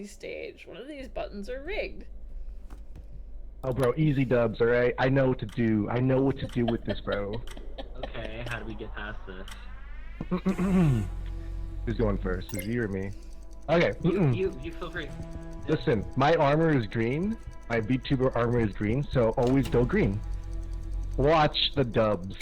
stage. One of these buttons are rigged. Oh, bro, easy dubs, alright? I know what to do. I know what to do with this, bro. Okay, how do we get past this? Who's going first? Is you or me? Okay. You feel free. Listen, my armor is green. My VTuber armor is green, so always go green. Watch the dubs.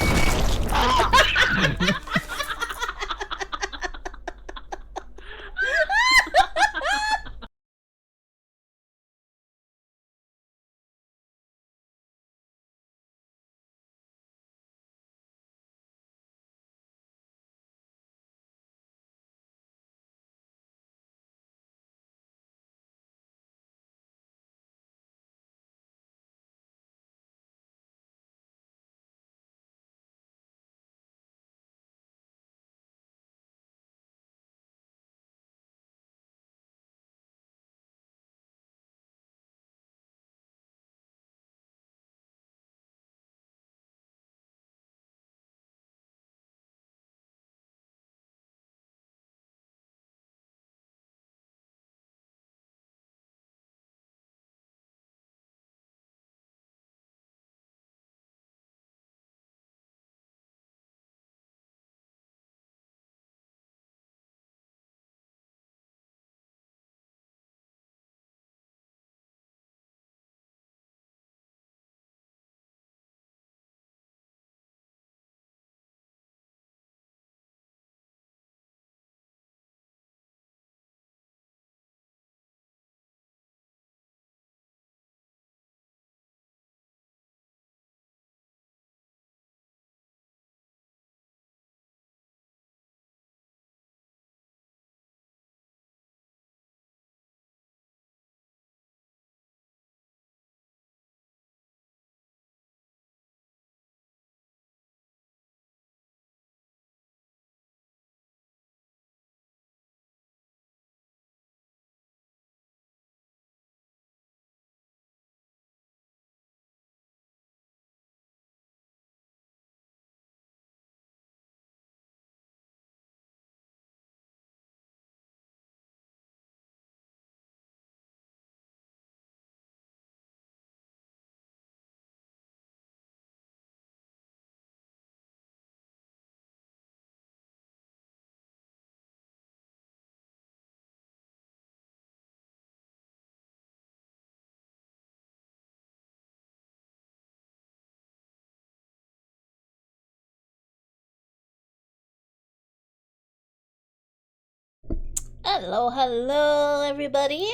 Hello, hello, everybody.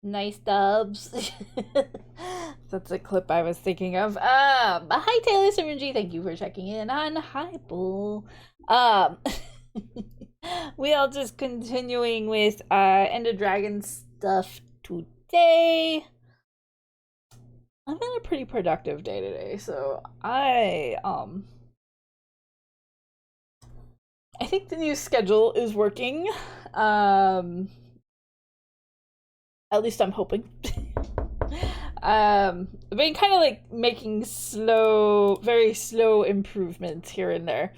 Nice dubs. That's a clip I was thinking of. Hi Taylor Synergy, thank you for checking in on Hi Bull. We all just continuing with End of Dragon stuff today. I've had a pretty productive day today, so I think the new schedule is working. At least I'm hoping. I've been kind of like making very slow improvements here and there.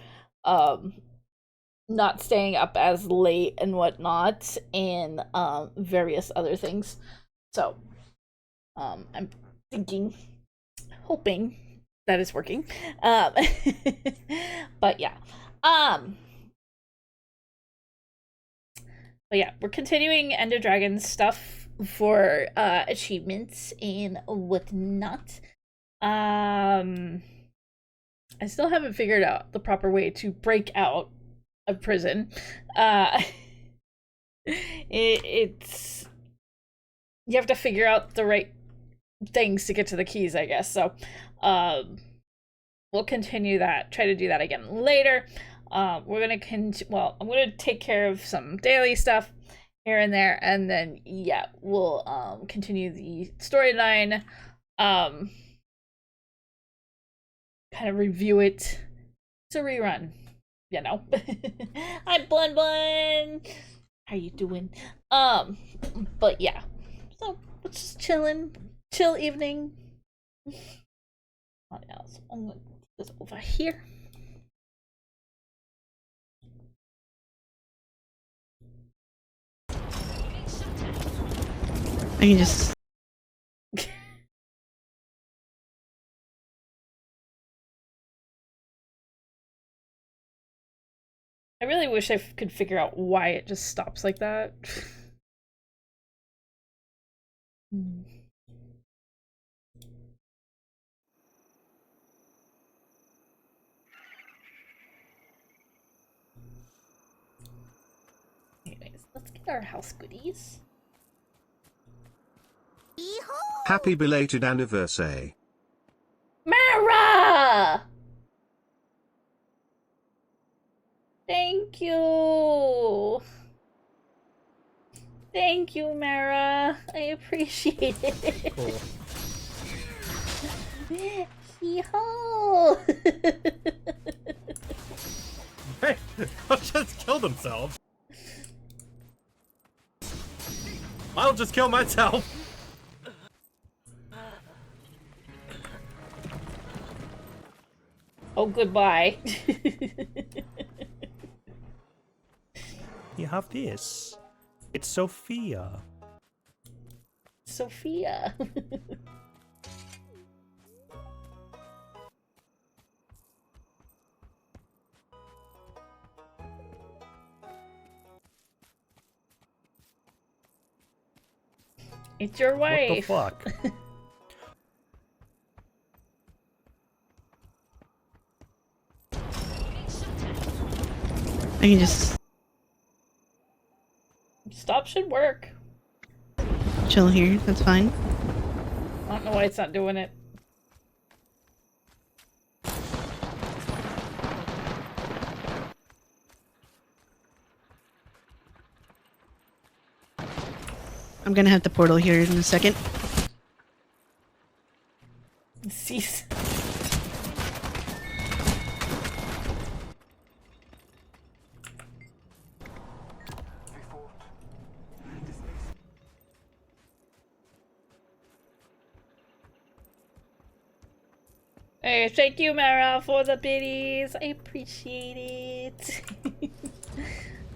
Not staying up as late and whatnot, and various other things. So, I'm thinking, hoping that is working. But yeah. But yeah, we're continuing Ender Dragon stuff for achievements and whatnot. I still haven't figured out the proper way to break out of prison. It's you have to figure out the right things to get to the keys, I guess. So, we'll continue that. Try to do that again later. We're gonna I'm gonna take care of some daily stuff here and there, and then yeah, we'll continue the storyline. Kind of review it. It's a rerun, you know. Hi Bun Bun. How you doing? But yeah. So we're just chilling. Chill evening. What else? I'm gonna put this over here. I can just... I really wish I could figure out why it just stops like that. Anyways, let's get our house goodies. Happy belated anniversary. Mara! Thank you. Thank you, Mara. I appreciate it. Cool. Hee-ho! Hey, I'll just kill themselves. I'll just kill myself. Oh, goodbye. You have this. It's Sophia. Sophia. It's your wife. What the fuck? I can just Stop should work. chill here, that's fine. I don't know why it's not doing it. I'm gonna have the portal here in a second. Cease. Hey, thank you, Mara, for the biddies. I appreciate it.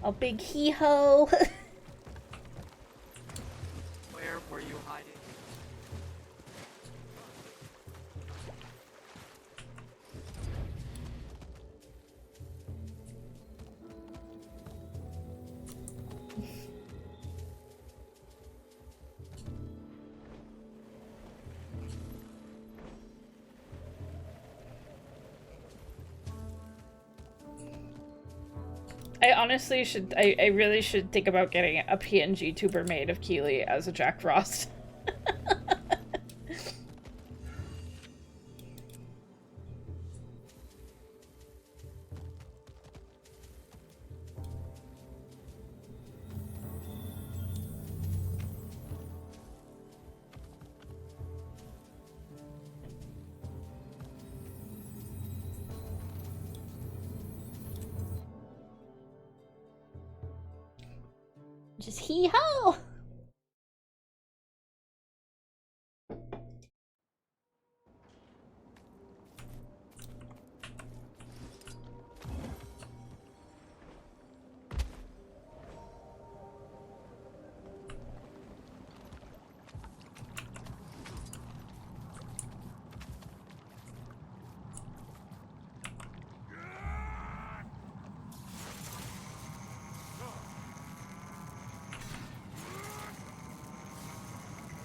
A big hee-ho. Where were you hiding? I honestly should, I really should think about getting a PNG tuber made of Keelie as a Jack Frost. Just hee-ho!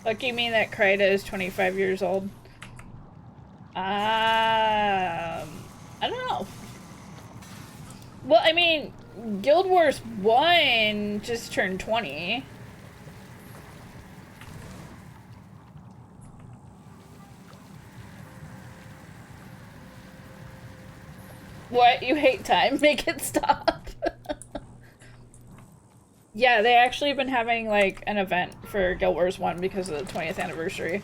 Lucky me that Kryda is 25 years old. I don't know. Well, I mean, Guild Wars 1 just turned 20. What? You hate time? Make it stop. Yeah, they actually have been having, like, an event for Guild Wars 1 because of the 20th anniversary.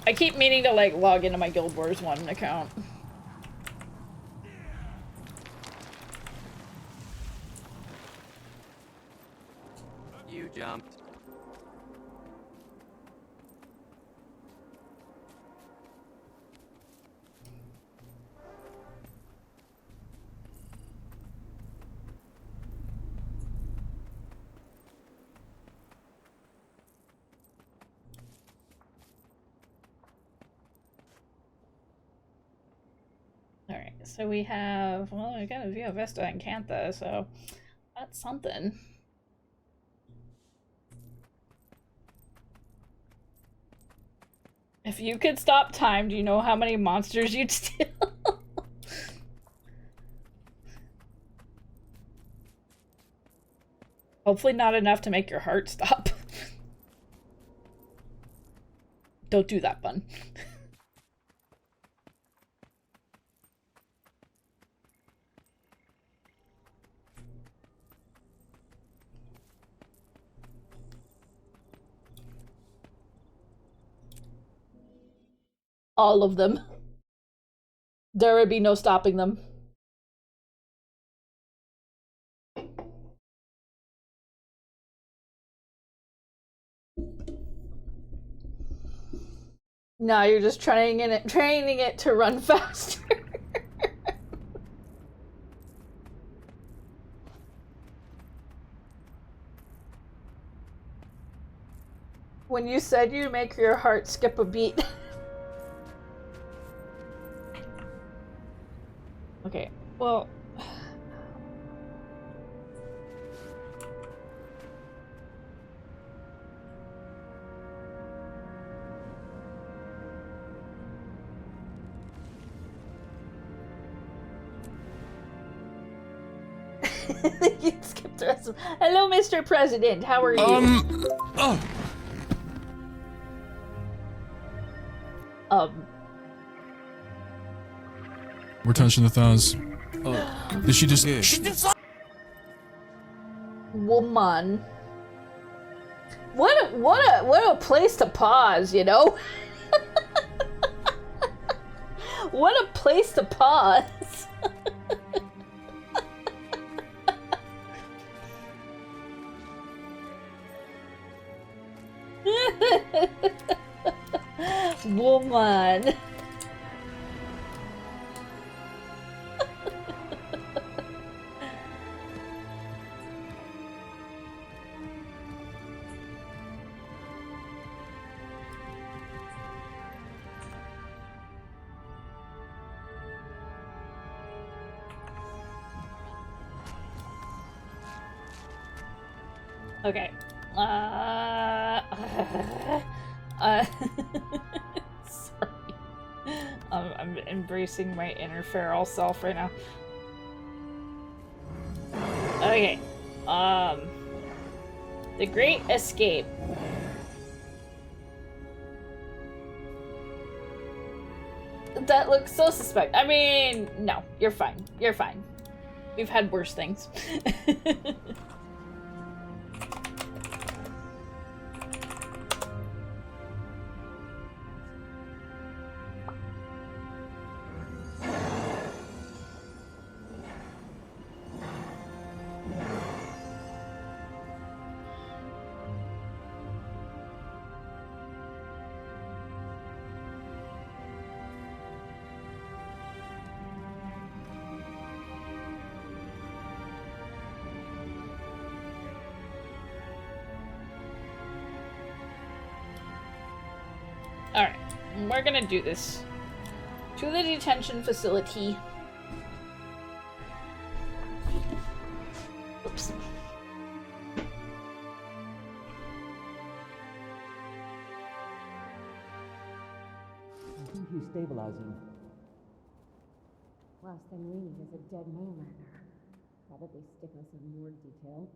I keep meaning to, like, log into my Guild Wars 1 account. You jumped. so we have, well, we got a Via Vesta and Cantha, so that's something. If you could stop time, do you know how many monsters you'd steal? Hopefully not enough to make your heart stop. Don't do that, Bun. All of them. There would be no stopping them. No, you're just training it to run faster. When you said you make your heart skip a beat. Okay, well... You skipped the rest of... Hello, Mr. President, how are you? We're touching the thighs. Did she just... Woman. What a place to pause, you know? What a place to pause. Woman. Okay. Sorry. I'm embracing my inner feral self right now. Okay. The Great Escape. That looks so suspect. I mean, no, you're fine. You're fine. We've had worse things. Alright, we're gonna do this. To the detention facility. Oops. I think he's stabilizing. Last thing we need is a dead mainlander. Probably stick us in more detail.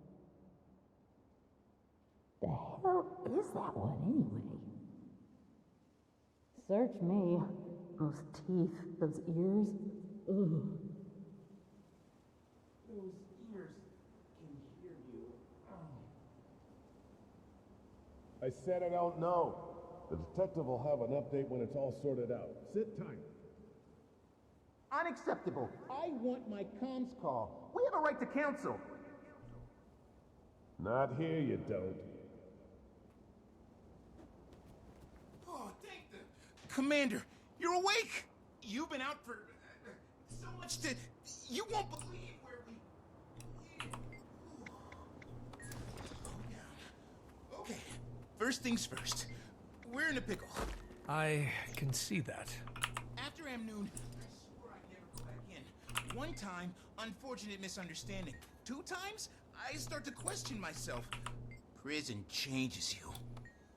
The hell is that one anyway? Search me. Those teeth, those ears. Ugh. Those ears can hear you. I said I don't know. The detective will have an update when it's all sorted out. Sit tight. Unacceptable. I want my comms call. We have a right to counsel. Not here, you don't. Oh, thank the... Commander, you're awake! You've been out for so much to... You won't believe where we... Okay, first things first. We're in a pickle. I can see that. After Amnoon, I swore I'd never go back in. 1 time, unfortunate misunderstanding. 2 times, I start to question myself. Prison changes you.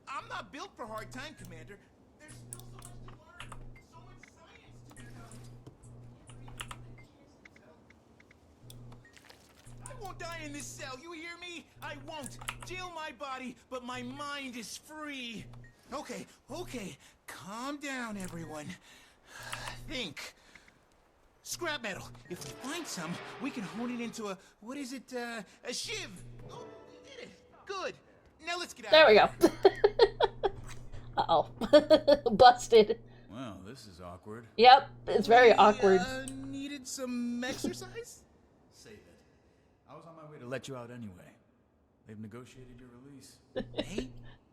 I'm not built for hard time, Commander. There's still so much to learn, so much science to become. I won't die in this cell, you hear me? I won't. Jail my body, but my mind is free. Okay, okay. Calm down, everyone. Think. Scrap metal. If we find some, we can hone it into a, what is it, a shiv. Oh, we did it. Good. Now let's get out. There we go. Uh-oh. Busted. Well, this is awkward. Yep, it's very awkward. Needed some exercise? Save it. I was on my way to let you out anyway. They've negotiated your release. They?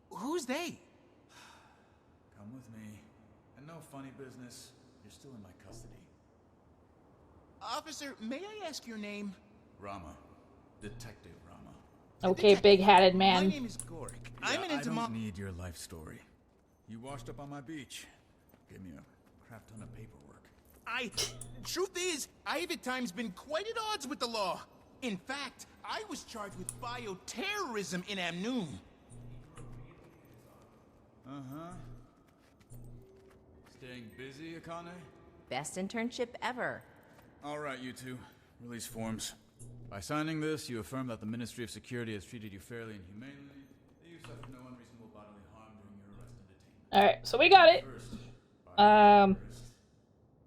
Who's they? Come with me. And no funny business. You're still in my custody. Officer, may I ask your name? Rama. Detective Rama. Okay, big-hatted My man. name is Gorik. I'm an I don't entomologist. need your life story. You washed up on my beach. Gave me a crap ton of paperwork. Truth is, I have at times been quite at odds with the law. In fact, I was charged with bioterrorism in Amnoon. Uh-huh. Staying busy, Akane? Best internship ever. All right, you two. Release forms. By signing this, you affirm that the Ministry of Security has treated you fairly and humanely, that you suffered no unreasonable bodily harm during your arrest and detainment. Alright, so we got it.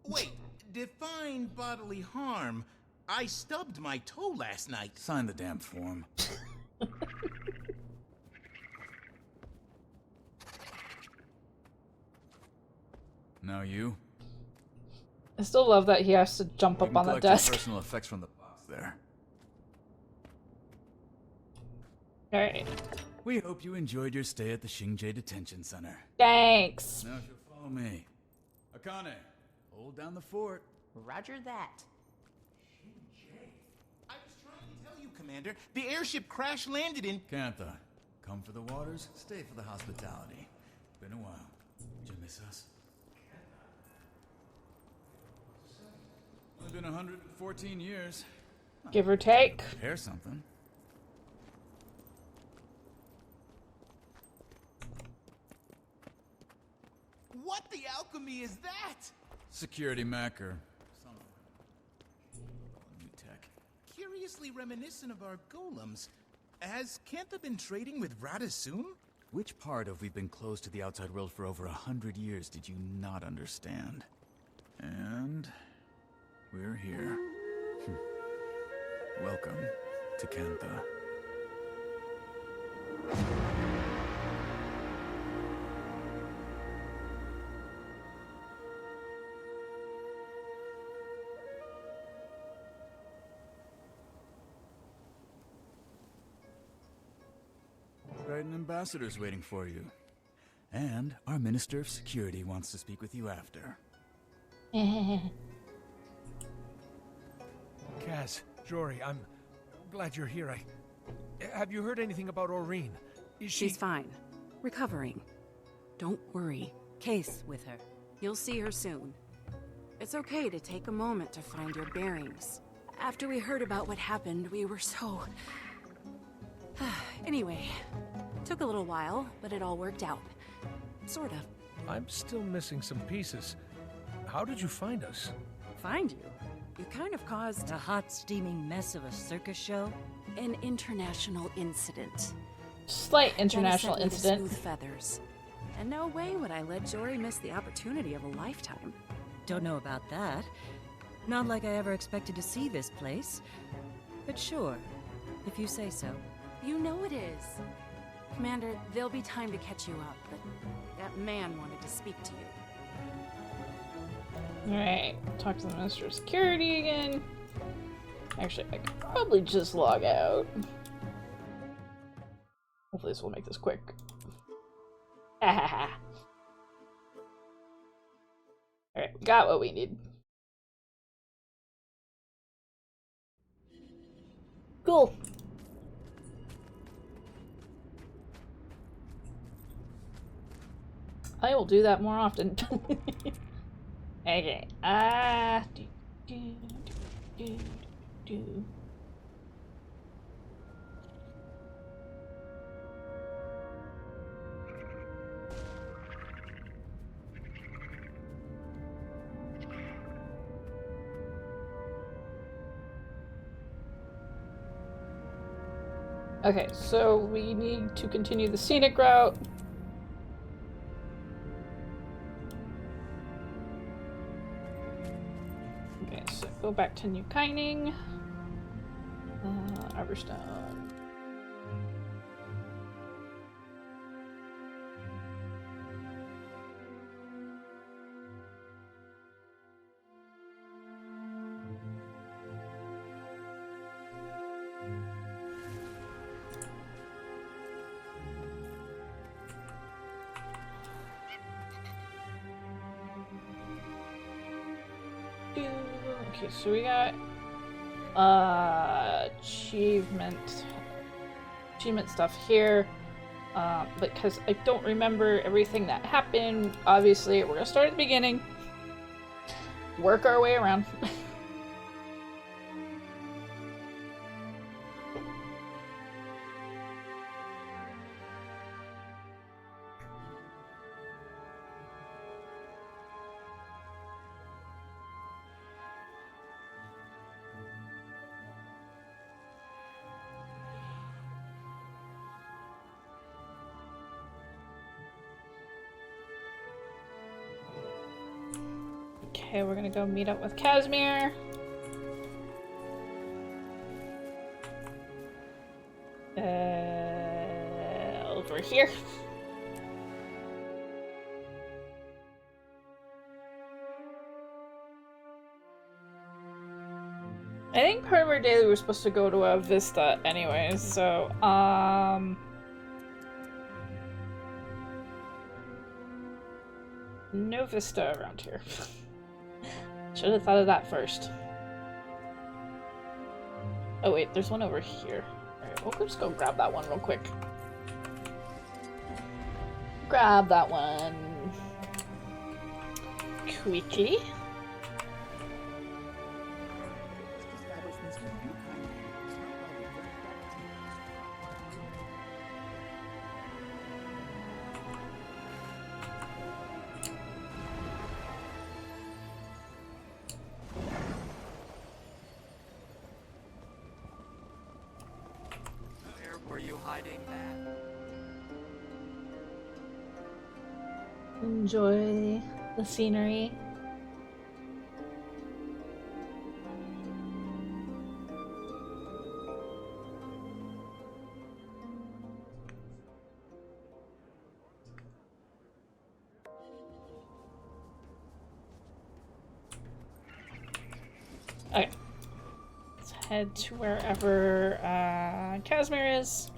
Wait, define bodily harm. I stubbed my toe last night. Sign the damn form. Now you. I still love that he has to jump up on the desk. Personal effects from the box there. Alright. We hope you enjoyed your stay at the Shinjay Detention Center. Thanks. Now if you'll follow me. Akane, hold down the fort. Roger that. I was trying to tell you, Commander. The airship crash landed in... Kantha, come for the waters, stay for the hospitality. Been a while. Did you miss us? Only been 114 years. Give or take. Prepare something. What the alchemy is that? Security Macker. New tech. Curiously reminiscent of our golems. Has Kantha been trading with Radisum? Which part of we've been closed to the outside world for over 100 years did you not understand? And we're here. Welcome to Kantha. An ambassador's waiting for you. And our Minister of Security wants to speak with you after. Kaz, Jory, I'm glad you're here. Have you heard anything about Aurene? Is she... She's fine. Recovering. Don't worry. Case with her. You'll see her soon. It's okay to take a moment to find your bearings. After we heard about what happened, we were so... Anyway, took a little while, but it all worked out. Sort of. I'm still missing some pieces. How did you find us? Find you? You kind of caused... A hot, steaming mess of a circus show? An international incident. Slight international Then it sent me to incident. Smooth feathers. And no way would I let Jory miss the opportunity of a lifetime. Don't know about that. Not like I ever expected to see this place. But sure, if you say so. You know it is. Commander, there'll be time to catch you up, but that man wanted to speak to you. Alright, talk to the Minister of Security again. Actually, I could probably just log out. Hopefully this will make this quick. Alright, we got what we need. Cool. I will do that more often. Okay. Do. Okay, so we need to continue the scenic route. Okay, so go back to New Kining. Arborstone. Okay, so we got achievement stuff here, because I don't remember everything that happened. Obviously, we're gonna start at the beginning, work our way around. Okay, we're gonna go meet up with Casimir. Over here. I think part of our daily we're supposed to go to a Vista anyways, so, no Vista around here. Should have thought of that first. Oh wait, there's one over here. Alright, we'll just go grab that one real quick. Grab that one quickly. Enjoy the scenery. Okay. Let's head to wherever Casimir is.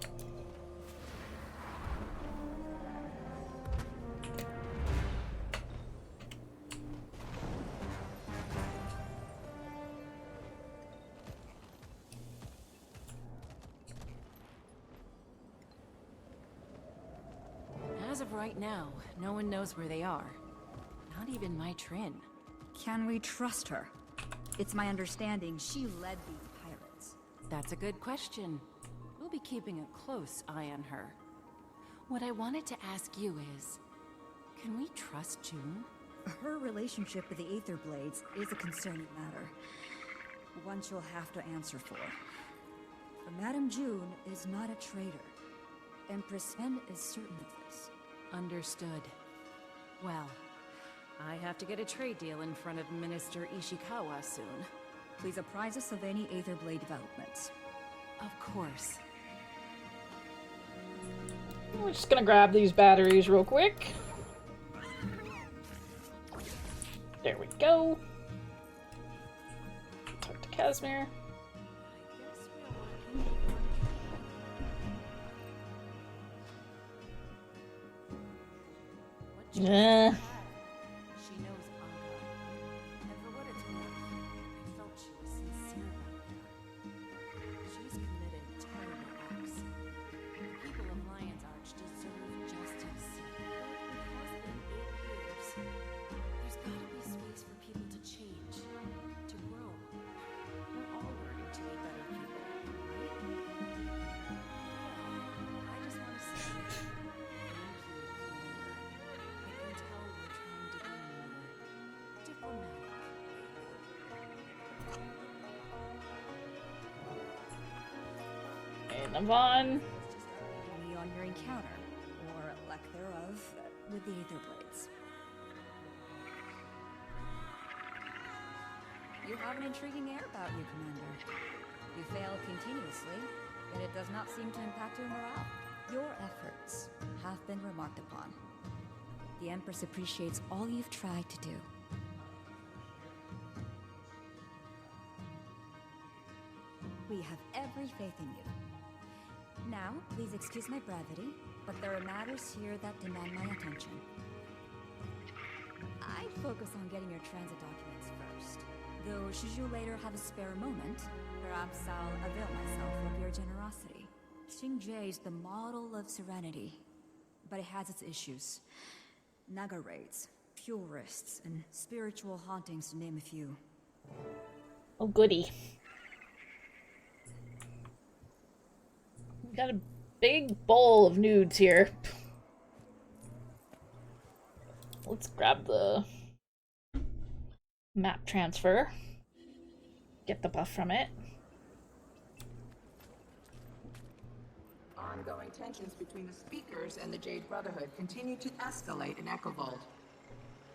As of right now, no one knows where they are. Not even my Trin. Can we trust her? It's my understanding she led these pirates. That's a good question. We'll be keeping a close eye on her. What I wanted to ask you is, can we trust June? Her relationship with the Aether Blades is a concerning matter. One she'll have to answer for. Madame June is not a traitor. Empress Fen is certain of this. Understood. Well, I have to get a trade deal in front of Minister Ishikawa soon. Please apprise us of any Aether Blade developments. Of course. We're just gonna grab these batteries real quick. There we go. Talk to Casimir. Yeah. She knows Anka, and for what it's worth, I felt she was sincere about her. She's committed terrible acts. The people of Lion's Arch deserve justice. It has been 8 years. There's gotta be space for people to change, to grow. Navon. Me on your encounter, or lack thereof, with the Aether Blades. You have an intriguing air about you, Commander. You fail continuously, yet it does not seem to impact your morale. Your efforts have been remarked upon. The Empress appreciates all you've tried to do. We have every faith in you. Now, please excuse my brevity, but there are matters here that demand my attention. I'd focus on getting your transit documents first. Though, should you later have a spare moment, perhaps I'll avail myself of your generosity. Xingjie is the model of serenity, but it has its issues. Naga raids, fuel risks, and spiritual hauntings to name a few. Oh, goody. We got a big bowl of nudes here. Let's grab the map transfer. Get the buff from it. Ongoing tensions between the Speakers and the Jade Brotherhood continue to escalate in Echovold.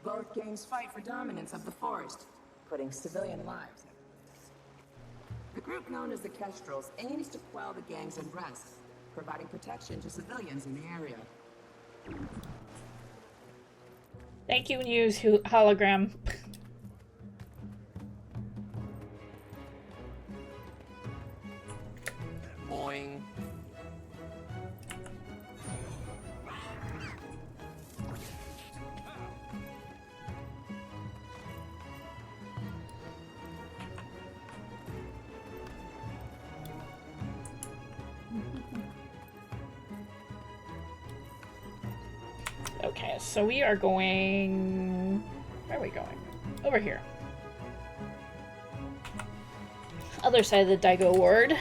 Both gangs fight for dominance of the forest, putting civilian lives at risk. The group known as the Kestrels aims to quell the gang's unrest, providing protection to civilians in the area. Thank you, News Hologram. Boing. Okay, so we are going... Where are we going? Over here. Other side of the Daigo Ward.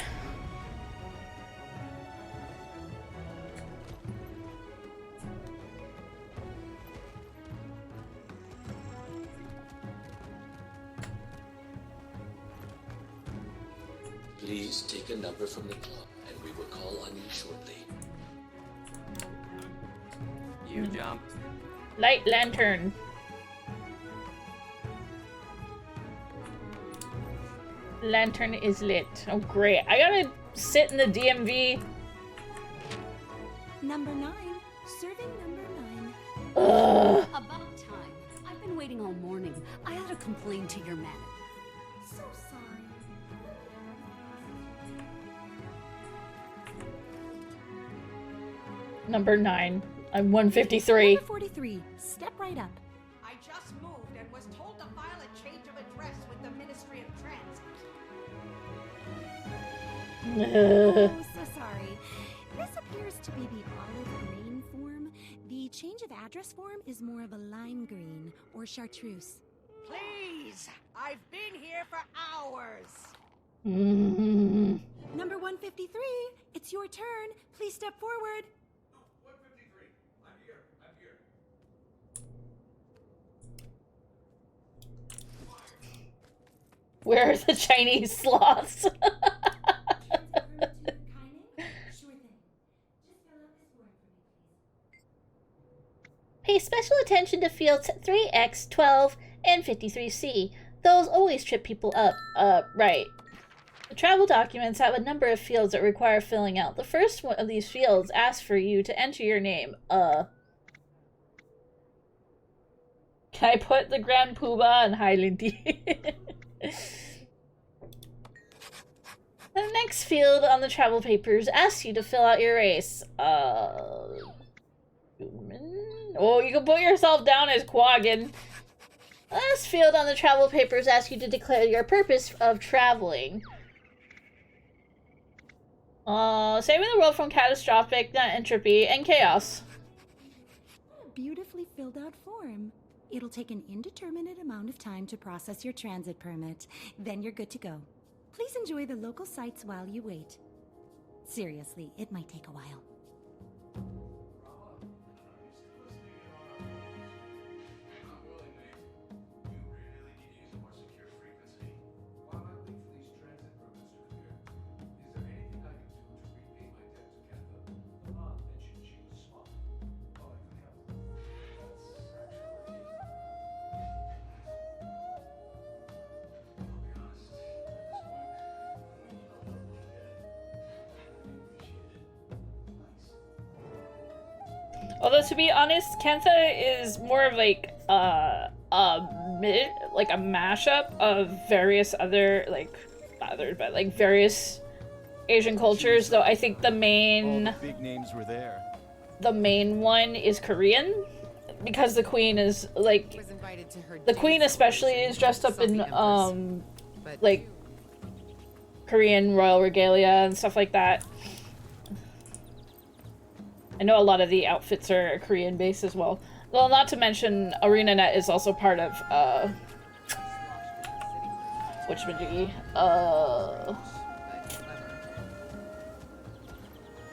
Please take a number from the club, and we will call on you shortly. You jumped. Light lantern. Lantern is lit. Oh, great. I gotta sit in the DMV. Number 9. Serving number 9. Ugh. About time. I've been waiting all morning. I ought to complain to your man. So sorry. Number 9. I'm 153. Number 43. Step right up. I just moved and was told to file a change of address with the Ministry of Transit. Oh, so sorry. This appears to be the olive green form. The change of address form is more of a lime green or chartreuse. Please! I've been here for hours! Number 153, it's your turn. Please step forward. 153. I'm here. I'm here. Where are the Chinese sloths? Pay special attention to fields 3X, 12, and 53C. Those always trip people up. Right. The travel documents have a number of fields that require filling out. The first one of these fields asks for you to enter your name. Can I put the Grand Poobah and Highlandy? The next field on the travel papers asks you to fill out your race. Oh, you can put yourself down as Quaggan. The last field on the travel papers asks you to declare your purpose of traveling. Saving the world from catastrophic entropy and chaos. What a beautifully filled out form. It'll take an indeterminate amount of time to process your transit permit. Then you're good to go. Please enjoy the local sights while you wait. Seriously, it might take a while. Although to be honest, Kantha is more of like a mashup of various other various Asian cultures. Though I think the main big names were there. The main one is Korean, because the queen is like the queen especially is dressed up in like Korean royal regalia and stuff like that. I know a lot of the outfits are Korean based as well. Well, not to mention ArenaNet is also part of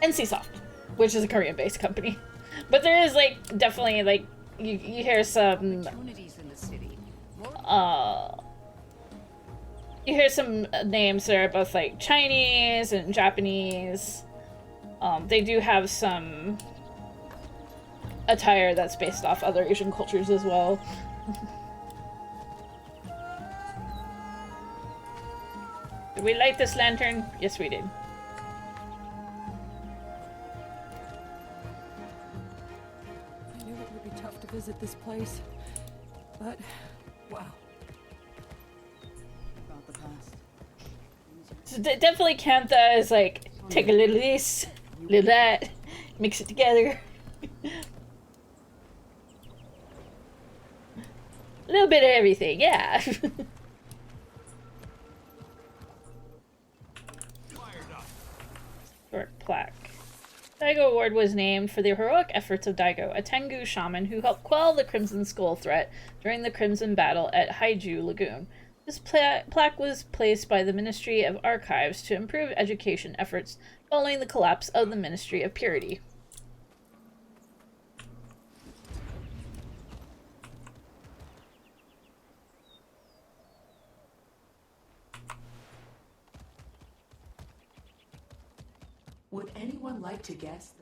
NCSoft, which is a Korean based company. But there is like definitely like you hear some you hear some names that are both like Chinese and Japanese. They do have some attire that's based off other Asian cultures as well. Did we light this lantern? Yes, we did. I knew it would be tough to visit this place, but wow. About the past. So definitely Kantha is like, take a little of this, a little of that, mix it together. A little bit of everything, yeah. Short plaque. Daigo Award was named for the heroic efforts of Daigo, a Tengu shaman who helped quell the Crimson Skull threat during the Crimson Battle at Haiju Lagoon. This plaque was placed by the Ministry of Archives to improve education efforts following the collapse of the Ministry of Purity. Would anyone like to guess?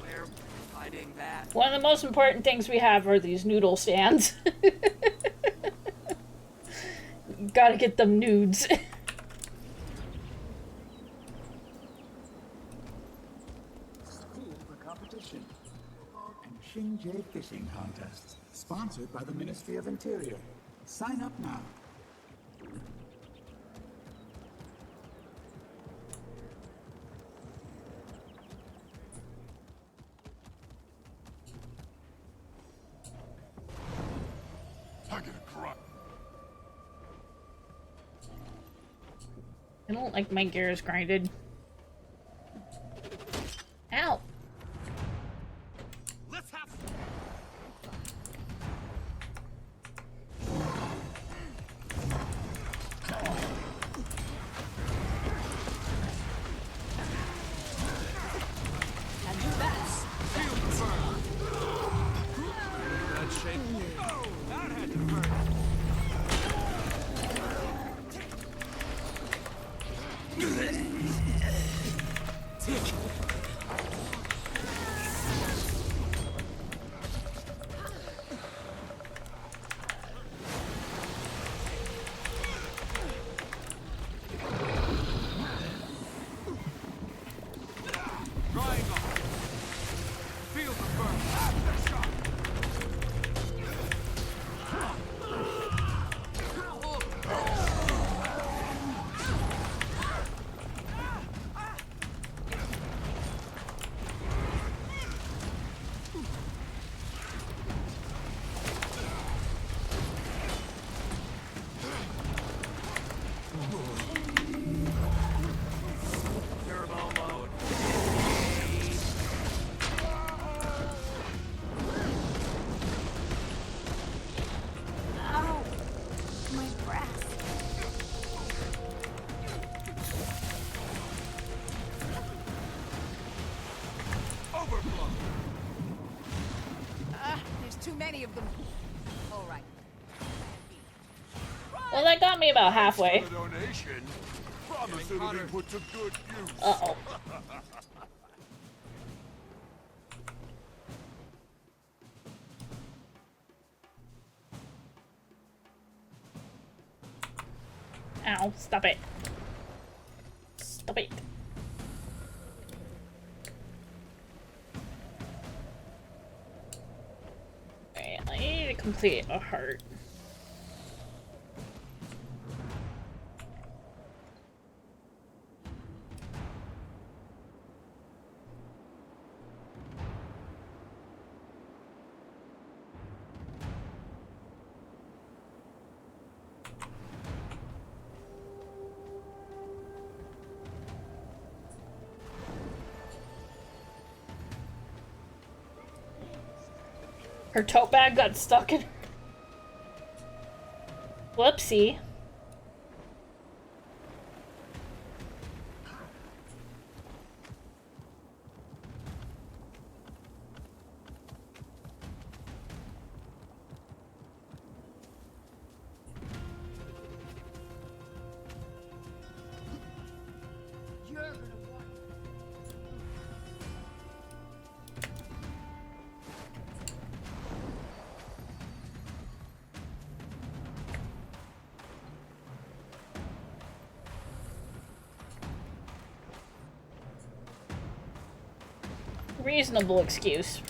We're fighting that. One of the most important things we have are these noodle stands. Gotta get them nudes. Competition and Xinjie Fishing Contest, sponsored by the Ministry of Interior. Sign up now. I don't like my gears grinded. Ow! Let's have too many of them. All right. Well, that got me about halfway. Promise it'll be put to good use. Uh-oh. Ow, stop it. Stop it. Alright, I need to complete a heart. Her tote bag got stuck in. Whoopsie. Reasonable excuse.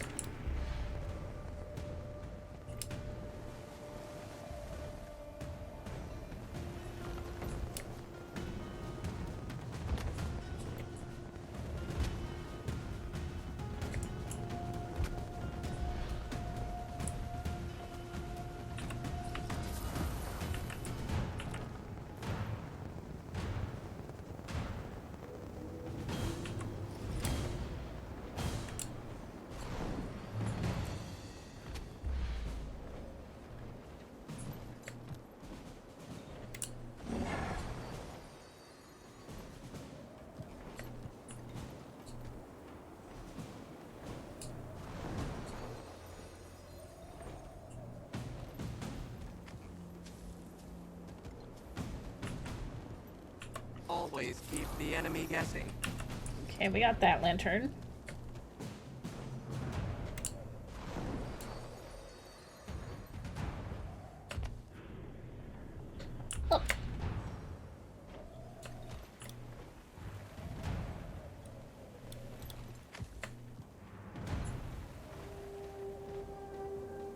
Always keep the enemy guessing. Okay, we got that lantern. Oh.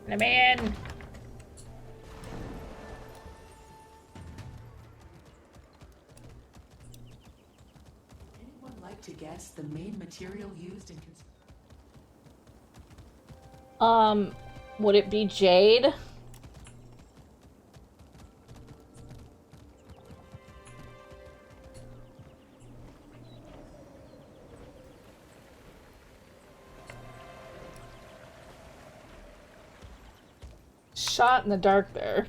I'm in. Anyone like to guess the main material used in Would it be jade? Shot in the dark there.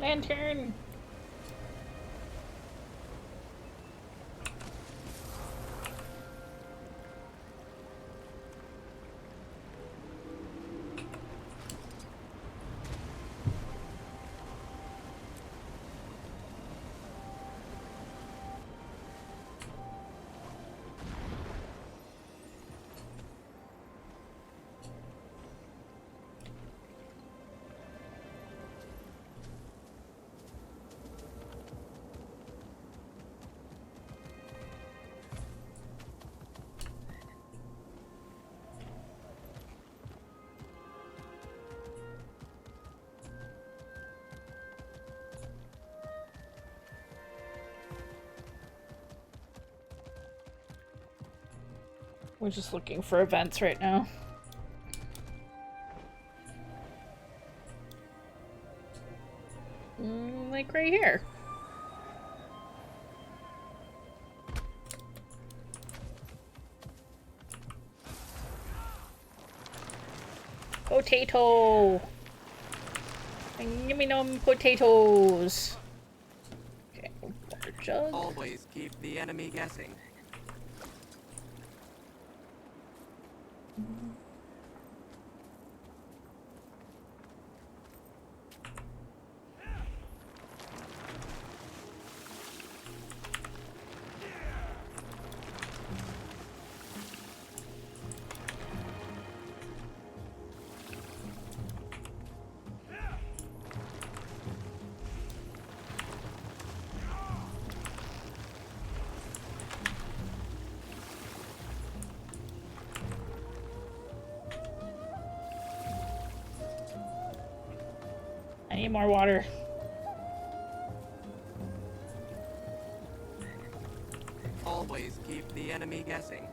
Lantern. We're just looking for events right now. Like right here. Potato! Give me no potatoes! Okay, water jug. Always keep the enemy guessing. I need more water. Always keep the enemy guessing.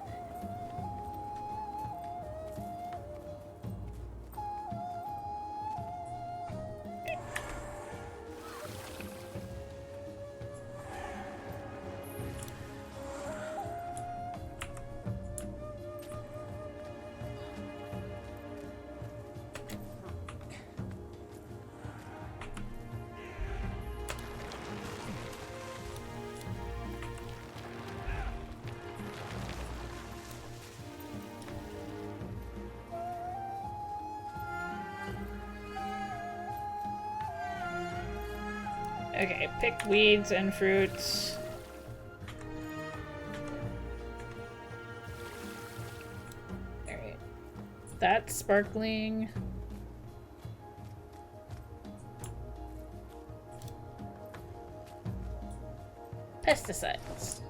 Okay, pick weeds and fruits. Alright. That's sparkling. Pesticides.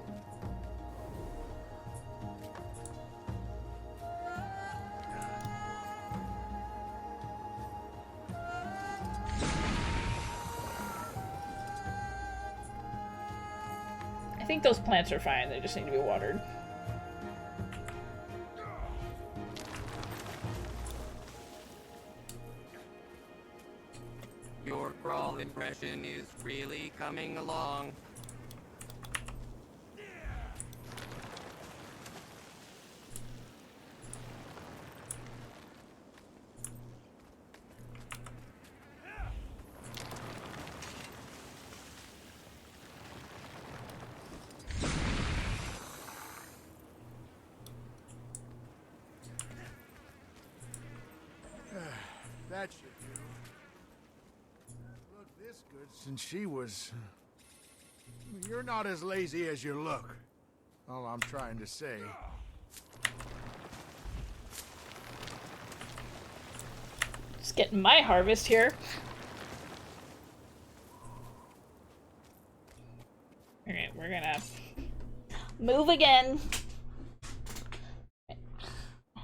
I think those plants are fine, they just need to be watered. Your crawl impression is really coming along. That should do. Look this good since she was... You're not as lazy as you look. All I'm trying to say. Just getting my harvest here. Alright, we're gonna move again. I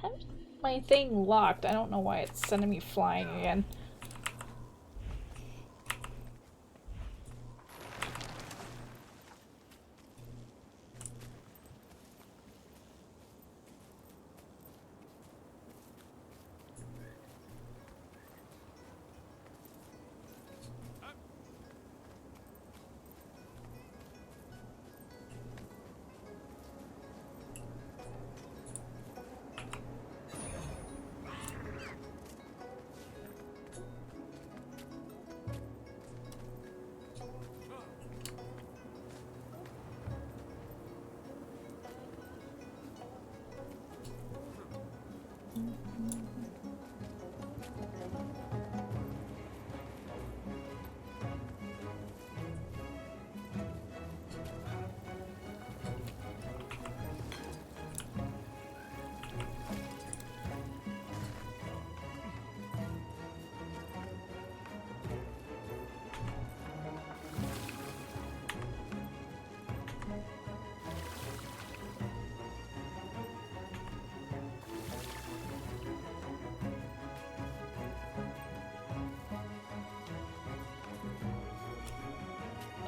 have my thing locked. I don't know why it's sending me flying again.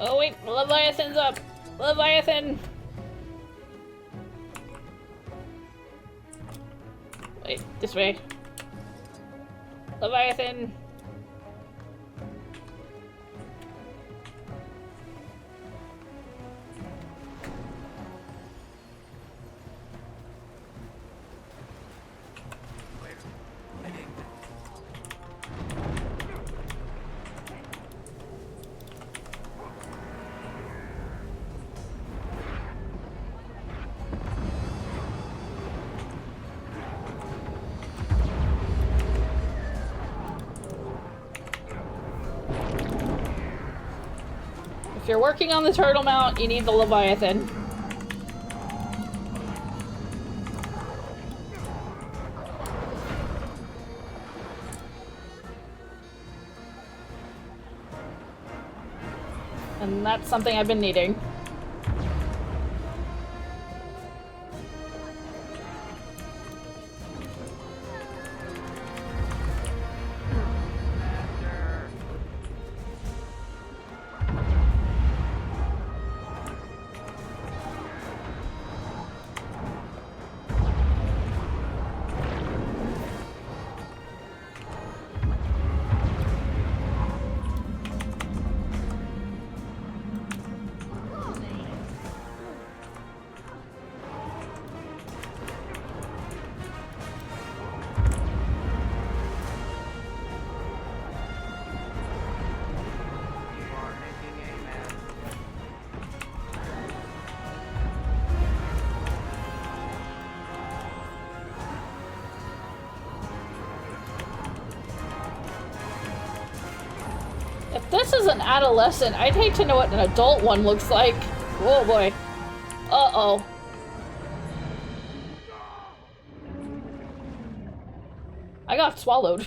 Oh wait, Leviathan's up! Leviathan! Wait, this way. Leviathan. If you're working on the turtle mount, you need the Leviathan. And that's something I've been needing. If this is an adolescent, I'd hate to know what an adult one looks like. Oh boy. Uh-oh. I got swallowed.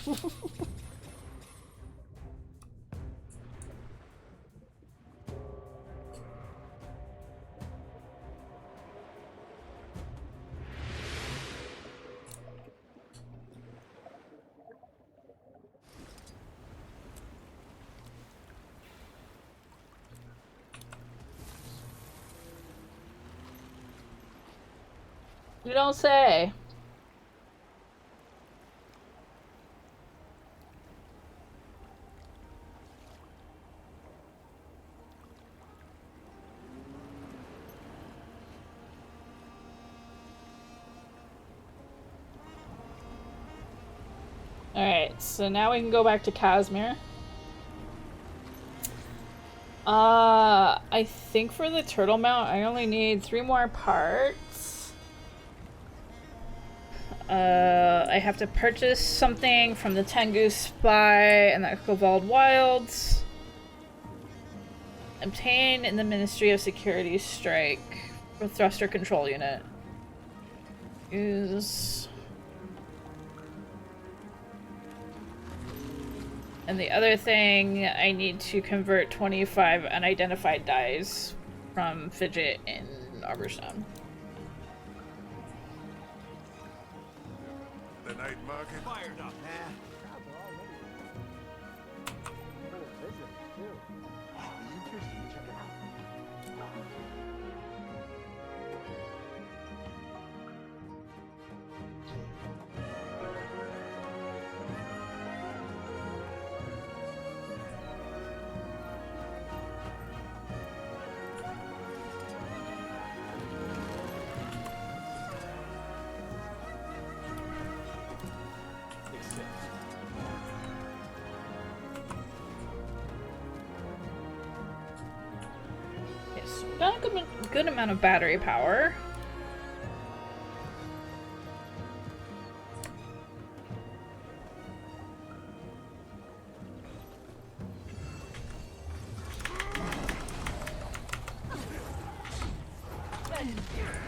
You don't say. Alright, so now we can go back to Casimir. I think for the turtle mount, I only need 3 more parts. I have to purchase something from the Tengu Spy and the Echovold Wilds. Obtain in the Ministry of Security Strike for thruster control unit. Use. And the other thing, I need to convert 25 unidentified dies from Fidget in Arborstone. The night market Fired up, man. Yes, we got a good amount of battery power.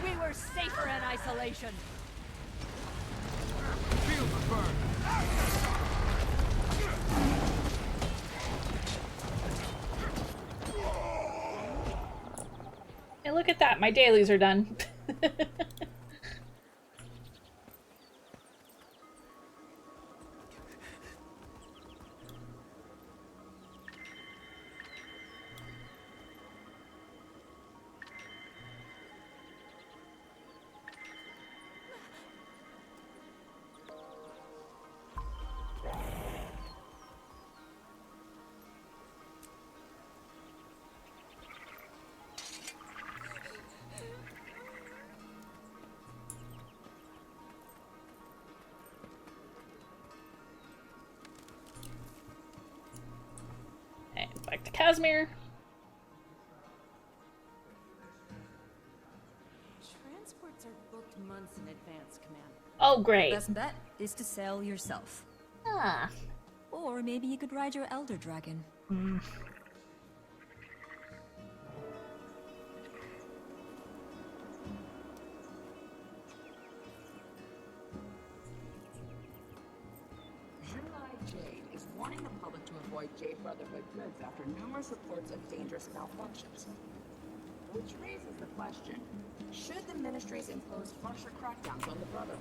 We were safer in isolation. Feel the burn. Hey, look at that, my dailies are done. Casimir. Transports are booked months in advance, Commander. Oh, great. Best bet is to sail yourself. Ah. Or maybe you could ride your Elder Dragon. Jade is warning the public to avoid Jade Brotherhood goods after numerous reports of dangerous malfunctions. Which raises the question, should the ministries impose harsher crackdowns on the Brotherhood?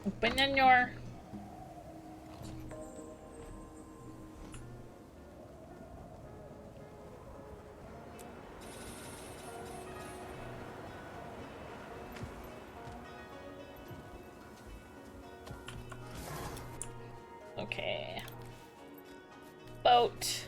Open your... Okay. Boat.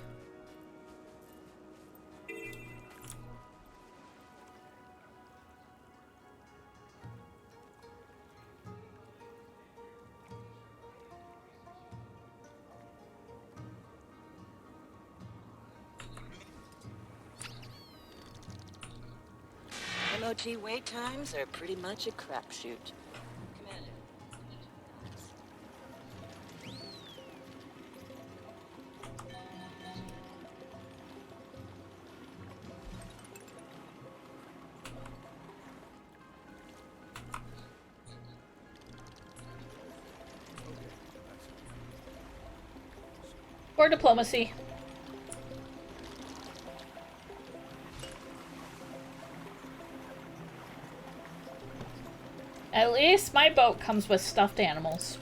MOT wait times are pretty much a crapshoot. Commander. For diplomacy. At least my boat comes with stuffed animals.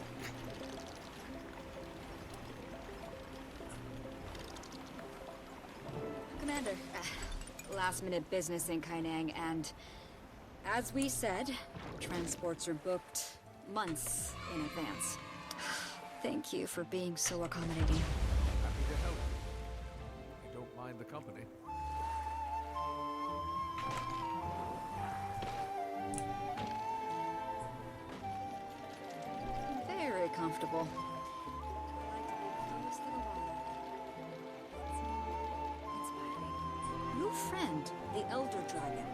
Commander, last minute business in Kainang, and as we said, transports are booked months in advance. Thank you for being so accommodating. Happy to help. I don't mind the company. Very comfortable. New friend, the Elder Dragon.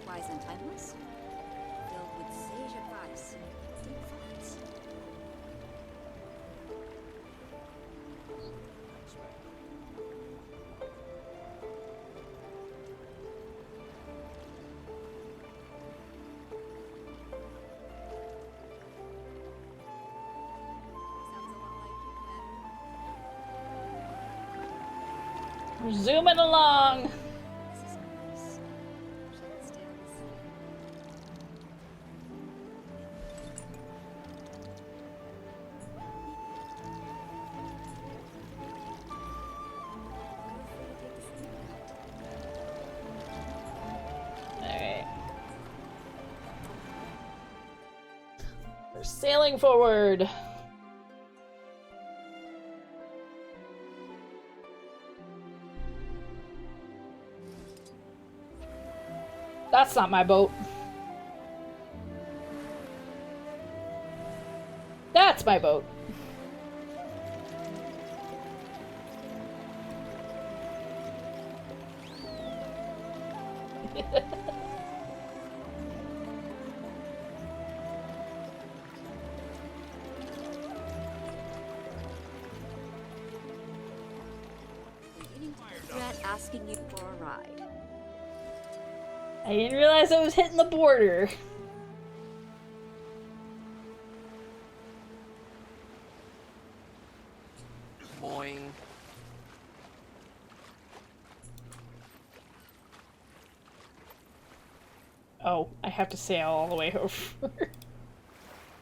Wise and timeless, filled with sage advice and deep thoughts. We're zooming along. Alright. We're sailing forward. That's not my boat. That's my boat. Regret asking you for a ride. I didn't realize I was hitting the border. Boing. Oh, I have to sail all the way over.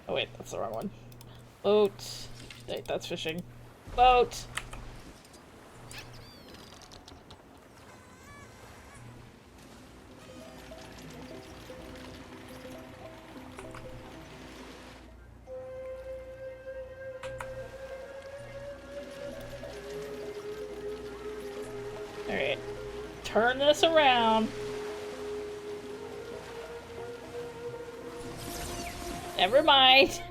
Oh wait, that's the wrong one. Boat. Wait, that's fishing. Boat. Alright. Turn this around. Never mind.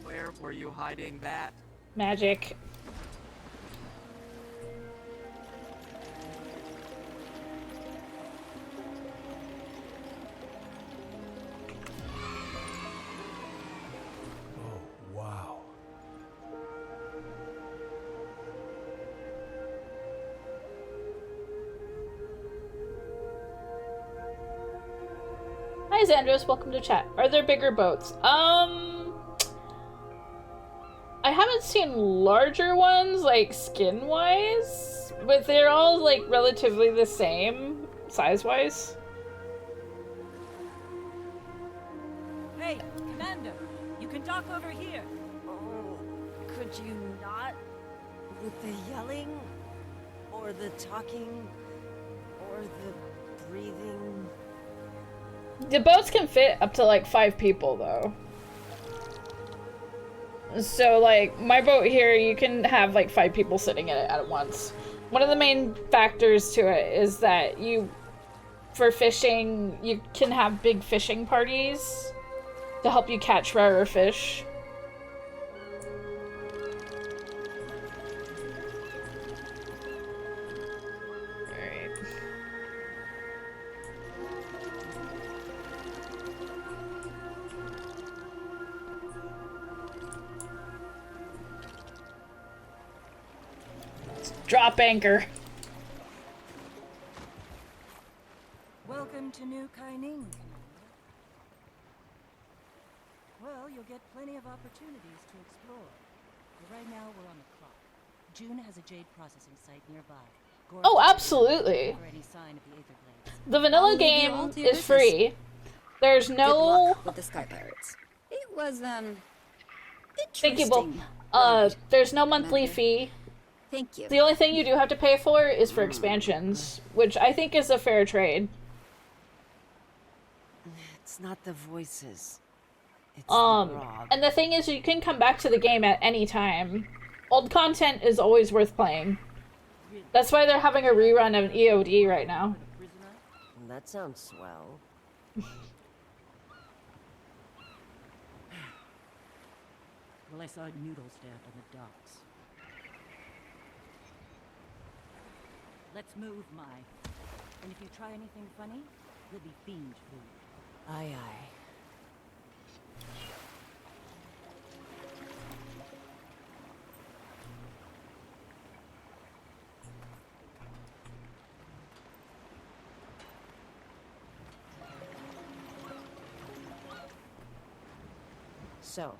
Where were you hiding that? Magic. Wow. Hi Xandros, welcome to chat. Are there bigger boats? I haven't seen larger ones, like, skin-wise, but they're all, like, relatively the same, size-wise. Hey, Commander, you can dock over here. Oh, could you not? With the yelling, or the talking, or the breathing? The boats can fit up to, like, 5 people, though. So, like, my boat here, you can have, like, 5 people sitting in it at once. One of the main factors to it is that for fishing, you can have big fishing parties to help you catch rarer fish. Alright. Drop anchor. Welcome to New Kaining. Well, you'll get plenty of opportunities to explore. But right now, we're on the clock. June has a jade processing site nearby. Oh, absolutely. For any sign of the Aether Blades. The vanilla game is free. There's Good no... luck with the Sky Pirates. It was, Thank you, Bo. interesting. There's no monthly fee. Thank you. The only thing you do have to pay for is for expansions, which I think is a fair trade. It's not the voices. It's the grog. And the thing is, you can come back to the game at any time. Old content is always worth playing. That's why they're having a rerun of EOD right now. That sounds swell. Well, I saw a noodle stand on the docks. Let's move, Mai. And if you try anything funny, you'll be fiend food. Aye, aye. So,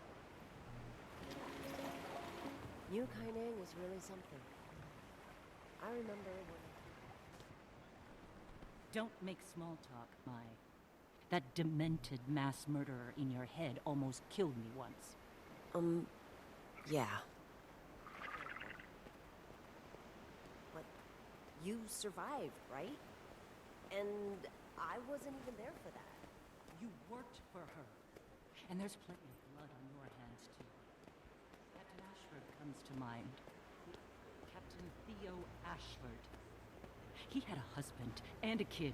New Kaining is really something. I remember when... Don't make small talk, Mai. That demented mass murderer in your head almost killed me once. Yeah. But you survived, right? And I wasn't even there for that. You worked for her. And there's plenty of blood on your hands, too. Captain Ashford comes to mind. Captain Theo Ashford. He had a husband and a kid.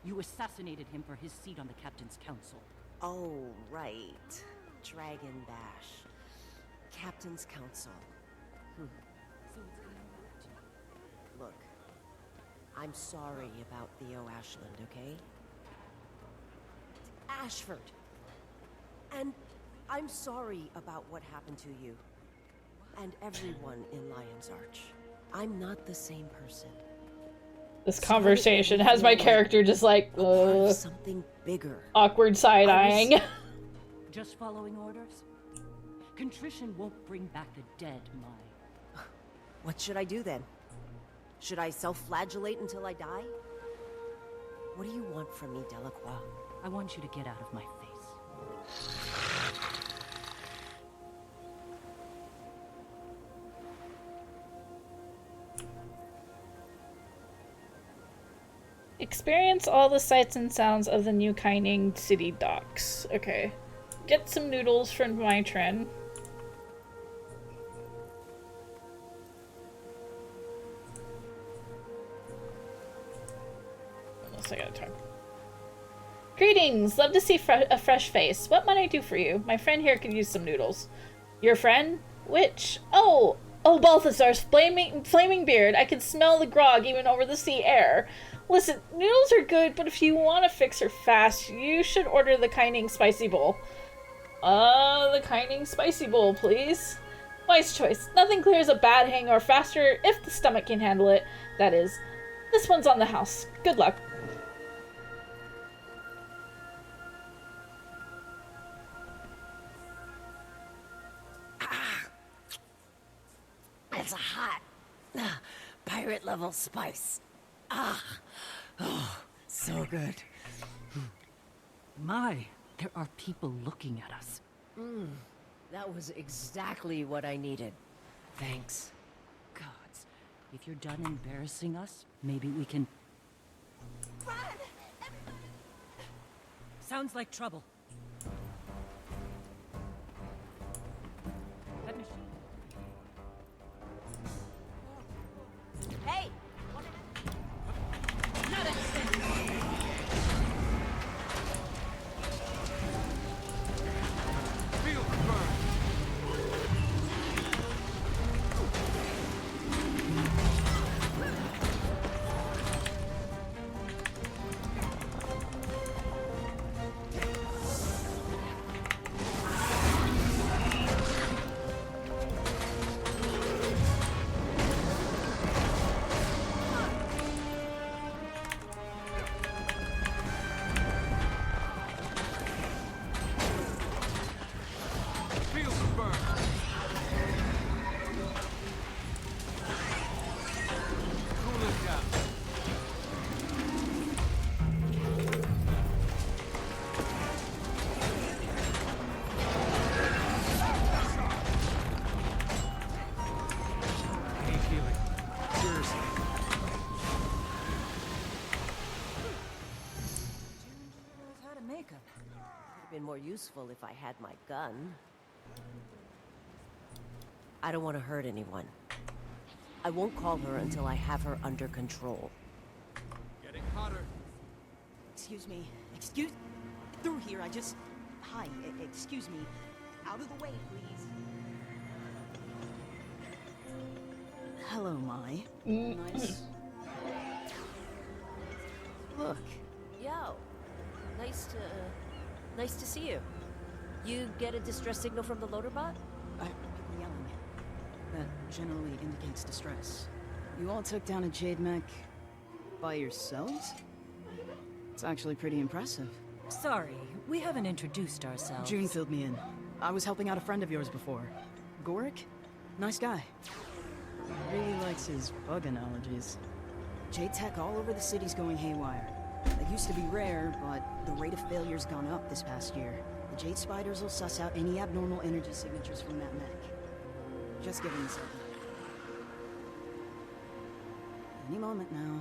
You assassinated him for his seat on the Captain's Council. Oh, right. Dragon Bash. Captain's Council. So it's gonna work too. Look, I'm sorry about Theo Ashland, okay? Ashford! And I'm sorry about what happened to you. And everyone in Lion's Arch. I'm not the same person. This conversation has my character just like, something bigger. Awkward side-eyeing. Just following orders? Contrition won't bring back the dead, Mai. What should I do then? Should I self-flagellate until I die? What do you want from me, Delacroix? I want you to get out of my face. Experience all the sights and sounds of the New Kaining city docks. Okay. Get some noodles from my trend. Unless I gotta talk. Greetings! Love to see a fresh face. What might I do for you? My friend here could use some noodles. Your friend? Which? Oh, Balthazar's flaming beard. I can smell the grog even over the sea air. Listen, noodles are good, but if you want to fix her fast, you should order the Kining Spicy Bowl. The Kining Spicy Bowl, please. Wise choice. Nothing clears a bad hangover faster if the stomach can handle it. That is. This one's on the house. Good luck. It's a hot, pirate level spice. Ah, oh, so good. My, there are people looking at us. That was exactly what I needed. Thanks. Gods, if you're done embarrassing us, maybe we can... Run! Sounds like trouble. That machine... Hey! Not a... Feel the burn. Feel the burn. Cool it down. Hey, Keelie. Seriously. Knows how to make them. Would have been more useful if I had my gun. I don't want to hurt anyone. I won't call her until I have her under control. Getting hotter. Excuse me. Excuse... Through here, I just... Hi, excuse me. Out of the way, please. Hello, Mai. Nice. Look. Yo. Nice to see you. You get a distress signal from the loader bot? People yelling. That generally indicates distress. You all took down a Jade mech by yourselves? It's actually pretty impressive. Sorry, we haven't introduced ourselves. June filled me in. I was helping out a friend of yours before. Gorik? Nice guy. Really likes his bug analogies. Jade tech all over the city's going haywire. That used to be rare, but the rate of failure's gone up this past year. The Jade Spiders will suss out any abnormal energy signatures from that mech. Just give him a second. Any moment now.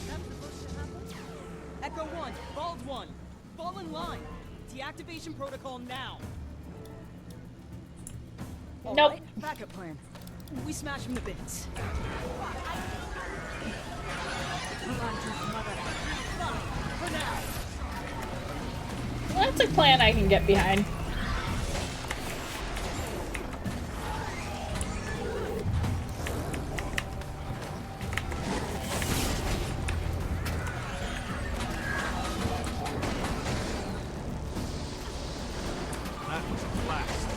That's supposed to happen? Echo 1, Bald 1, fall in line. Deactivation protocol now. Nope. All right, backup plan. We smash him to bits. For now. That's a plan I can get behind. That was a blast.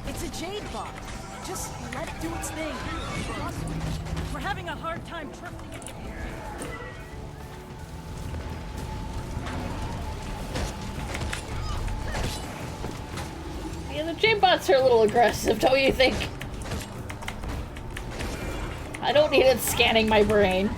It's a Jade bot. Just let it do its thing. We're having a hard time tripping. Yeah, the J-bots are a little aggressive, don't you think? I don't need it scanning my brain.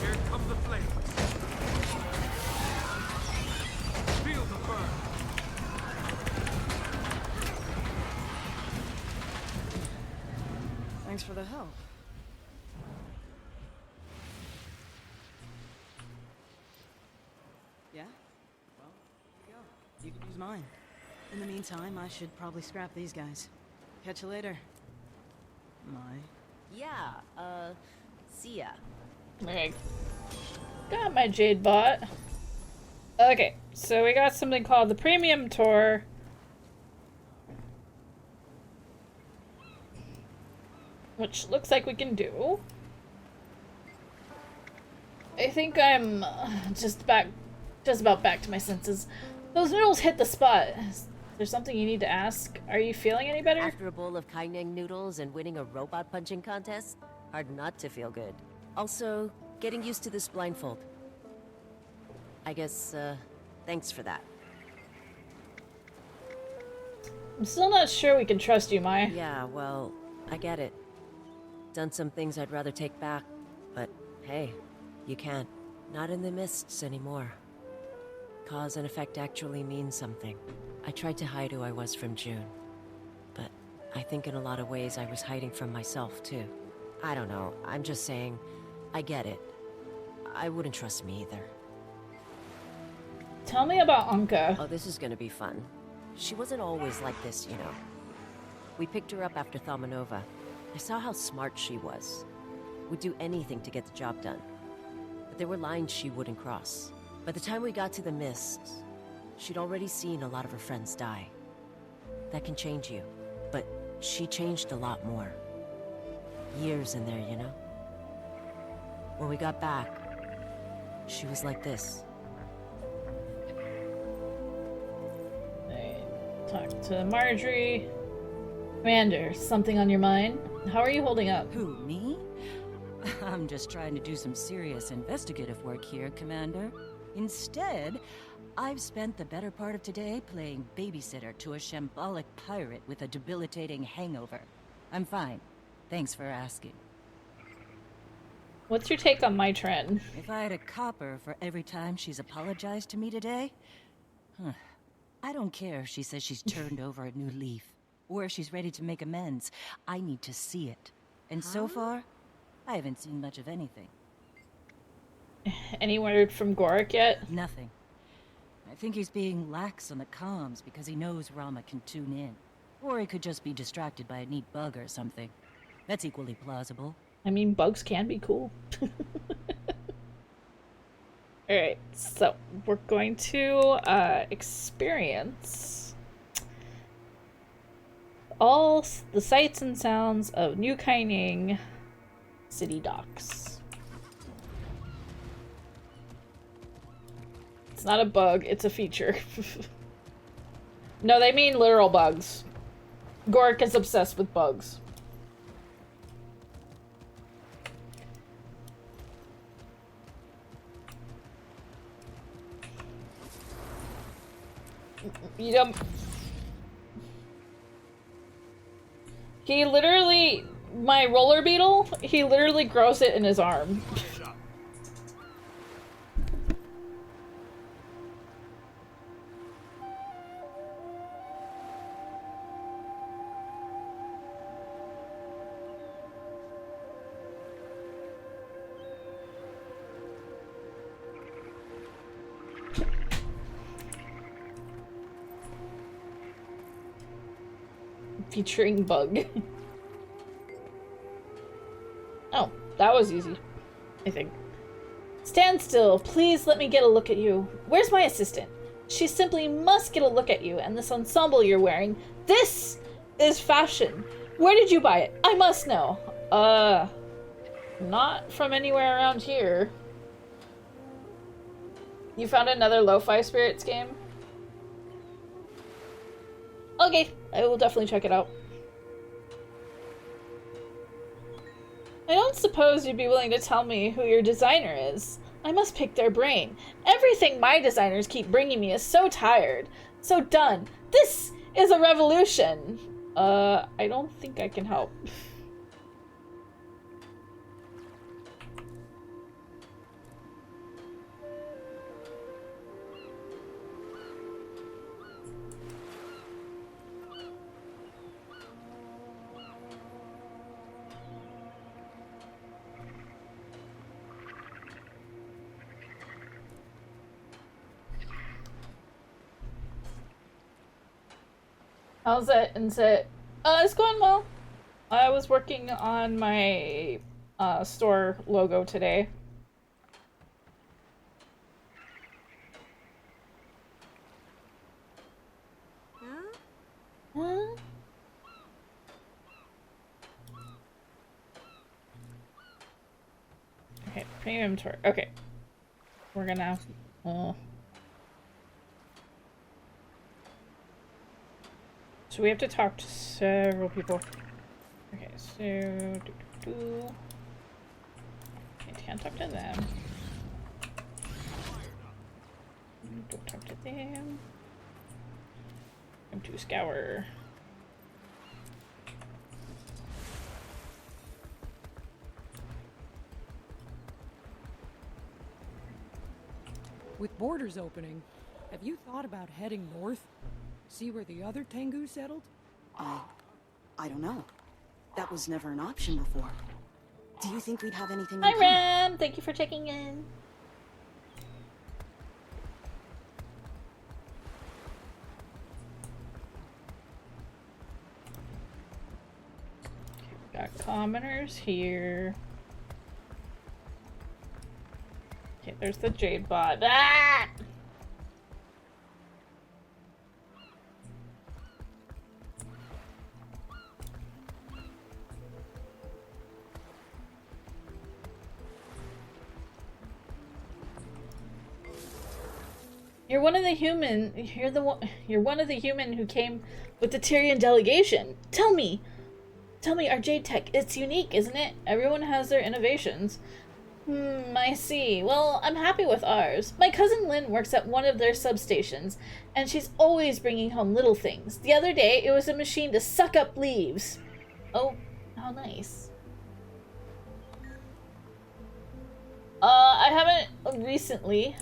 Here come the flames. Feel the burn. Thanks for the help. Yeah? Well, here you go. You can use mine. In the meantime, I should probably scrap these guys. Catch you later. Mai. Yeah, see ya. Okay. Got my Jade bot. Okay, so we got something called the Premium Tour. Which looks like we can do. I think I'm just about back to my senses. Those noodles hit the spot. Is there something you need to ask? Are you feeling any better? After a bowl of Kaineng noodles and winning a robot punching contest, hard not to feel good. Also, getting used to this blindfold. I guess, thanks for that. I'm still not sure we can trust you, Mai. Yeah, well, I get it. Done some things I'd rather take back, but hey, you can't. Not in the mists anymore. Cause and effect actually means something. I tried to hide who I was from June, but I think in a lot of ways I was hiding from myself too. I don't know, I'm just saying, I get it. I wouldn't trust me either. Tell me about Anka. Oh, this is gonna be fun. She wasn't always like this, you know. We picked her up after Thamanova. I saw how smart she was. Would do anything to get the job done. But there were lines she wouldn't cross. By the time we got to the mists, she'd already seen a lot of her friends die. That can change you, but she changed a lot more. Years in there, you know? When we got back, she was like this. I talked to Marjorie. Commander, something on your mind? How are you holding up? Who, me? I'm just trying to do some serious investigative work here, Commander. Instead, I've spent the better part of today playing babysitter to a shambolic pirate with a debilitating hangover. I'm fine. Thanks for asking. What's your take on my trend? If I had a copper for every time she's apologized to me today, I don't care if she says she's turned over a new leaf, or if she's ready to make amends. I need to see it. And so far, I haven't seen much of anything. Any word from Gorik yet? Nothing. I think he's being lax on the comms because he knows Rama can tune in. Or he could just be distracted by a neat bug or something. That's equally plausible. I mean, bugs can be cool. Alright, so we're going to experience all the sights and sounds of New Kaining City Docks. It's not a bug, it's a feature. No, they mean literal bugs. Gorik is obsessed with bugs. You know, he literally, my roller beetle, he literally grows it in his arm. Featuring bug. Oh, that was easy, I think. Stand still. Please let me get a look at you. Where's my assistant? She simply must get a look at you and this ensemble you're wearing. This is fashion. Where did you buy it? I must know. Not from anywhere around here. You found another Lo-Fi Spirits game? Okay, I will definitely check it out. I don't suppose you'd be willing to tell me who your designer is. I must pick their brain. Everything my designers keep bringing me is so tired. So done. This is a revolution. I don't think I can help. How's it? It's going well. I was working on my store logo today. Huh? Okay, premium tour. Okay. We're gonna so we have to talk to several people. Okay, so can't talk to them. Don't talk to them. I'm to scour. With borders opening, have you thought about heading north? See where the other Tengu settled? I don't know. That was never an option before. Do you think we'd have anything in Hi common? Ram! Thank you for checking in. Okay, we got commoners here. Okay, there's the Jade bot. Ah! You're one of the human. You're one of the human who came with the Tyrian delegation. Tell me, our Jade tech. It's unique, isn't it? Everyone has their innovations. I see. Well, I'm happy with ours. My cousin Lynn works at one of their substations, and she's always bringing home little things. The other day, it was a machine to suck up leaves. Oh, how nice. I haven't recently.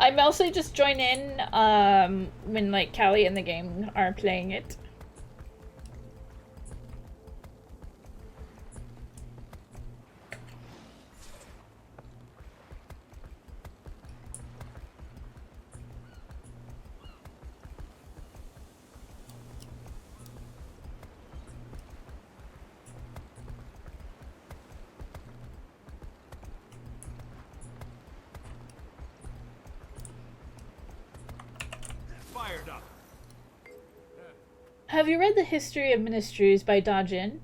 I mostly just join in when like Keelie and the game are playing it. Have you read The History of Ministries by Dajin?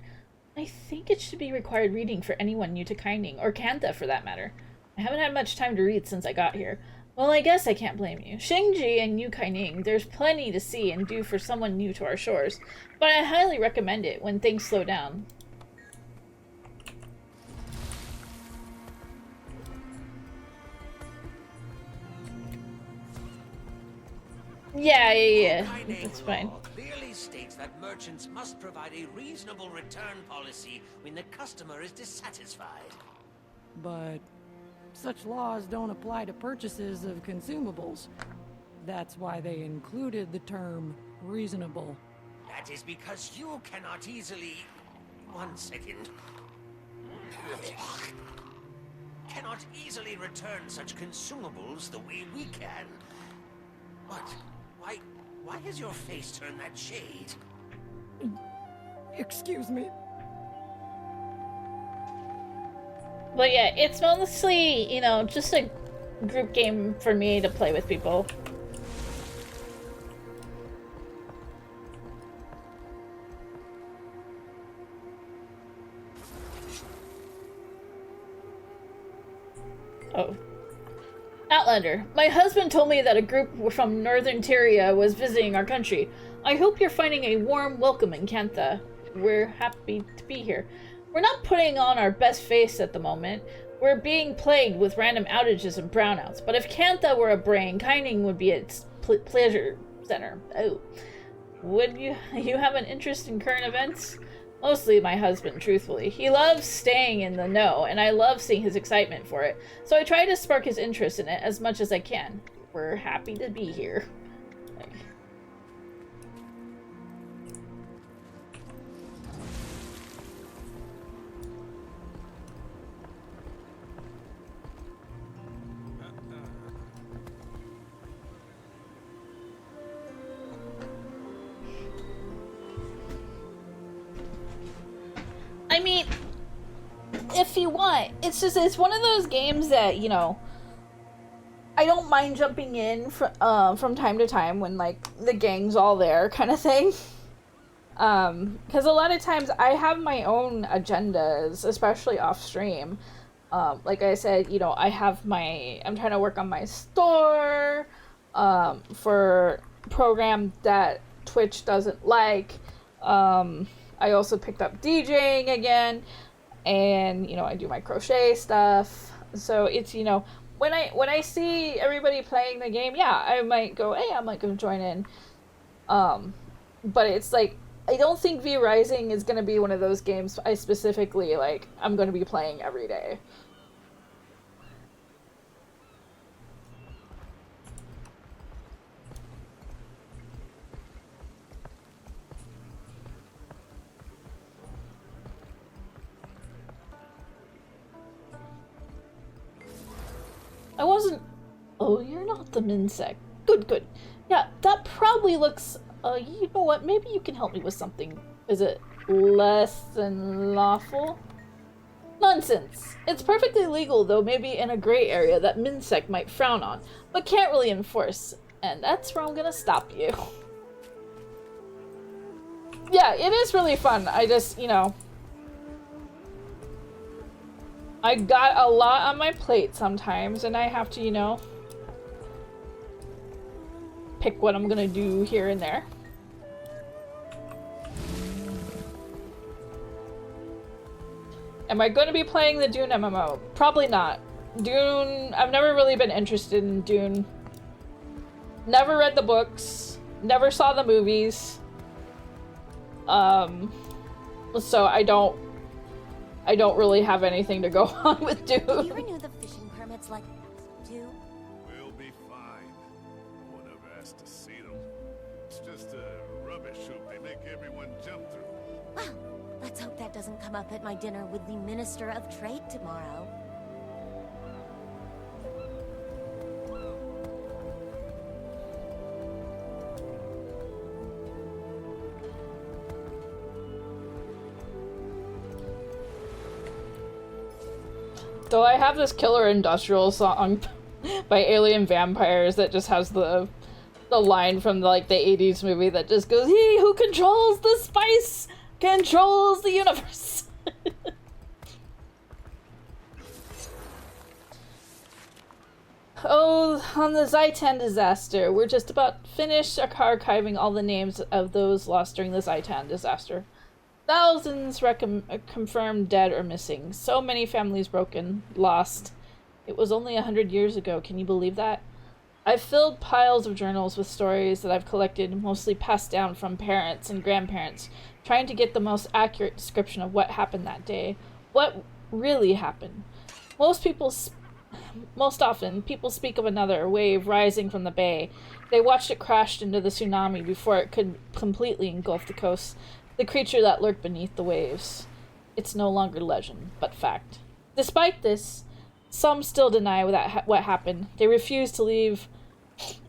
I think it should be required reading for anyone new to Kaining, or Kantha for that matter. I haven't had much time to read since I got here. Well, I guess I can't blame you. Shingji and New Kaining, there's plenty to see and do for someone new to our shores, but I highly recommend it when things slow down. Yeah. That's fine. Clearly states that merchants must provide a reasonable return policy when the customer is dissatisfied. But such laws don't apply to purchases of consumables. That's why they included the term reasonable. That is because you cannot easily... 1 second. Cannot easily return such consumables the way we can. What? Why has your face turned that shade? Excuse me. But yeah, it's mostly, you know, just a group game for me to play with people. Oh. Outlander, my husband told me that a group from Northern Tyria was visiting our country. I hope you're finding a warm welcome in Kantha. We're happy to be here. We're not putting on our best face at the moment. We're being plagued with random outages and brownouts, but if Kantha were a brain, Kaining would be its pleasure center. Oh. Would you have an interest in current events? Mostly my husband, truthfully. He loves staying in the know, and I love seeing his excitement for it, so I try to spark his interest in it as much as I can. We're happy to be here. I mean, if you want, it's one of those games that, you know, I don't mind jumping in from time to time when, like, the gang's all there kind of thing. Because a lot of times I have my own agendas, especially off stream. Like I said, you know, I'm trying to work on my store, for program that Twitch doesn't like. I also picked up DJing again, and, you know, I do my crochet stuff. So it's, you know, when I see everybody playing the game, yeah, I might go, hey, I might go join in. But it's like, I don't think V Rising is gonna be one of those games I specifically, like, I'm gonna be playing every day. I wasn't... Oh, you're not the Minsec. Good, good. Yeah, that probably looks... you know what? Maybe you can help me with something. Is it less than lawful? Nonsense. It's perfectly legal, though maybe in a gray area that Minsec might frown on, but can't really enforce. And that's where I'm gonna stop you. Yeah, it is really fun. I just, you know... I got a lot on my plate sometimes, and I have to, you know, pick what I'm gonna do here and there. Am I going to be playing the Dune MMO? Probably not. Dune, I've never really been interested in Dune. Never read the books, never saw the movies. So I don't really have anything to go on with Dune. Do you renew the fishing permits like too? We'll be fine. No one ever asked to see them. It's just a rubbish hoop they make everyone jump through. Well, let's hope that doesn't come up at my dinner with the Minister of Trade tomorrow. Though I have this killer industrial song by Alien Vampires that just has the line from like the 80s movie that just goes, "He who controls the spice controls the universe." Oh, on the Zaitan disaster. We're just about finished archiving all the names of those lost during the Zaitan disaster. Thousands confirmed dead or missing. So many families broken, lost. It was only 100 years ago. Can you believe that? I've filled piles of journals with stories that I've collected, mostly passed down from parents and grandparents, trying to get the most accurate description of what happened that day. What really happened. Most often, people speak of another wave rising from the bay. They watched it crash into the tsunami before it could completely engulf the coast. The creature that lurked beneath the waves. It's no longer legend, but fact. Despite this, some still deny what happened. They refuse to leave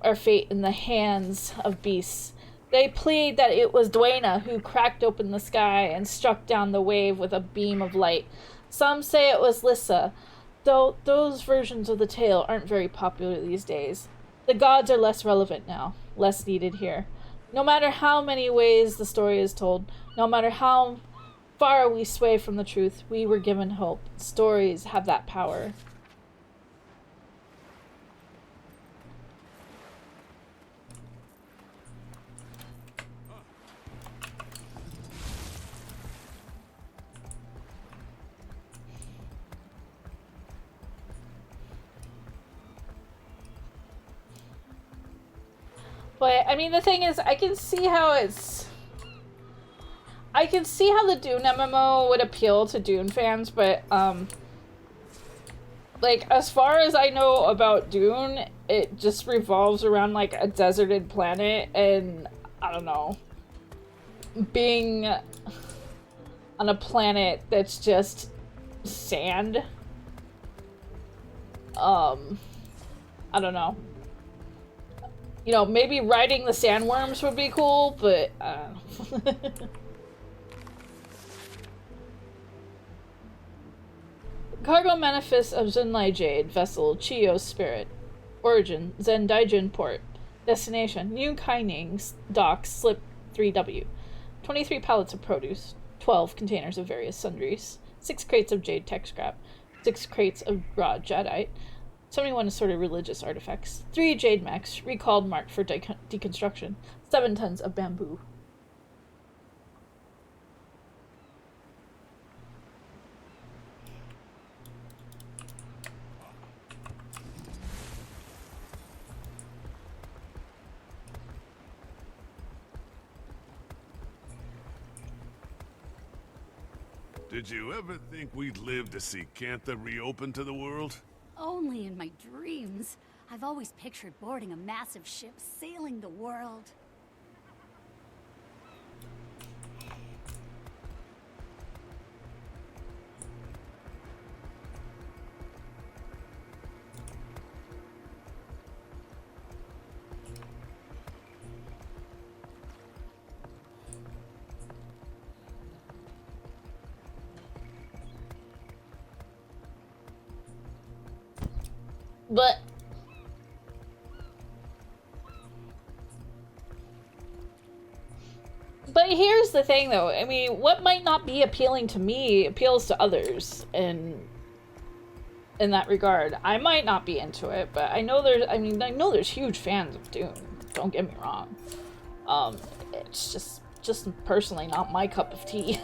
our fate in the hands of beasts. They plead that it was Dwayna who cracked open the sky and struck down the wave with a beam of light. Some say it was Lissa, though those versions of the tale aren't very popular these days. The gods are less relevant now, less needed here. No matter how many ways the story is told, no matter how far we sway from the truth, we were given hope. Stories have that power. But, I mean, the thing is, I can see how the Dune MMO would appeal to Dune fans, but, like, as far as I know about Dune, it just revolves around, like, a deserted planet, and, I don't know, being on a planet that's just sand. I don't know. You know, maybe riding the sandworms would be cool, but Cargo manifest of Zunlai Jade, vessel, Chiyo's spirit. Origin, Zendaijin port. Destination, New Kaining docks, slip 3W. 23 pallets of produce. 12 containers of various sundries. 6 crates of jade tech scrap. 6 crates of raw jadeite. 71 assorted religious artifacts. 3 jade mechs, recalled marked for deconstruction. 7 tons of bamboo. Did you ever think we'd live to see Cantha reopen to the world? Only in my dreams. I've always pictured boarding a massive ship sailing the world. But here's the thing, though. I mean, what might not be appealing to me appeals to others in that regard. I might not be into it, but I know there's huge fans of Dune. Don't get me wrong. It's just personally not my cup of tea.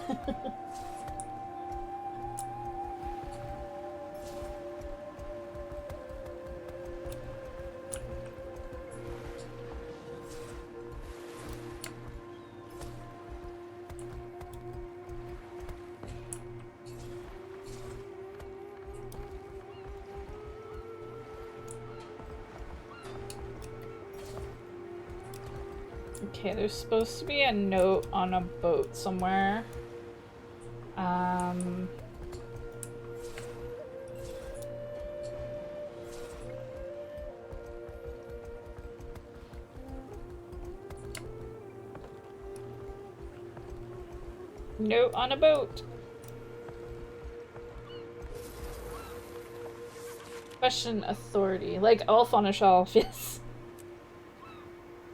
Okay, there's supposed to be a note on a boat somewhere. Note on a boat. Question authority. Like elf on a shelf, yes.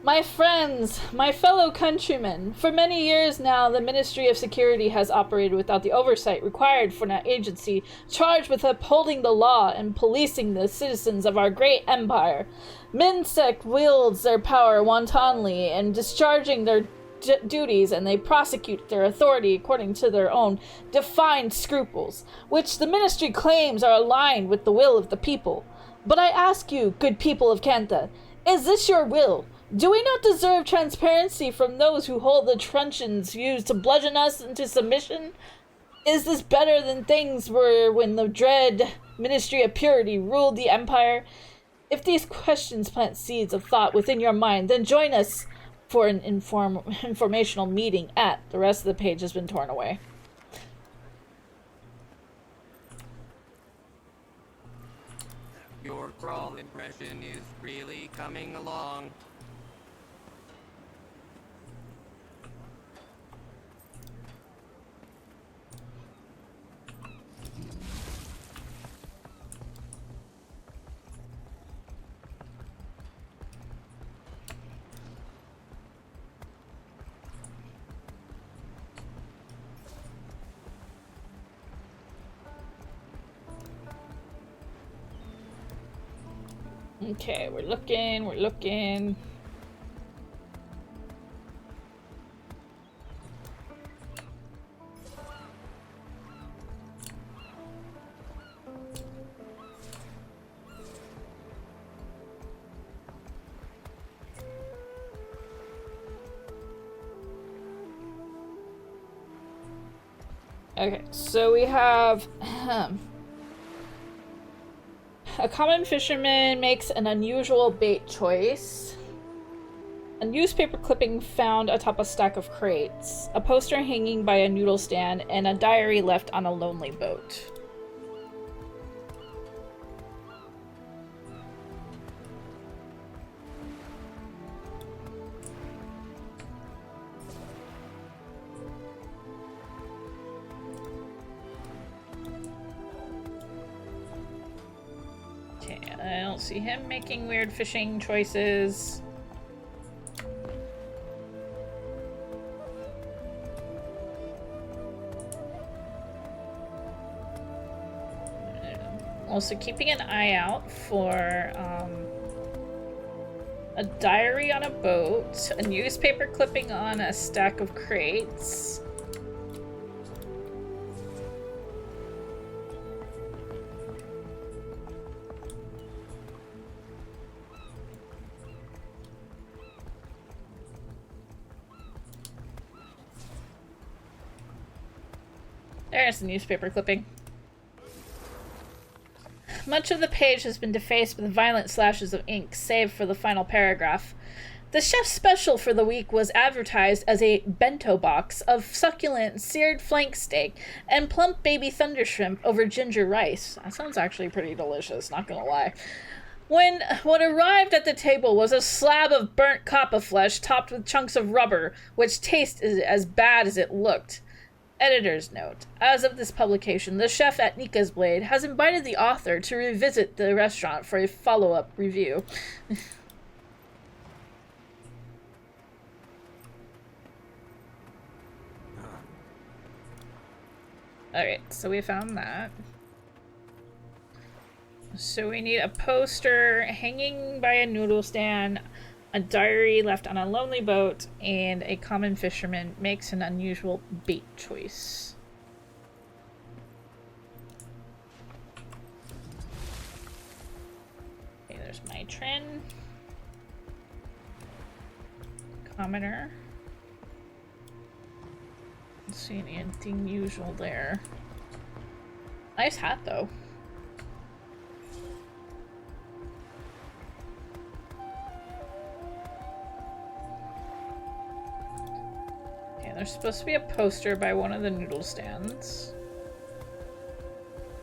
My friends, my fellow countrymen, for many years now the Ministry of Security has operated without the oversight required for an agency charged with upholding the law and policing the citizens of our great empire. Minsect wields their power wantonly in discharging their duties, and they prosecute their authority according to their own defined scruples, which the Ministry claims are aligned with the will of the people. But I ask you, good people of Cantha, is this your will? Do we not deserve transparency from those who hold the truncheons used to bludgeon us into submission? Is this better than things were when the dread Ministry of Purity ruled the Empire? If these questions plant seeds of thought within your mind, then join us for an informational meeting at... The rest of the page has been torn away. Your crawl impression is really coming along. Okay, we're looking. Okay, so we have a common fisherman makes an unusual bait choice. A newspaper clipping found atop a stack of crates. A poster hanging by a noodle stand, and a diary left on a lonely boat. Okay, I don't see him making weird fishing choices. Also keeping an eye out for a diary on a boat, a newspaper clipping on a stack of crates. There's the newspaper clipping. Much of the page has been defaced with violent slashes of ink, save for the final paragraph. The chef's special for the week was advertised as a bento box of succulent seared flank steak and plump baby thunder shrimp over ginger rice. That sounds actually pretty delicious, not gonna lie. When what arrived at the table was a slab of burnt kappa flesh topped with chunks of rubber, which tasted as bad as it looked. Editor's note. As of this publication, the chef at Nika's Blade has invited the author to revisit the restaurant for a follow-up review. Alright, so we found that. So we need a poster hanging by a noodle stand, a diary left on a lonely boat, and a common fisherman makes an unusual bait choice. Okay, there's Matron. Commoner. Don't see anything usual there. Nice hat, though. There's supposed to be a poster by one of the noodle stands.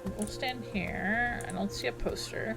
Noodle stand here. I don't see a poster.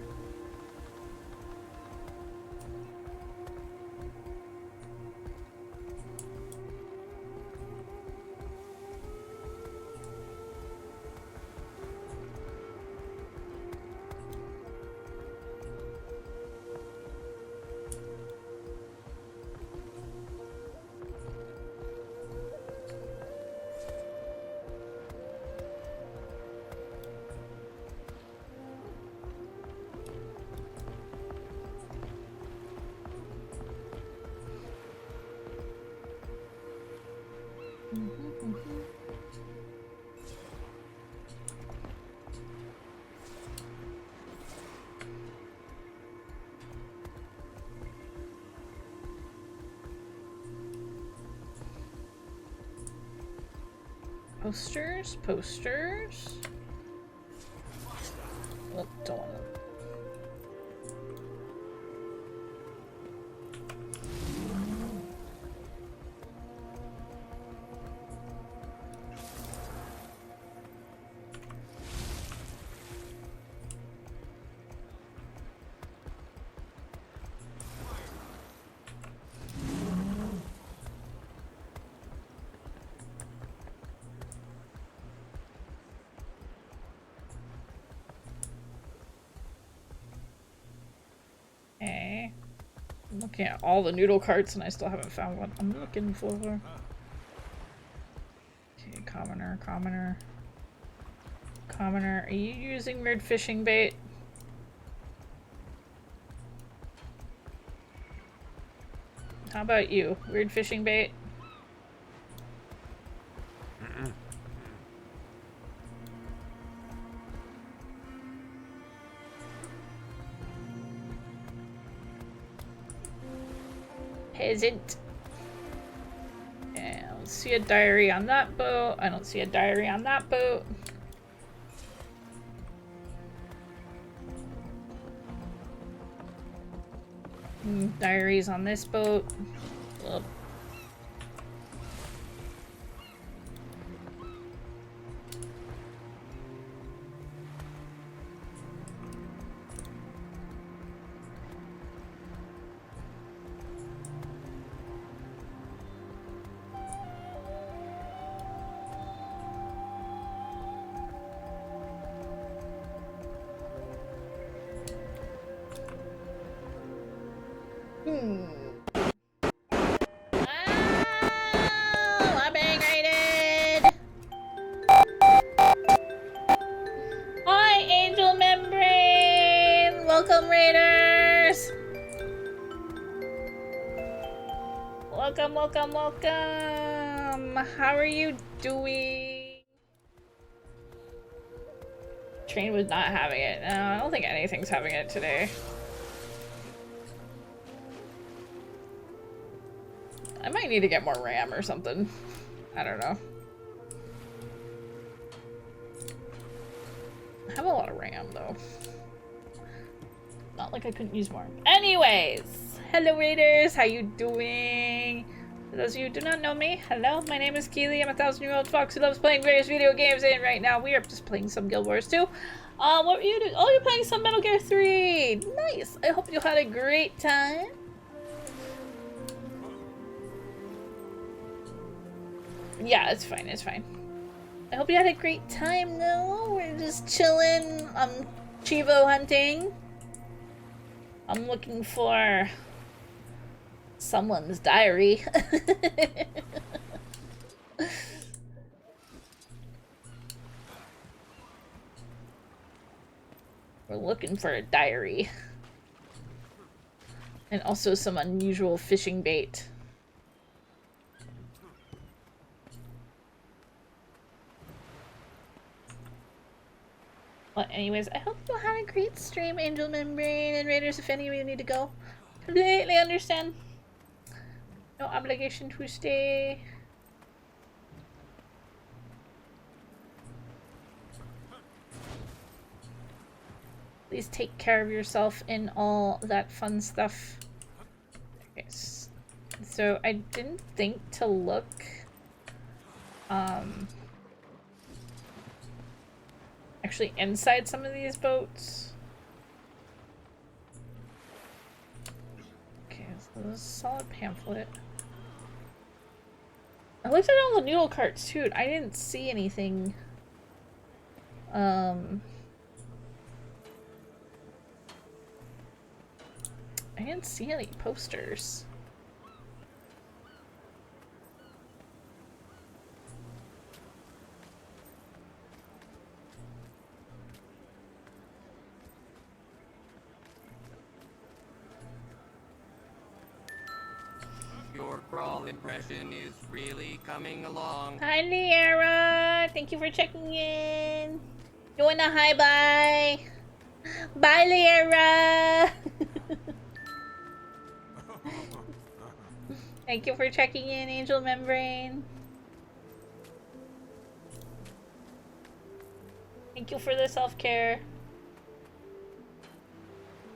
Posters, posters. Oh, don't want to. Okay. I'm looking at all the noodle carts and I still haven't found what I'm looking for. Okay, commoner, commoner. Commoner, are you using weird fishing bait? How about you? Weird fishing bait? Peasant. Yeah, I don't see a diary on that boat. I don't see a diary on that boat. Diaries on this boat. Ugh. Welcome, Raiders! Welcome, welcome, welcome! How are you doing? Train was not having it. No, I don't think anything's having it today. I might need to get more RAM or something. I don't know. I have a lot of RAM though. Not like I couldn't use more. Anyways, hello Raiders, how you doing? For those of you who do not know me, hello, my name is Keelie. I'm a 1,000-year-old fox who loves playing various video games, and right now we are just playing some Guild Wars 2. What were you doing? Oh, you're playing some Metal Gear 3! Nice! I hope you had a great time. Yeah, it's fine, it's fine. I hope you had a great time though. We're just chilling, Chivo hunting. I'm looking for someone's diary. We're looking for a diary. And also some unusual fishing bait. Well, anyways, I hope you had a great stream, Angel Membrane and Raiders. If any of you need to go, completely understand. No obligation to stay. Please take care of yourself and all that fun stuff. Okay, so I didn't think to look. Actually inside some of these boats. Okay, so this is a solid pamphlet. I looked at all the noodle carts too. I didn't see anything. I didn't see any posters. Your crawl impression is really coming along. Hi, Liara. Thank you for checking in. Doing a hi bye. Bye, Liara. Thank you for checking in, Angel Membrane. Thank you for the self-care.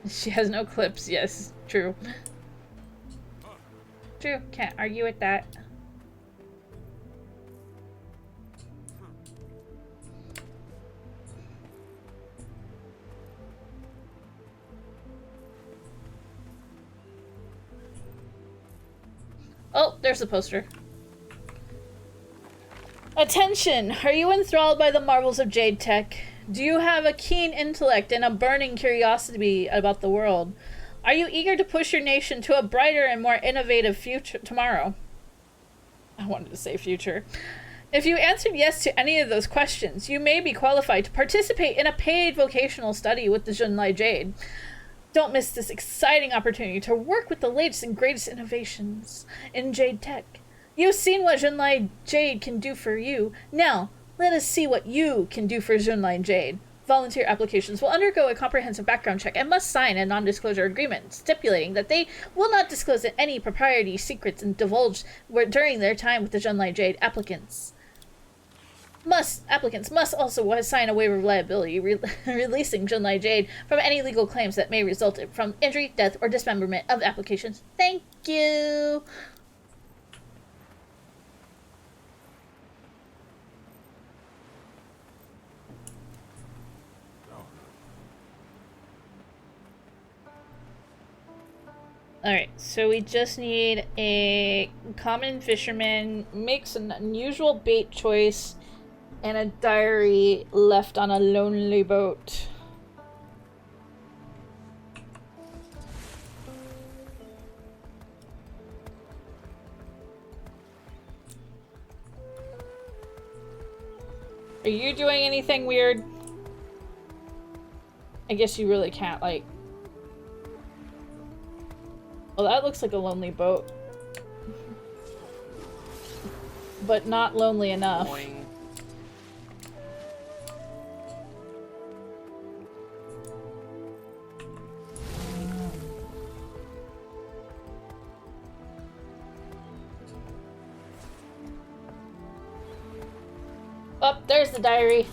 She has no clips. Yes, true. True, can't argue with that. Oh, there's the poster. Attention! Are you enthralled by the marvels of Jade Tech? Do you have a keen intellect and a burning curiosity about the world? Are you eager to push your nation to a brighter and more innovative future tomorrow? I wanted to say future. If you answered yes to any of those questions, you may be qualified to participate in a paid vocational study with the Junlai Jade. Don't miss this exciting opportunity to work with the latest and greatest innovations in Jade Tech. You've seen what Junlai Jade can do for you. Now, let us see what you can do for Junlai Jade. Volunteer applications will undergo a comprehensive background check and must sign a non-disclosure agreement stipulating that they will not disclose any proprietary secrets and divulged during their time with the Junlai Jade. Applicants must also sign a waiver of liability releasing Junlai Jade from any legal claims that may result from injury, death, or dismemberment of applications. Thank you! Alright, so we just need a common fisherman, makes an unusual bait choice, and a diary left on a lonely boat. Are you doing anything weird? I guess you really can't, like, Oh, that looks like a lonely boat. But not lonely enough. Boing. Oh, there's the diary.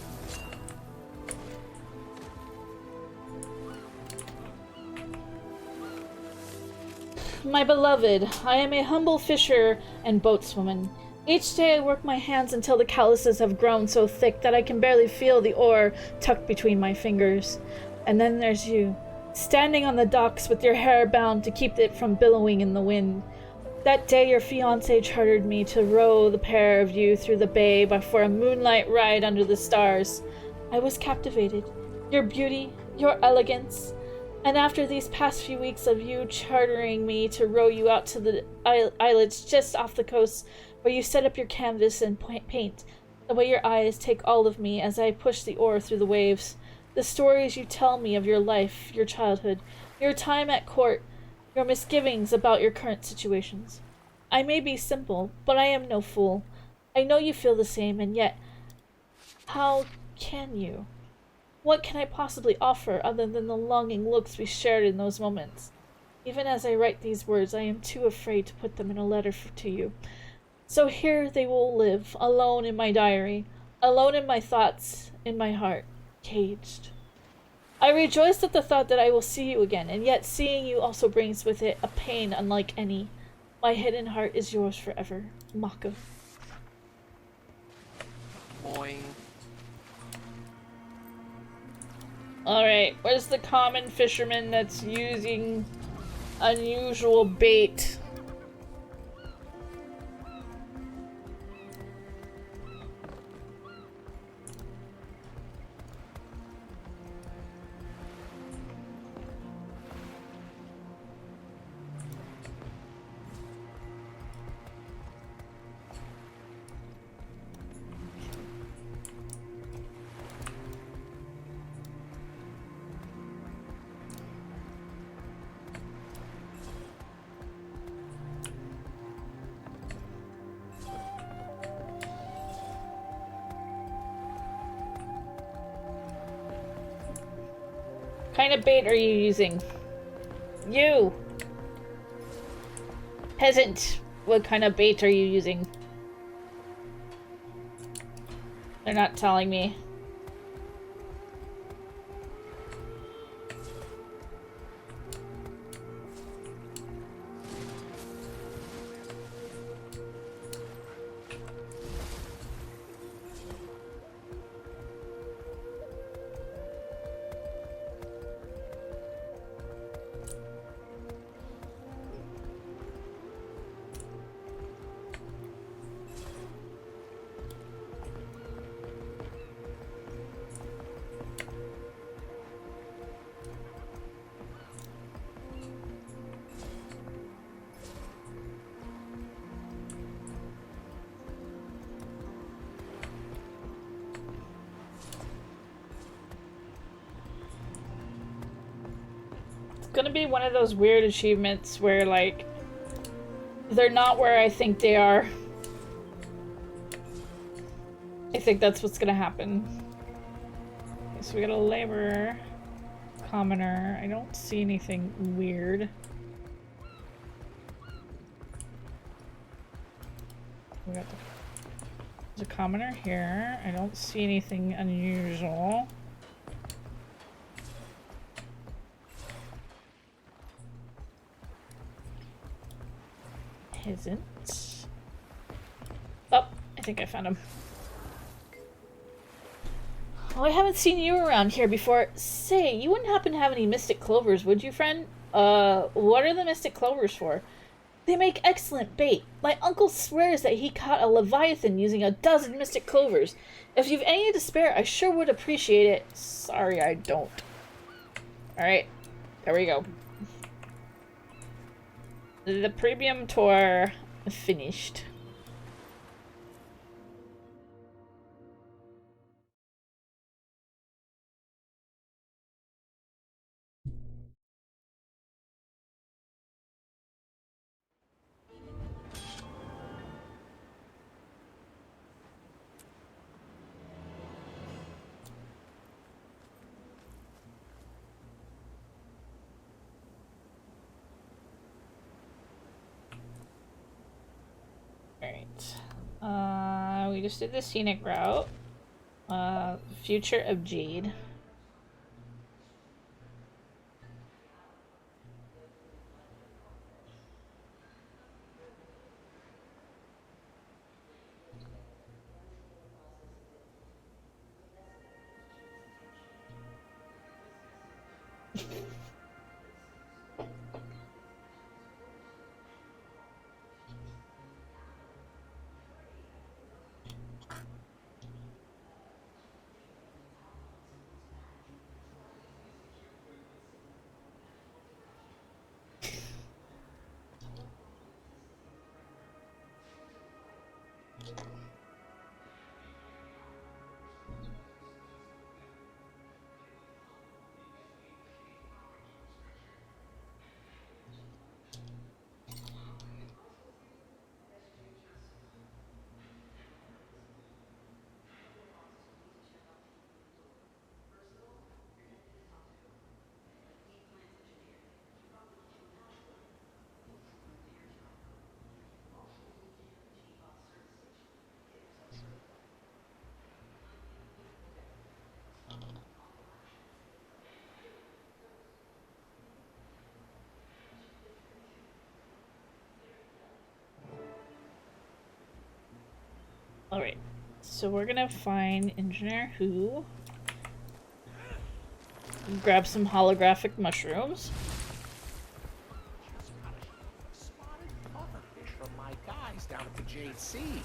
My beloved, I am a humble fisher and boatswoman. Each day I work my hands until the calluses have grown so thick that I can barely feel the oar tucked between my fingers. And then there's you, standing on the docks with your hair bound to keep it from billowing in the wind. That day your fiancé chartered me to row the pair of you through the bay for a moonlight ride under the stars. I was captivated. Your beauty, your elegance, and after these past few weeks of you chartering me to row you out to the islets just off the coast where you set up your canvas and paint, the way your eyes take all of me as I push the oar through the waves, the stories you tell me of your life, your childhood, your time at court, your misgivings about your current situations. I may be simple, but I am no fool. I know you feel the same, and yet, how can you? What can I possibly offer other than the longing looks we shared in those moments? Even as I write these words, I am too afraid to put them in a letter to you. So here they will live, alone in my diary, alone in my thoughts, in my heart, caged. I rejoice at the thought that I will see you again, and yet seeing you also brings with it a pain unlike any. My hidden heart is yours forever, Mako. Boing. Alright, where's the common fisherman that's using unusual bait? What kind of bait are you using? You! Peasant! What kind of bait are you using? They're not telling me. Gonna be one of those weird achievements where, like, they're not where I think they are. I think that's what's gonna happen. Okay, so we got a laborer, commoner. I don't see anything weird. We got there's a commoner here. I don't see anything unusual. Isn't. Oh, I think I found him. Oh, I haven't seen you around here before. Say, you wouldn't happen to have any mystic clovers, would you, friend? What are the mystic clovers for? They make excellent bait. My uncle swears that he caught a leviathan using a dozen mystic clovers. If you've any to spare, I sure would appreciate it. Sorry, I don't. Alright, there we go. The premium tour finished. We just did the scenic route. Future of Jade. Alright, so we're gonna find Engineer Who. Grab some holographic mushrooms. Pufferfish from my guys down at the JC.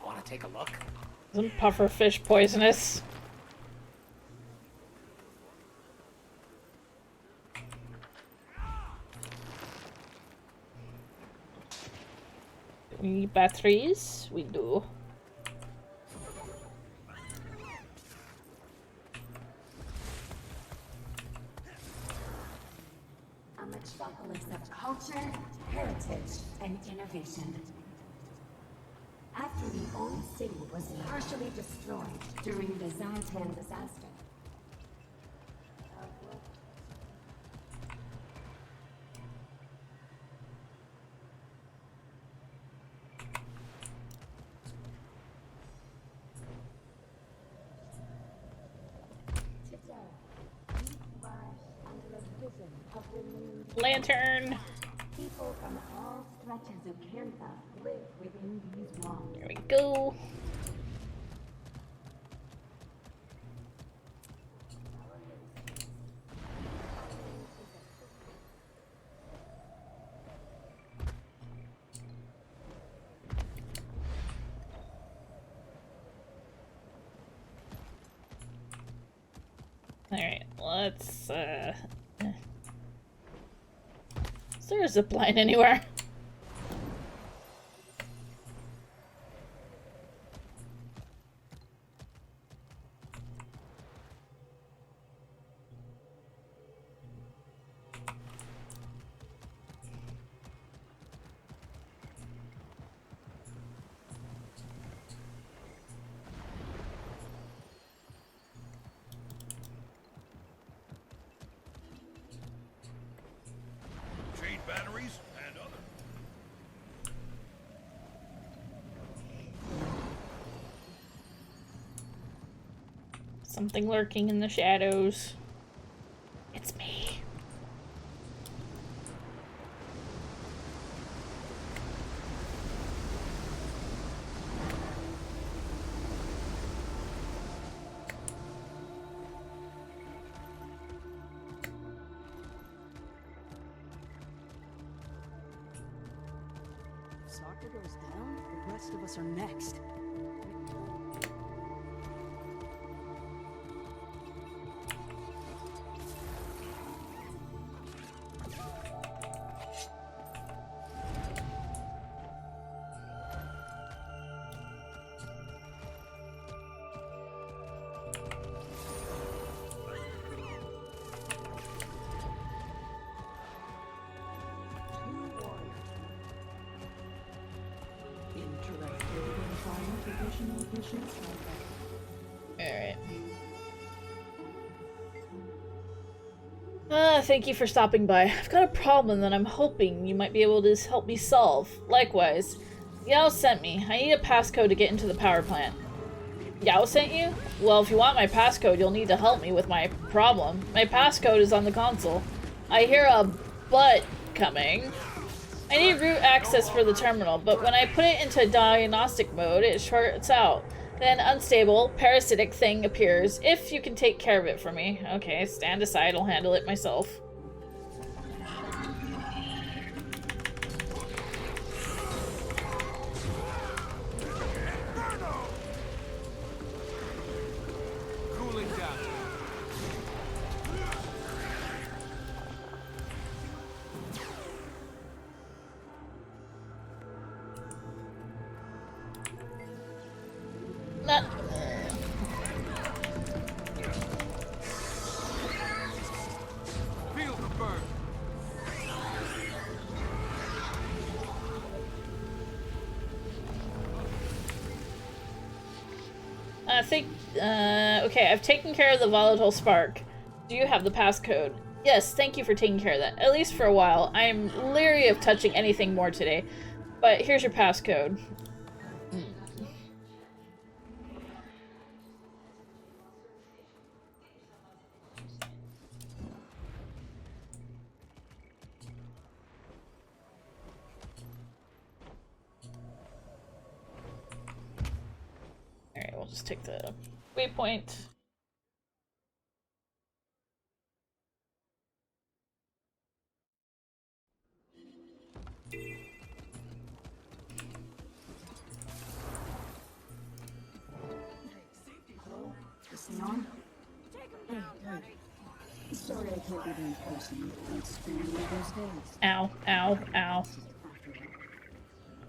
Want to take a look? Isn't pufferfish poisonous? We need batteries? We do. A metropolis of culture, heritage, and innovation. After the old city was partially destroyed during the Zantan disaster. Lantern! People from all stretches of Kansas live within these walls. There we go. Alright, let's is there a zipline anywhere? Jade batteries and other. Something lurking in the shadows. It's me. If soccer goes down, the rest of us are next. Alright. Thank you for stopping by. I've got a problem that I'm hoping you might be able to help me solve. Likewise, Yao sent me. I need a passcode to get into the power plant. Yao sent you? Well, if you want my passcode, you'll need to help me with my problem. My passcode is on the console. I hear a butt coming. I need root access for the terminal, but when I put it into diagnostic mode, it shorts out. Then unstable, parasitic thing appears. If you can take care of it for me. Okay, stand aside, I'll handle it myself. Cooling down. Not. Feel the burn. Okay, I've taken care of the volatile spark. Do you have the passcode? Yes, thank you for taking care of that. At least for a while. I am leery of touching anything more today. But here's your passcode. Alright, we'll just take the waypoint. Is he on? Hey, good. Sorry I can't be there in person. It's been one of those days. Ow, ow, ow.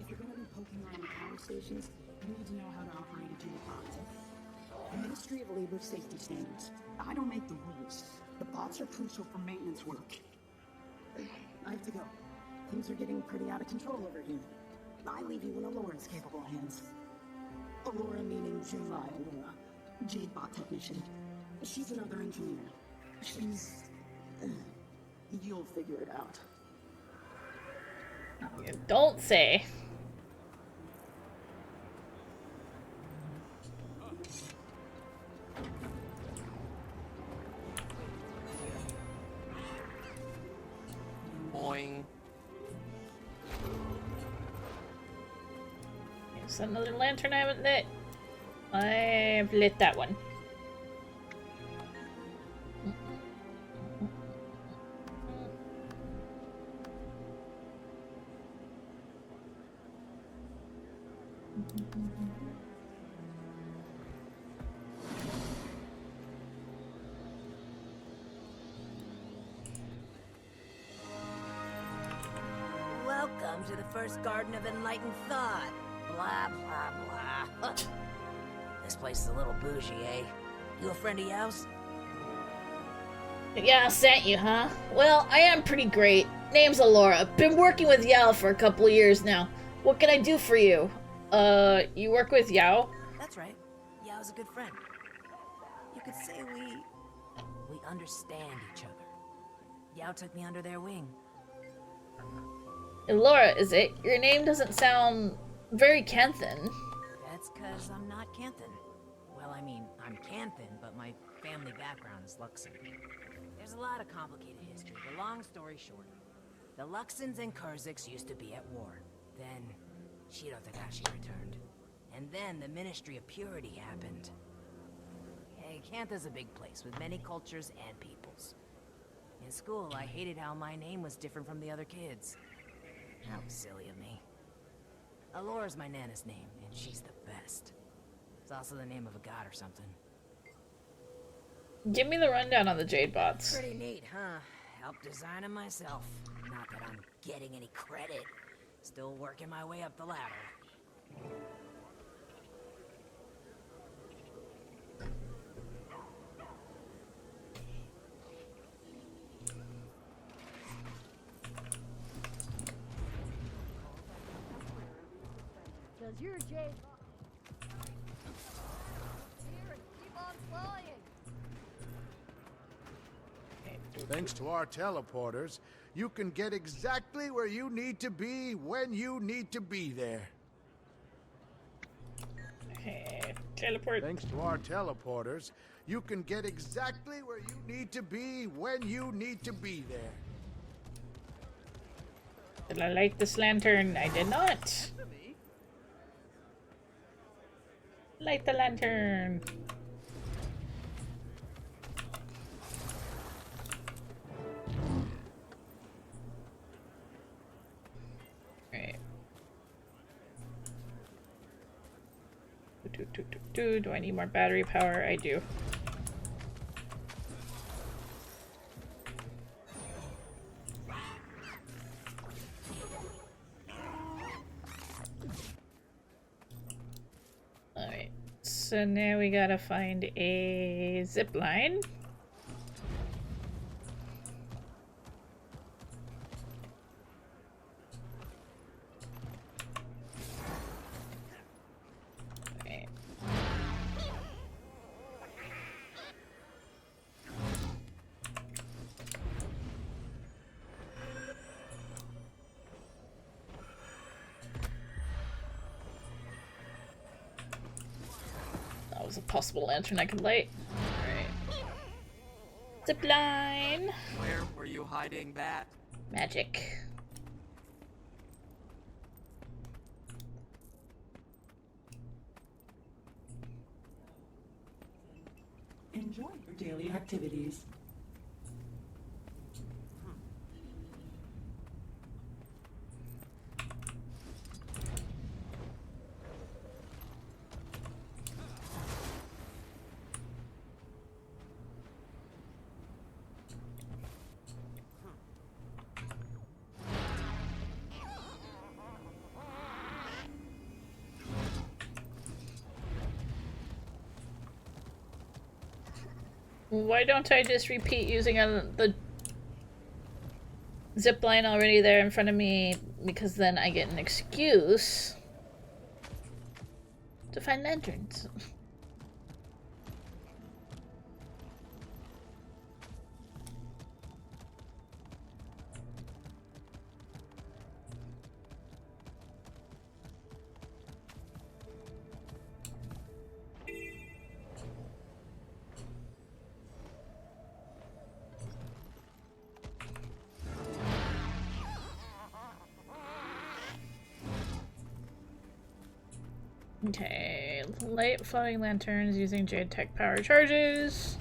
If you're gonna be poking around the power stations, you need to know how to operate a J-bot. The Ministry of Labor Safety Standards. I don't make the rules. The bots are crucial for maintenance work. I have to go. Things are getting pretty out of control over here. I leave you in Alora's capable hands. Alora meaning July Alora. J-bot technician. She's another engineer. She's... you'll figure it out. Don't say. Boing. Here's another lantern I haven't lit. I've lit that one. Welcome to the first Garden of Enlightened Thought. Blah, blah, blah. This place is a little bougie, eh? You a friend of Yao's? Yeah, sent you, huh? Well, I am pretty great. Name's Alora. Been working with Yao for a couple of years now. What can I do for you? You work with Yao? That's right. Yao's a good friend. You could say we understand each other. Yao took me under their wing. Alora, is it? Your name doesn't sound very Canthan. That's because I'm not Canthan. Well, I mean, I'm Canthan, but my family background is Luxon. There's a lot of complicated history, but long story short, the Luxons and Kurziks used to be at war. Then, Shiro Takashi returned. And then the Ministry of Purity happened. Hey, Cantha's a big place with many cultures and peoples. In school, I hated how my name was different from the other kids. That was silly of me. Alora's my Nana's name, and she's the best. It's also the name of a god or something. Give me the rundown on the Jade bots. Pretty neat, huh? Helped design them myself. Not that I'm getting any credit. Still working my way up the ladder. Does your Jade here and keep on flying? Thanks to our teleporters, you can get exactly where you need to be when you need to be there. Teleport. Thanks to our teleporters, you can get exactly where you need to be when you need to be there. Did I light this lantern? I did not. Light the lantern. Right. Do I need more battery power? I do. Alright, so now we gotta find a zip line. Okay. That was a possible lantern I could light. Alright. Zip line! Where were you hiding that? Magic. Enjoy your daily activities. Why don't I just repeat using the zip line already there in front of me, because then I get an excuse to find lanterns. Okay, light floating lanterns using Jade Tech power charges.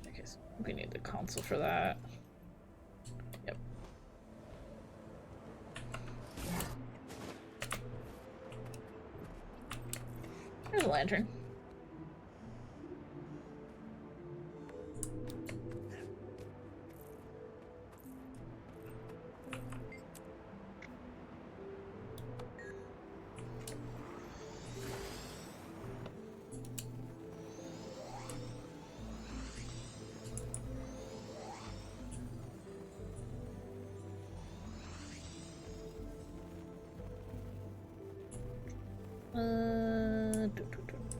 I guess we need the console for that. Yep. There's a lantern.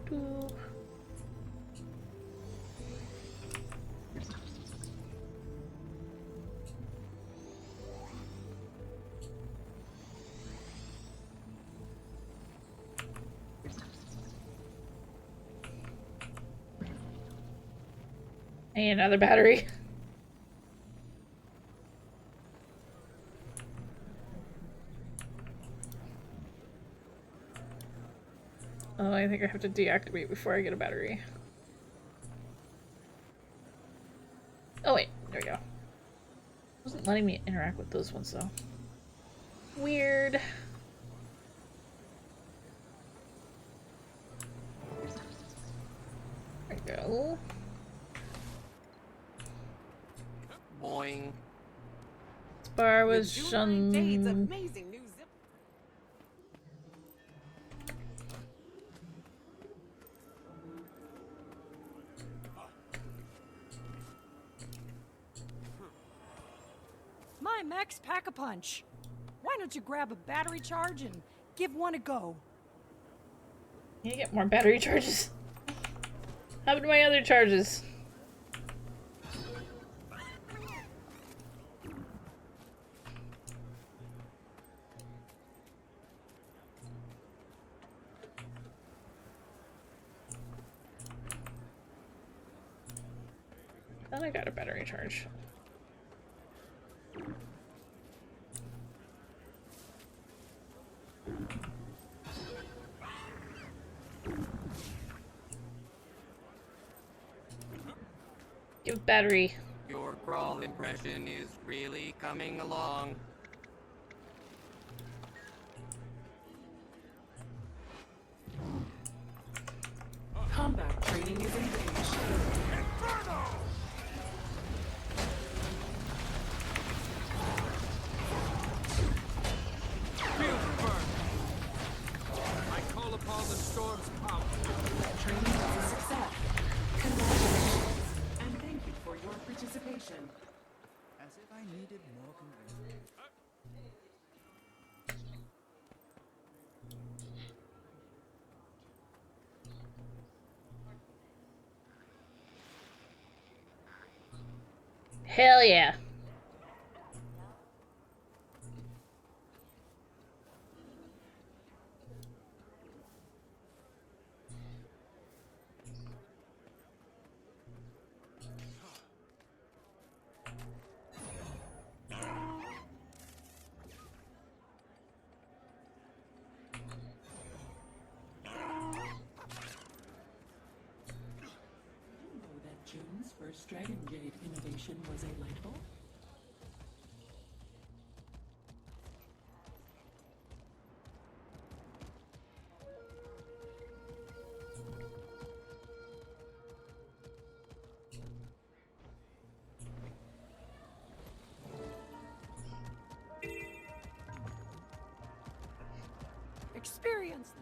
Do. I need another battery. Oh, I think I have to deactivate before I get a battery. Oh wait, there we go. It wasn't letting me interact with those ones though. Weird. There we go. Boing. This bar was Jade's amazing new zip. My Max Pack-a-Punch. Why don't you grab a battery charge and give one a go? Need to get more battery charges. How about my other charges? Then I got a battery charge. Give battery. Your crawl impression is really coming along. Combat training is engaged. Inferno! Feel the burn. I call upon the storm's power. Training was a success. Congratulations. And thank you for your participation. As if I needed more convincing. Hell yeah. June's first Dragon Jade innovation was a light bulb? Experience the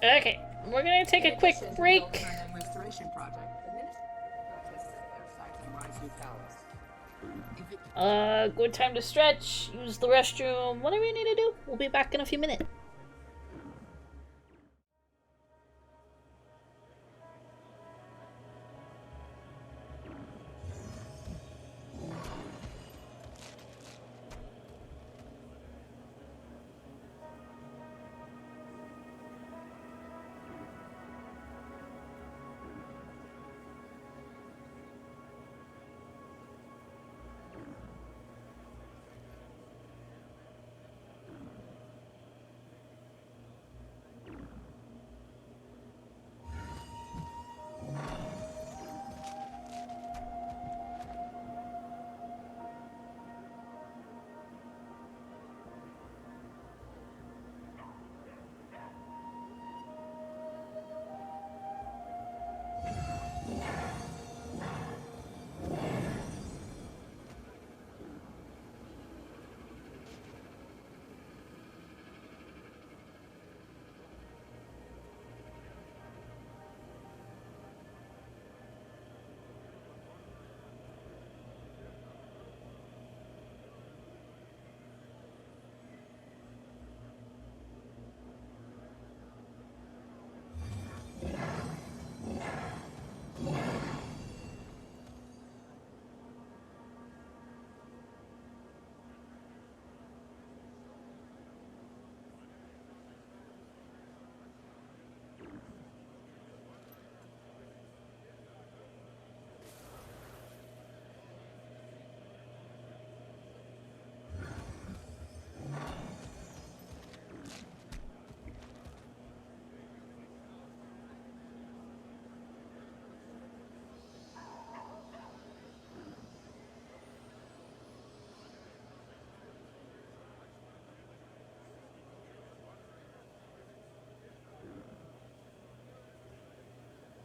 Okay, we're gonna take a quick break. Restoration project. The Ministry has set their sights on Raizu Palace. Good time to stretch, use the restroom, whatever you need to do. We'll be back in a few minutes.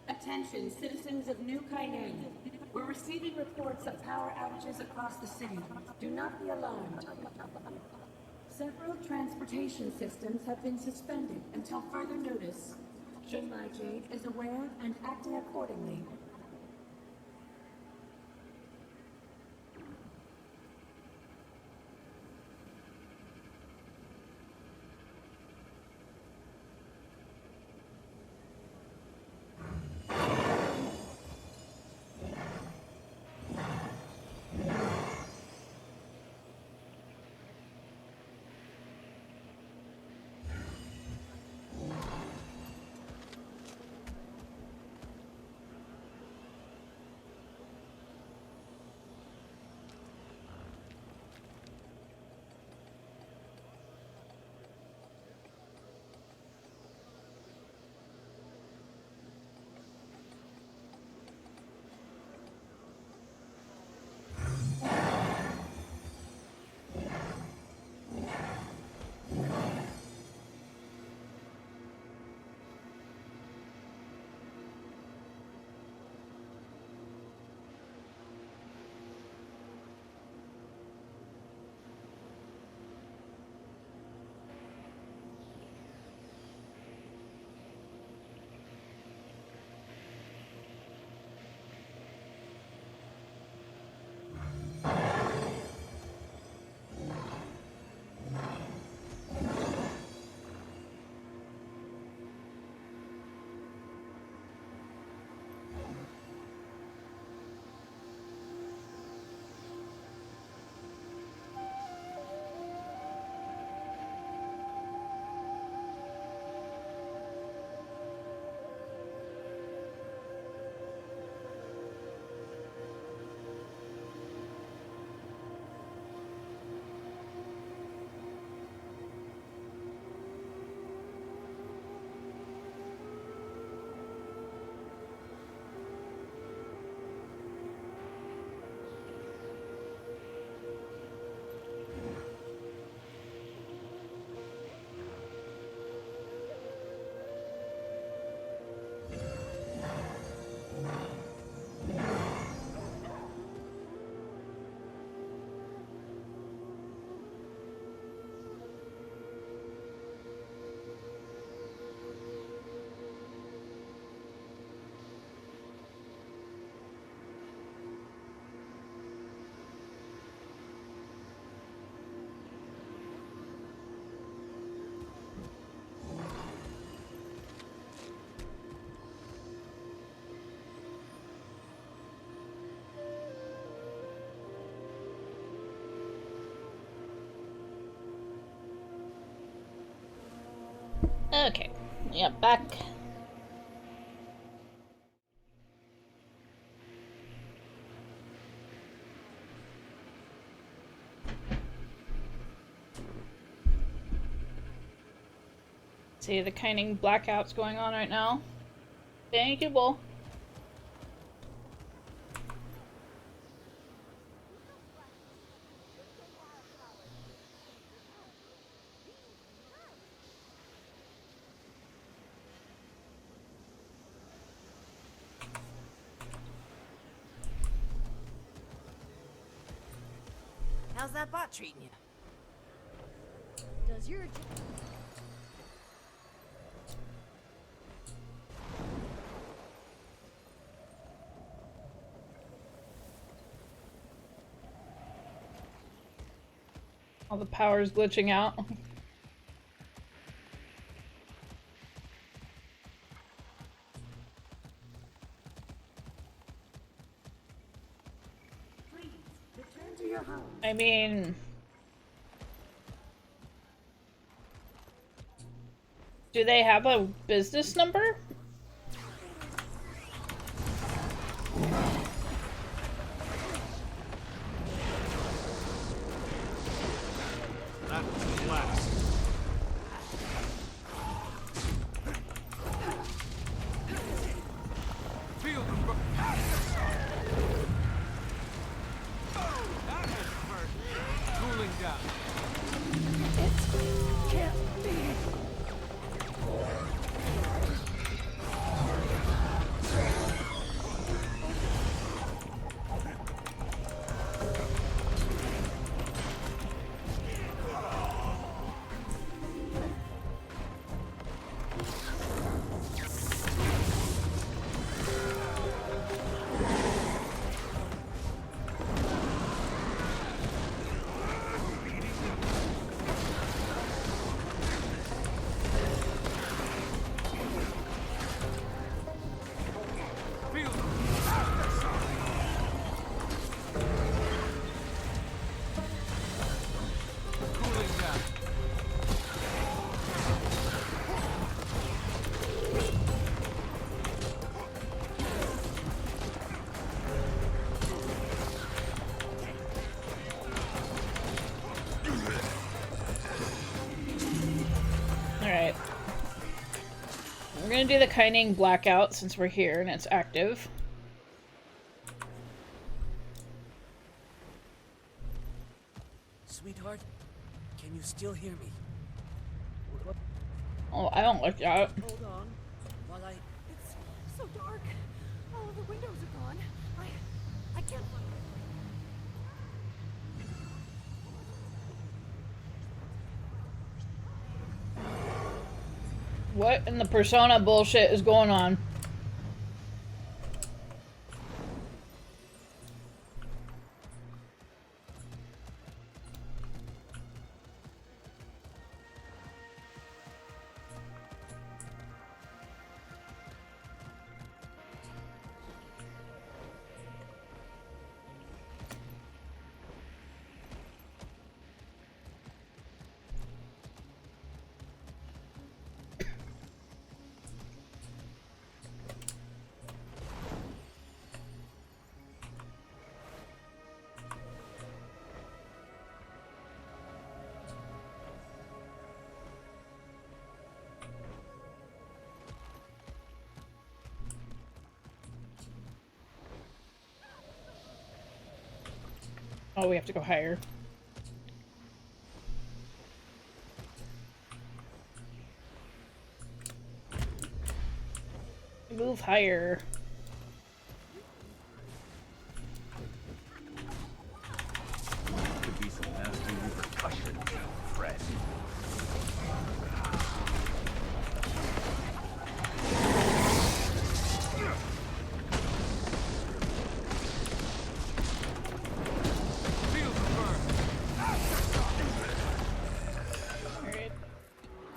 Attention, citizens of New Kainen. We're receiving reports of power outages across the city. Do not be alarmed. Several transportation systems have been suspended until further notice. Junmai Jade is aware and acting accordingly. Okay. Yeah, back. See the kiting blackouts going on right now. Thank you, Bull. How's that bot treating you? Does your All the power's glitching out. Return to your home. I mean... Do they have a business number? That was the last. Feel the that has hurt. Cooling down. It can't be. Alright. We're gonna do the kiting blackout since we're here and it's active. Sweetheart, can you still hear me? Oh, I don't like that. Hold on, while I... It's so dark. All of the windows are gone. I can't find What in the persona bullshit is going on? Oh, we have to go higher. Move higher. Could be some nasty repercussions, Fred.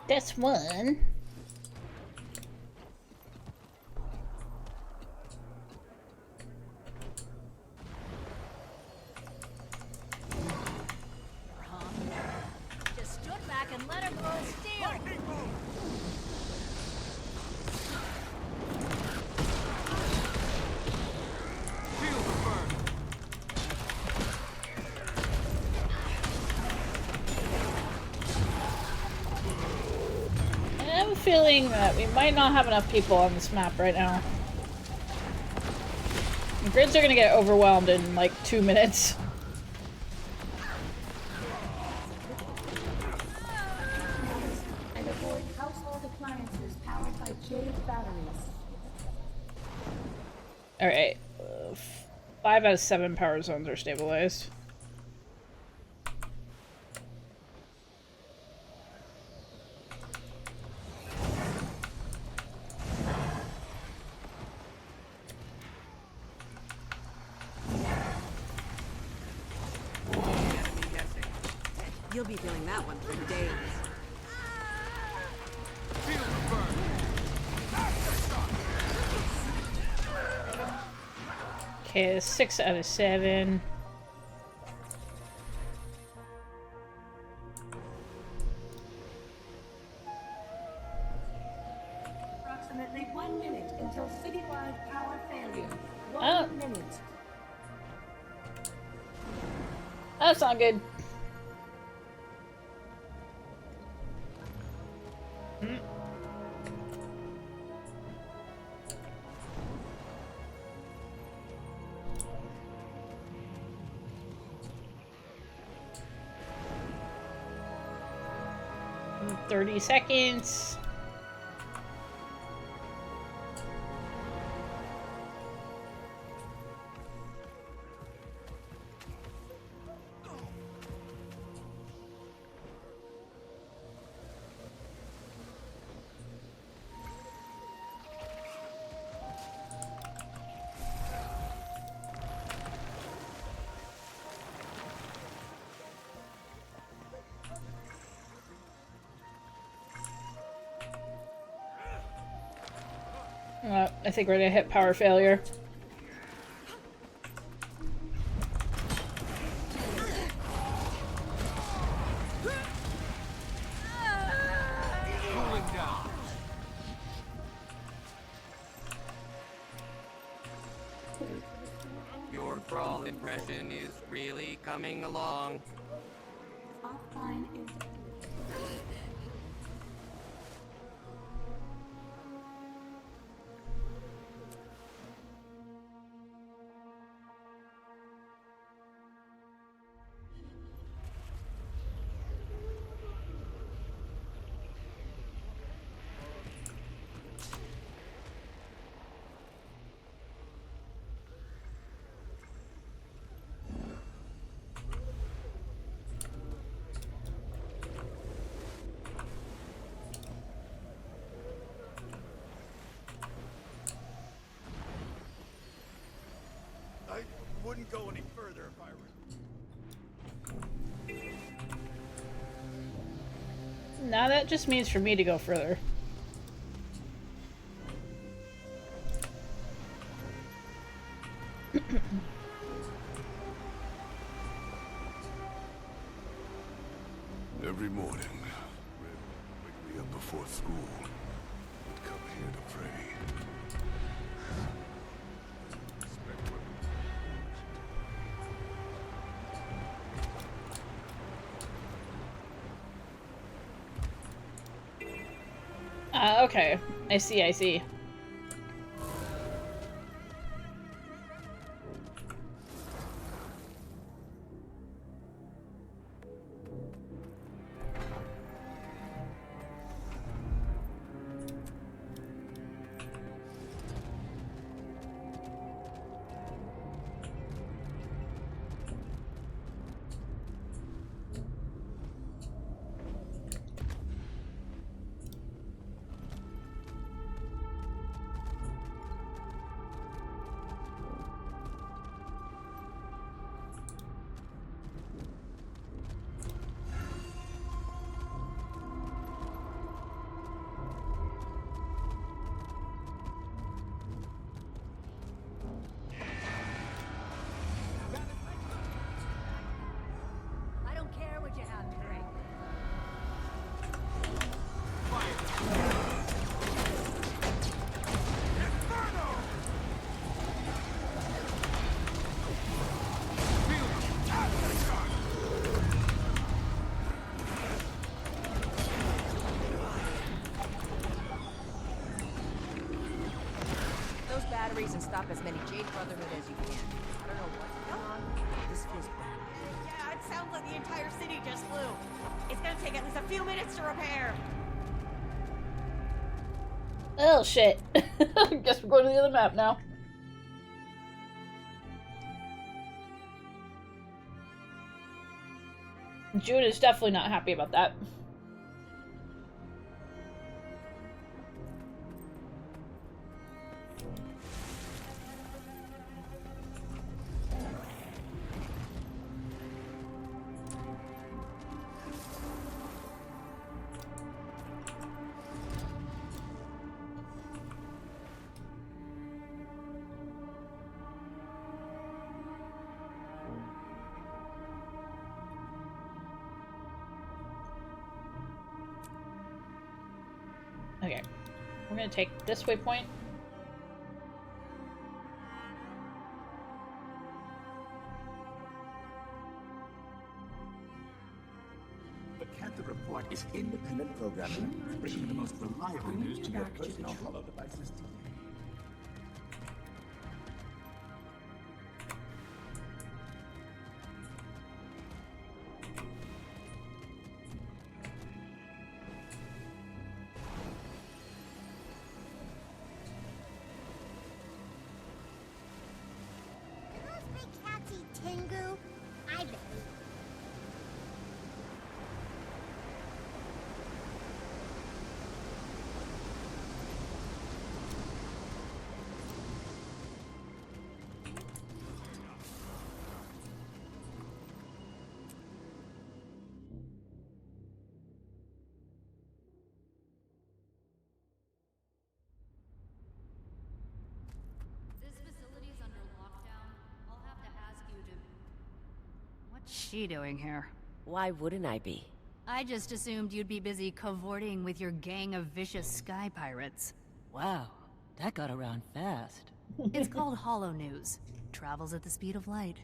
That's one. Just stood back and let her go steal. feeling that we might not have enough people on this map right now. The grids are gonna get overwhelmed in like 2 minutes. And avoid household appliances powered by Jade batteries. Alright. 5 out of 7 power zones are stabilized. You'll be feeling that one for days. Okay, 6 out of 7. Approximately 1 minute until citywide power failure. 1 Oh. minute. That's not good. Mm. Mm, 30 seconds. I think we're gonna hit power failure. Cooling down. Your crawl impression is really coming along. Offline is... I wouldn't go any further if I were... Now that just means for me to go further. Every morning, Red would wake me up before school. Would come here to pray. Expect Okay. I see, I see. reason, stop as many Jade Brotherhood as you can. I don't know what's going on. This feels bad. Yeah, it sounds like the entire city just flew. It's gonna take at least a few minutes to repair. Oh shit. Guess we're going to the other map now. Jude is definitely not happy about that. Okay, we're gonna take this waypoint. The Cantor Report is independent programming, bringing the most reliable news to your personal hollow devices today. What's she doing here? Why wouldn't I be? I just assumed you'd be busy cavorting with your gang of vicious sky pirates. Wow, that got around fast. It's called Hollow News. Travels at the speed of light.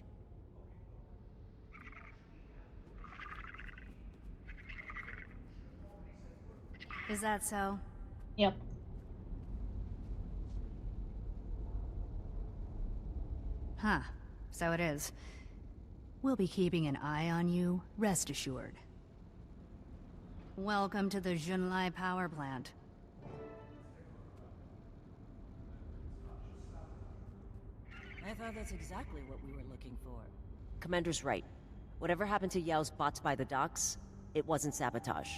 Is that so? Yep. Huh. So it is. We'll be keeping an eye on you, rest assured. Welcome to the Junlai power plant. I thought that's exactly what we were looking for. Commander's right. Whatever happened to Yao's bots by the docks, it wasn't sabotage.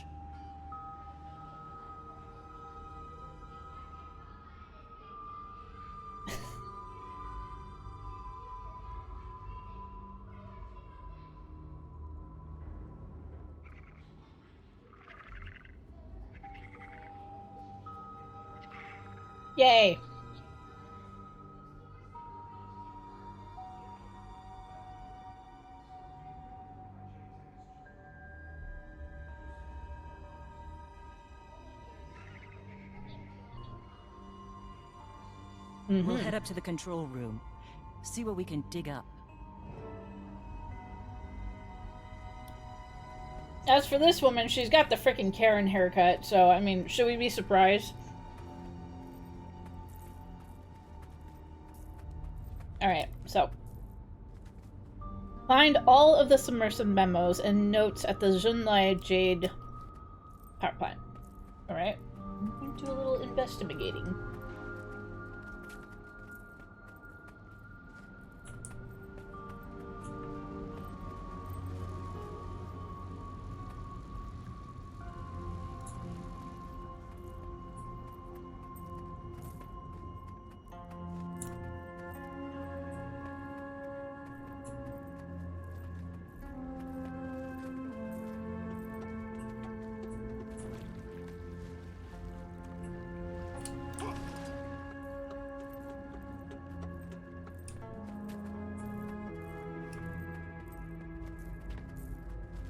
Yay! We'll head up to the control room. See what we can dig up. As for this woman, she's got the frickin' Karen haircut, so, I mean, should we be surprised? Alright, so. Find all of the submersive memos and notes at the Junlai Jade power plant. Alright. I'm going to do a little investigating.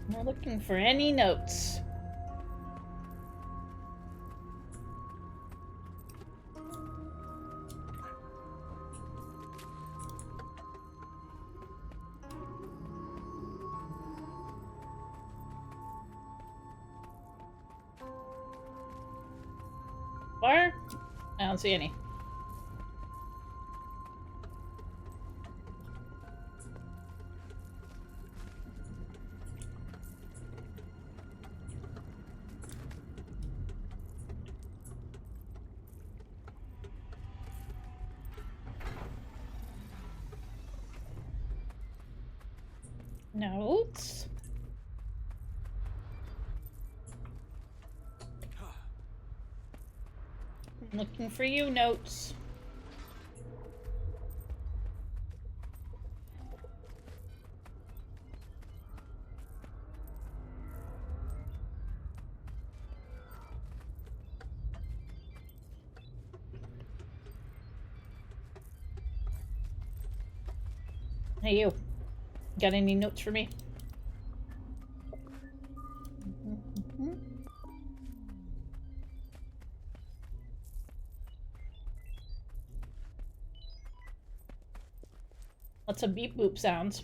We're looking for any notes. Where? I don't see any. Notes. I'm looking for you, notes. Hey, you. Got any notes for me? Lots of beep boop sounds.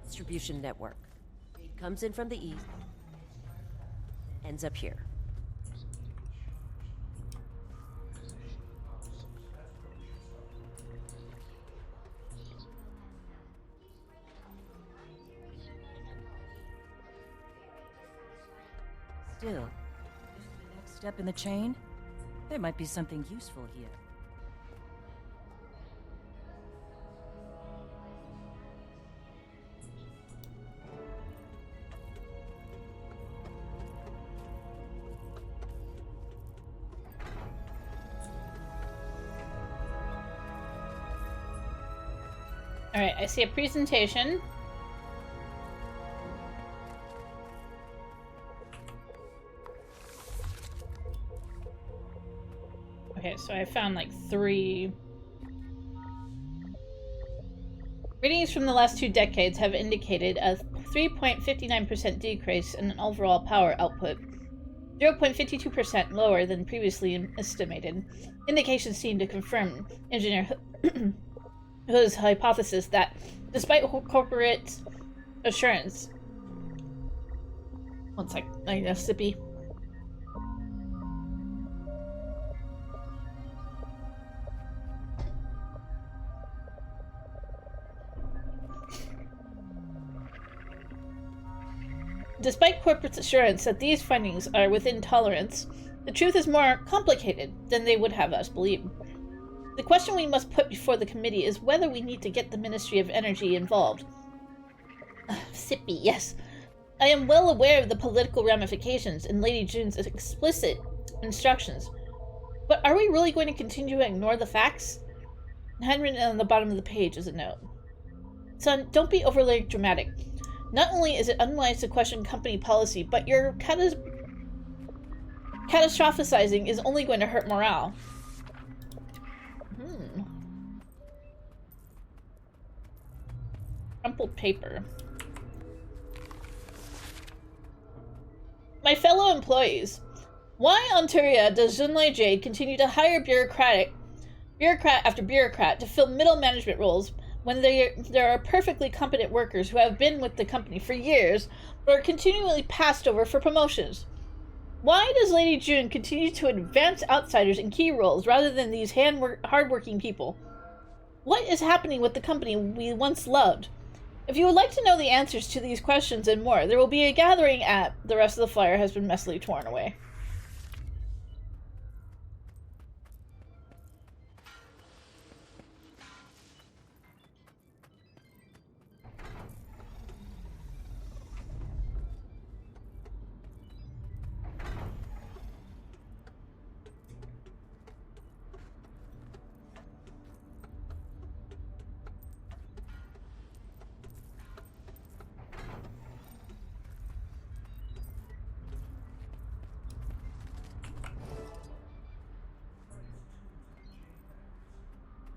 Distribution network. It comes in from the east, ends up here. Still, the next step in the chain, there might be something useful here. Alright, I see a presentation. Okay, so I found like 3. Readings from the last 2 decades have indicated a 3.59% decrease in overall power output, 0.52% lower than previously estimated. Indications seem to confirm Engineer Hu's hypothesis that, despite corporate assurance... One sec, I need a sippy. Despite corporate assurance that these findings are within tolerance, the truth is more complicated than they would have us believe. The question we must put before the committee is whether we need to get the Ministry of Energy involved. Sippy, yes. I am well aware of the political ramifications in Lady June's explicit instructions. But are we really going to continue to ignore the facts? Handwritten on the bottom of the page is a note. Son, don't be overly dramatic. Not only is it unwise to question company policy, but your catastrophizing is only going to hurt morale. Crumpled paper. My fellow employees, why on Turia does Zunlei Jade continue to hire bureaucrat after bureaucrat to fill middle management roles when there are perfectly competent workers who have been with the company for years but are continually passed over for promotions? Why does Lady June continue to advance outsiders in key roles rather than these hardworking people? What is happening with the company we once loved? If you would like to know the answers to these questions and more, there will be a gathering at... The rest of the flyer has been messily torn away.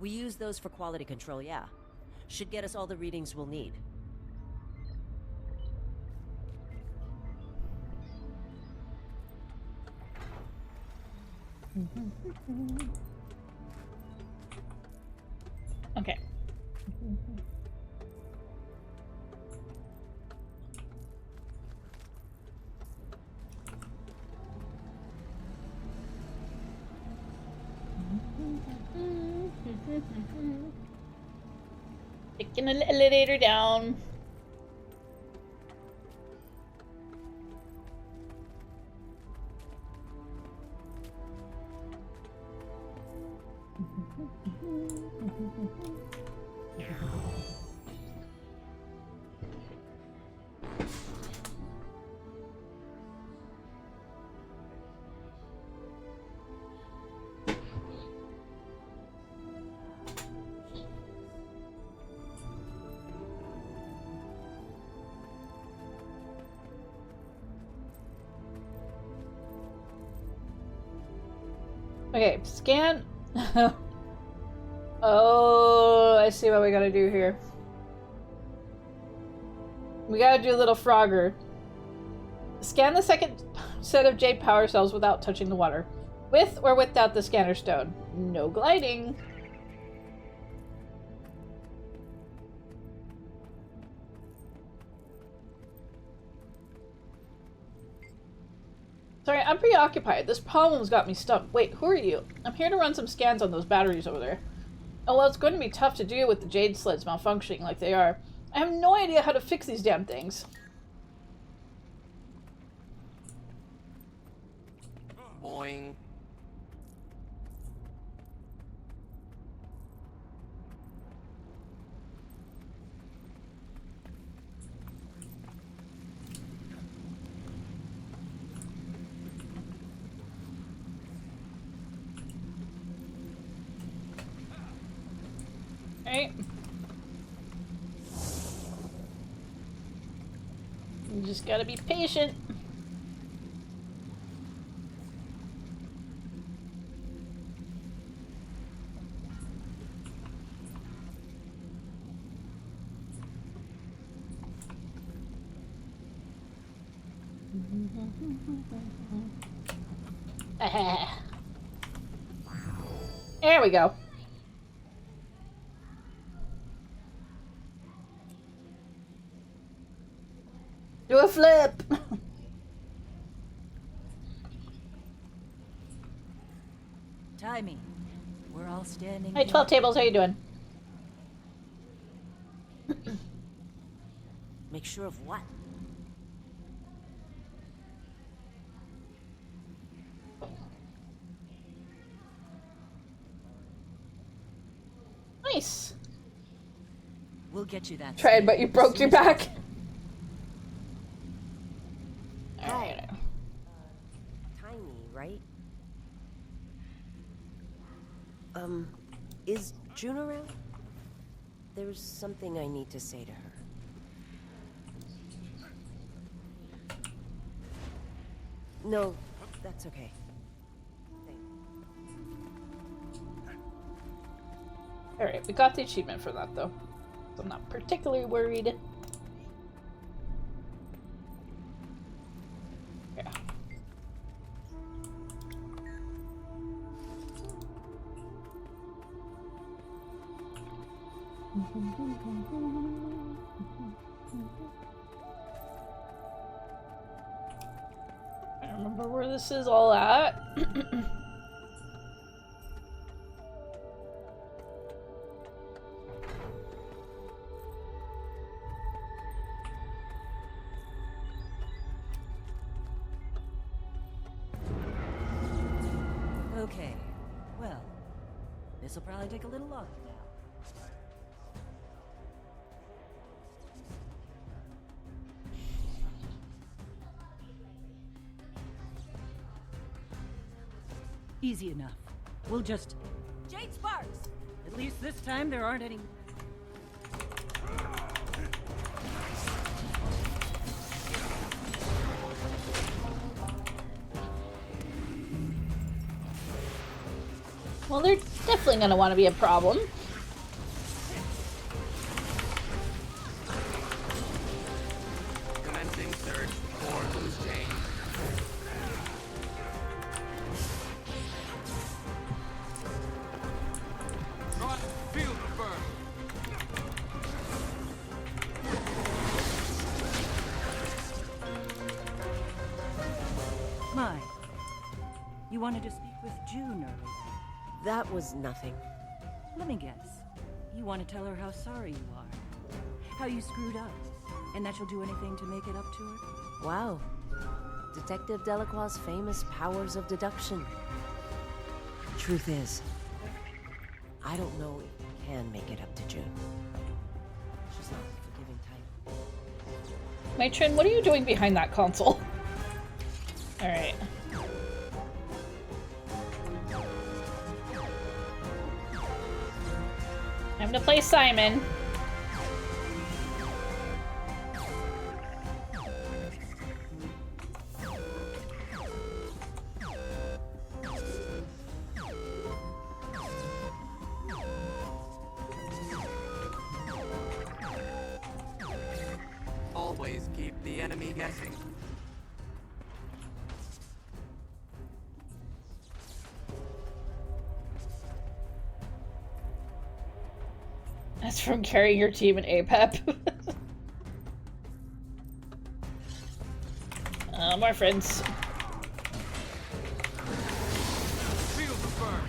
We use those for quality control, yeah. Should get us all the readings we'll need. Okay. taking an elevator down. Okay, scan. Oh, I see what we gotta do here. We gotta do a little Frogger. Scan the second set of jade power cells without touching the water. With or without the scanner stone. No gliding. Sorry, I'm preoccupied. This problem's got me stumped. Wait, who are you? I'm here to run some scans on those batteries over there. Oh, well, it's going to be tough to do with the jade sleds malfunctioning like they are. I have no idea how to fix these damn things. Boing. Alright. You just gotta be patient. There we go. Do a flip! Timing. We're all standing. Hey, 12 tables, how you doing? Make sure of what? Nice. We'll get you that. Tried, but you broke your back. Alright. Tiny, right? Is June around? There's something I need to say to her. No, that's okay. Alright, we got the achievement for that though. So I'm not particularly worried. Yeah. I remember where this is all at. Okay. Well, this will probably take a little longer now. Easy enough. We'll just... Jade Sparks! At least this time there aren't any... Well, they're definitely gonna want to be a problem. Commencing search for loose change. Try to feel the burn. Mai, you wanted to speak with June earlier. That was nothing. Let me guess. You want to tell her how sorry you are. how you screwed up, and that you'll do anything to make it up to her? Wow. Detective Delacroix's famous powers of deduction. Truth is, I don't know if we can make it up to June. She's not a forgiving type. Matron, what are you doing behind that console? Alright. Time to play Simon. Always keep the enemy guessing. That's from carrying your team in APEP. More friends. Feel the burn.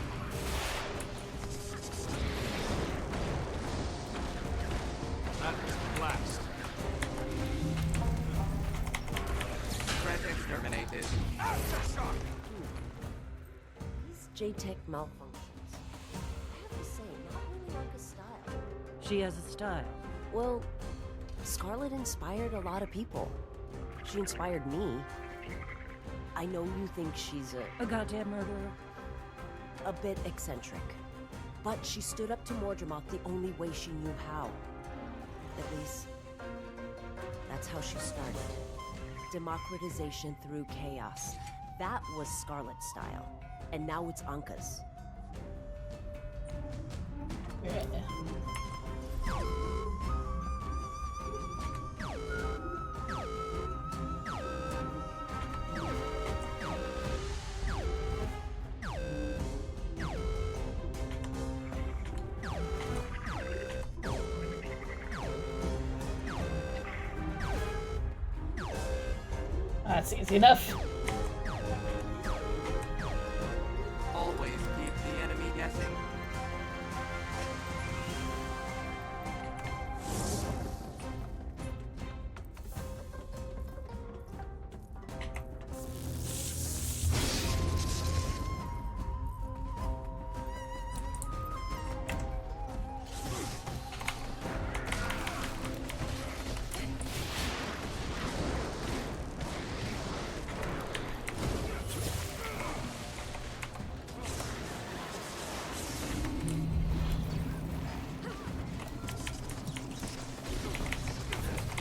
That was a blast. Threat exterminated. Aftershock! These JTech malfunctions. I have to say, not really like a style. She has a style. Well, Scarlet inspired a lot of people. She inspired me. I know you think she's a goddamn murderer. A bit eccentric. But she stood up to Mordremoth the only way she knew how. At least, that's how she started. Democratization through chaos. That was Scarlet's style. And now it's Anka's. Yeah. That's easy enough. Always keep the enemy guessing.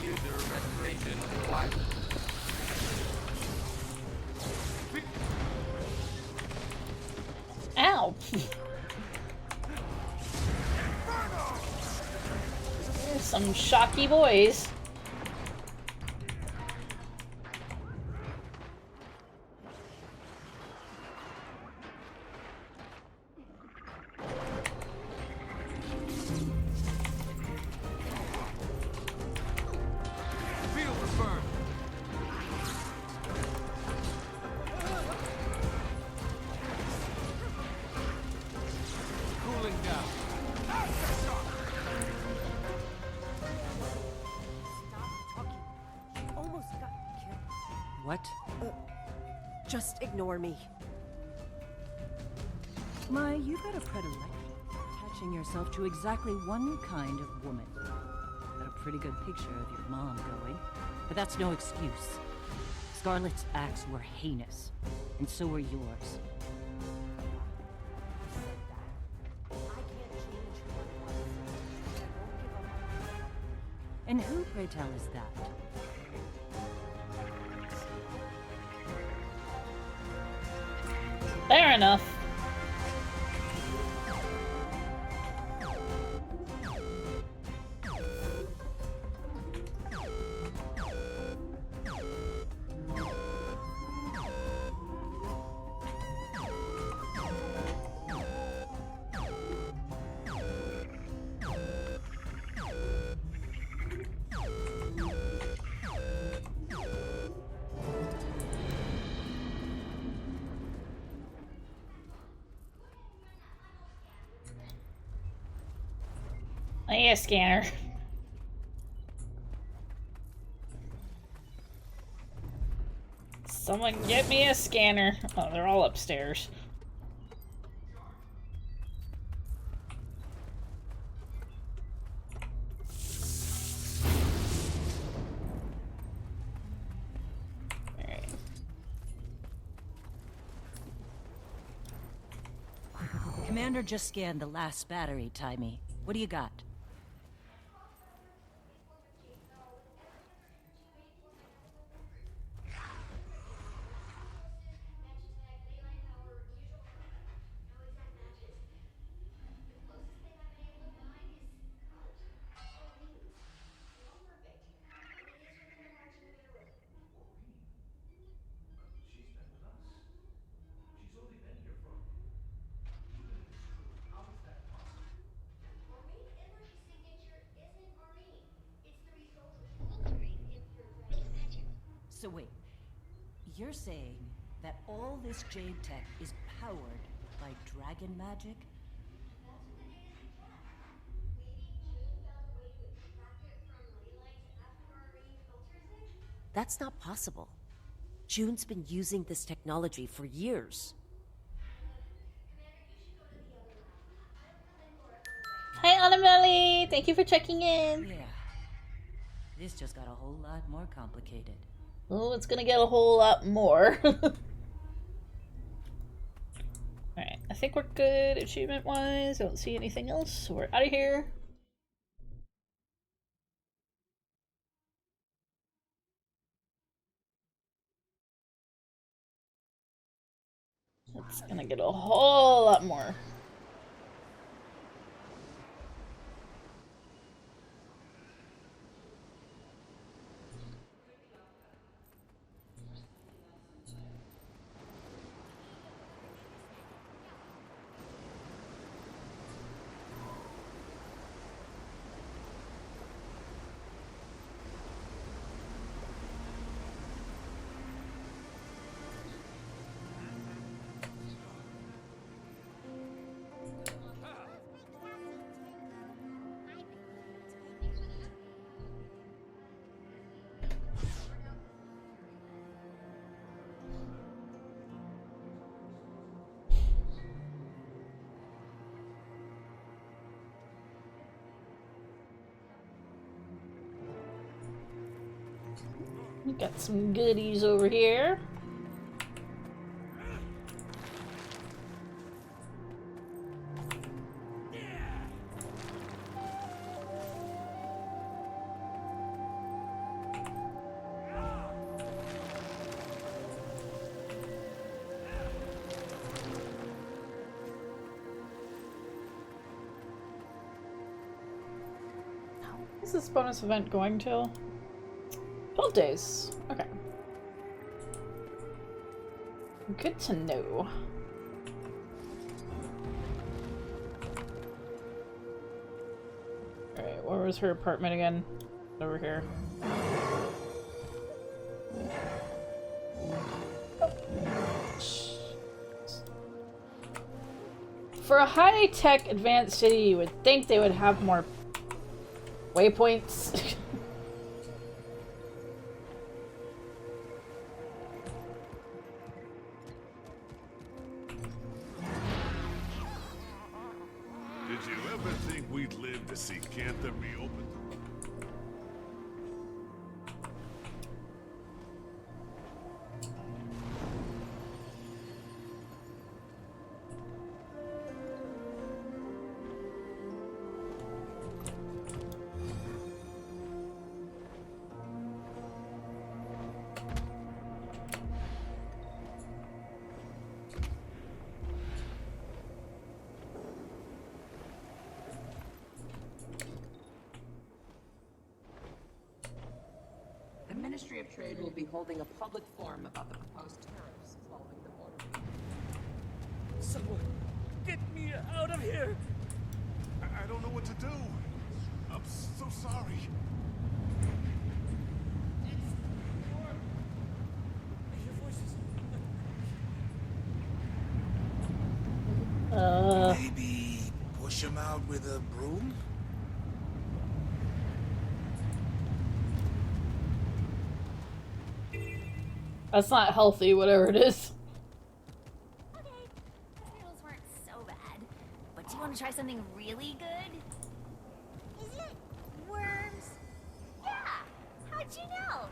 User restoration required. Ow! There's some shocky boys. Feel the burn. Cooling down. Aftershock! Almost got killed. What? Just ignore me. My, you've got a predilection. Attaching yourself to exactly one kind of woman. Got a pretty good picture of your mom going. But that's no excuse. Scarlet's acts were heinous. And so were yours. And who, pray tell, is that? Fair enough. I need a scanner. Someone get me a scanner. Oh, they're all upstairs. Alright. Commander just scanned the last battery, Timey. What do you got? She's been with us. She's only been here for... Even if it's true, how is that possible? Maureen energy signature isn't Maureen. It's the result of altering impure dragon magic. So wait, you're saying that all this jade tech is powered by dragon magic? That's what the data suggests. Maybe June found a way to extract it from ley lines after Maureen filters it? That's not possible. June's been using this technology for years. Hi, Annabelle! Thank you for checking in. Yeah. This just got a whole lot more complicated. Oh, it's gonna get a whole lot more. Alright, I think we're good achievement-wise. I don't see anything else, so we're out of here. It's gonna get a whole lot more. We got some goodies over here. What's this bonus event going till? 12 days. Okay. Good to know. Alright, where was her apartment again? Over here. For a high-tech advanced city, you would think they would have more waypoints. Did you ever think we'd live to see Cantha reopen? The Ministry of Trade will be holding a public forum about the proposed tariffs following the border. Someone, get me out of here! I don't know what to do. I'm so sorry. Your voices. Maybe push him out with a broom? That's not healthy, whatever it is. Okay, those noodles weren't so bad. But do you want to try something really good? Is it worms? Yeah! How'd you know?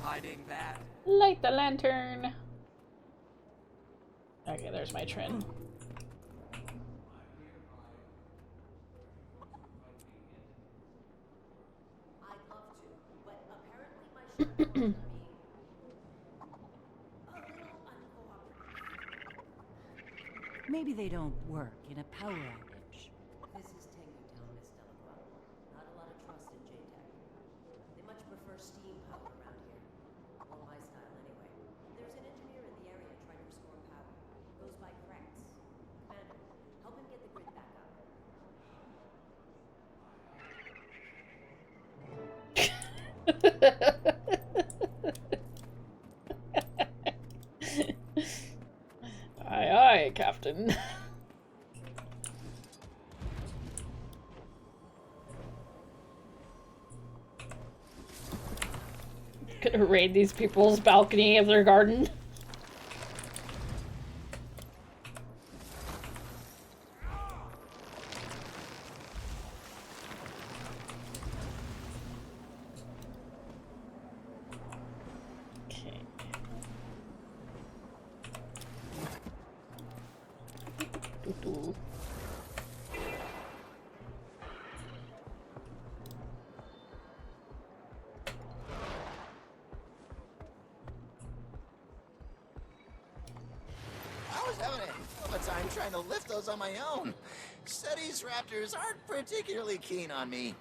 Hiding that. Light the lantern. Okay, there's my Trin. Maybe they don't work in a power outage. This is Tengu Town, Miss Delacroix. Not a lot of trust in J-Tech. They much prefer steam power around here. More my style, anyway. There's an engineer in the area trying to restore power. Goes by Kratz. Commander, help him get the grid back up. Aye, aye, Captain. Gonna raid these people's balcony of their garden. I was having a hell of a time trying to lift those on my own. SETI's raptors aren't particularly keen on me.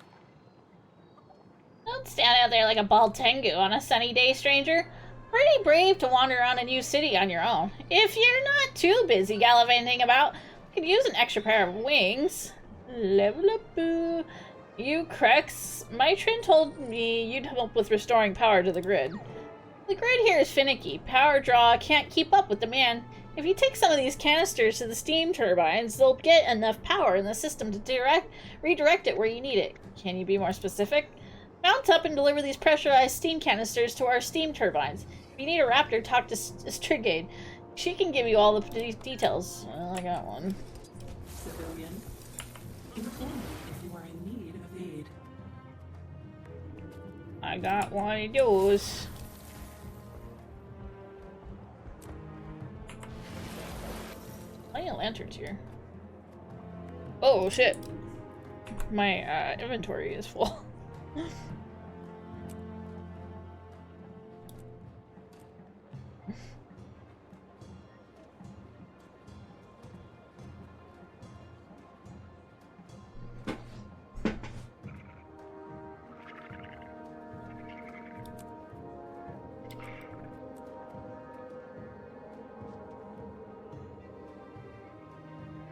Don't stand out there like a bald Tengu on a sunny day, stranger. Pretty brave to wander around a new city on your own. If you're not too busy gallivanting about, could use an extra pair of wings. Level up, boo. You Krex, my Trin told me you'd help with restoring power to the grid. The grid here is finicky. Power draw can't keep up with demand. If you take some of these canisters to the steam turbines, they'll get enough power in the system to redirect it where you need it. Can you be more specific? Mount up and deliver these pressurized steam canisters to our steam turbines. If you need a raptor, talk to Strigade. She can give you all the details. Well, I got one. Civilian. Inform me if you are in need of aid. I got one of those. Plenty of lanterns here. Oh shit. My inventory is full.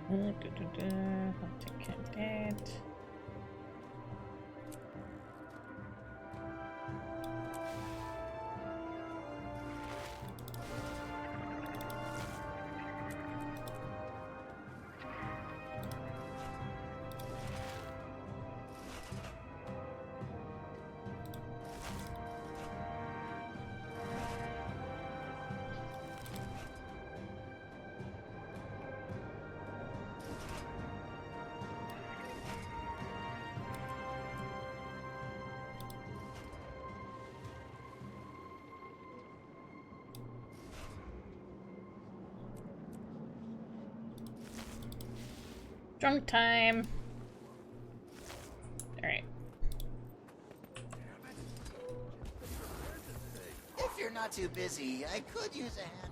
I'll take that. Drunk time. Alright. If you're not too busy, I could use a hand.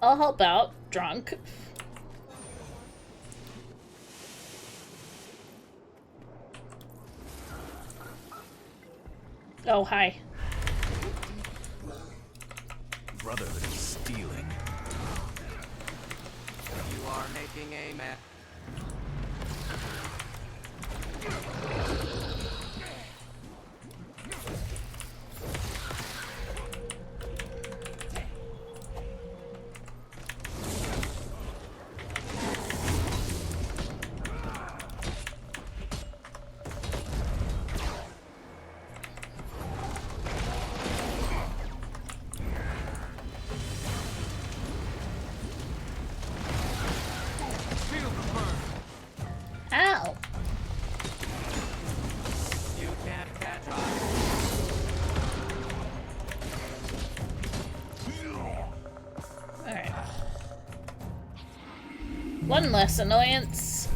I'll help out. Drunk. Oh, hi. Brotherhood is stealing. You are making a mess. Ow! You can't catch us. Alright. One less annoyance.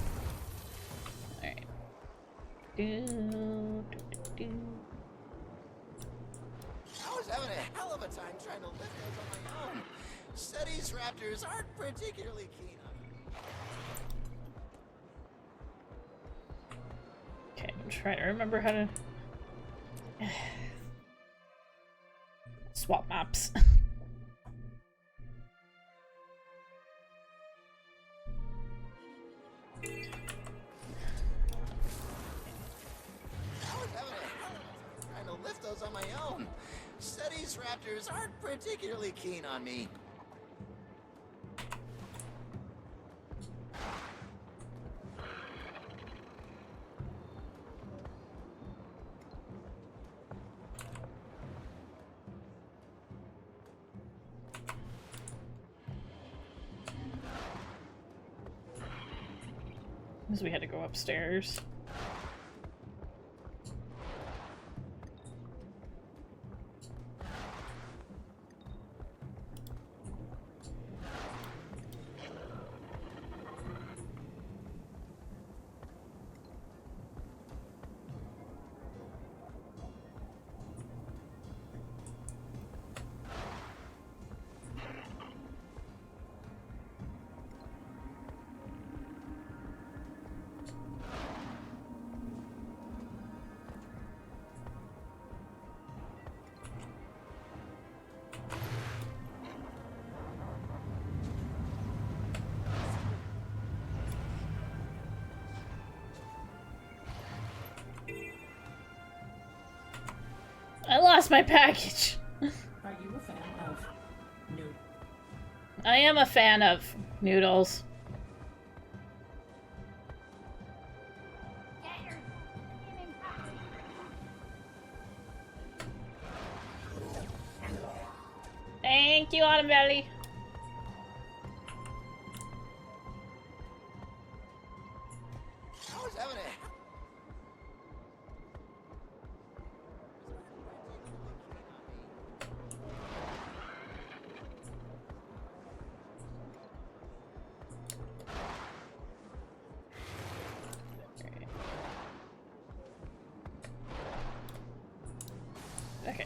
Alright. I was having a hell of a time trying to lift those on my own. Studies raptors aren't particularly keen on it. Okay, I'm trying to remember how to swap maps. I was having a hell of a time trying to lift those on my own. Studies raptors aren't particularly keen on me. Because we had to go upstairs. I lost my package. Are you a fan of noodles? I am a fan of noodles. Thank you, Autumn Valley. I was having a Okay.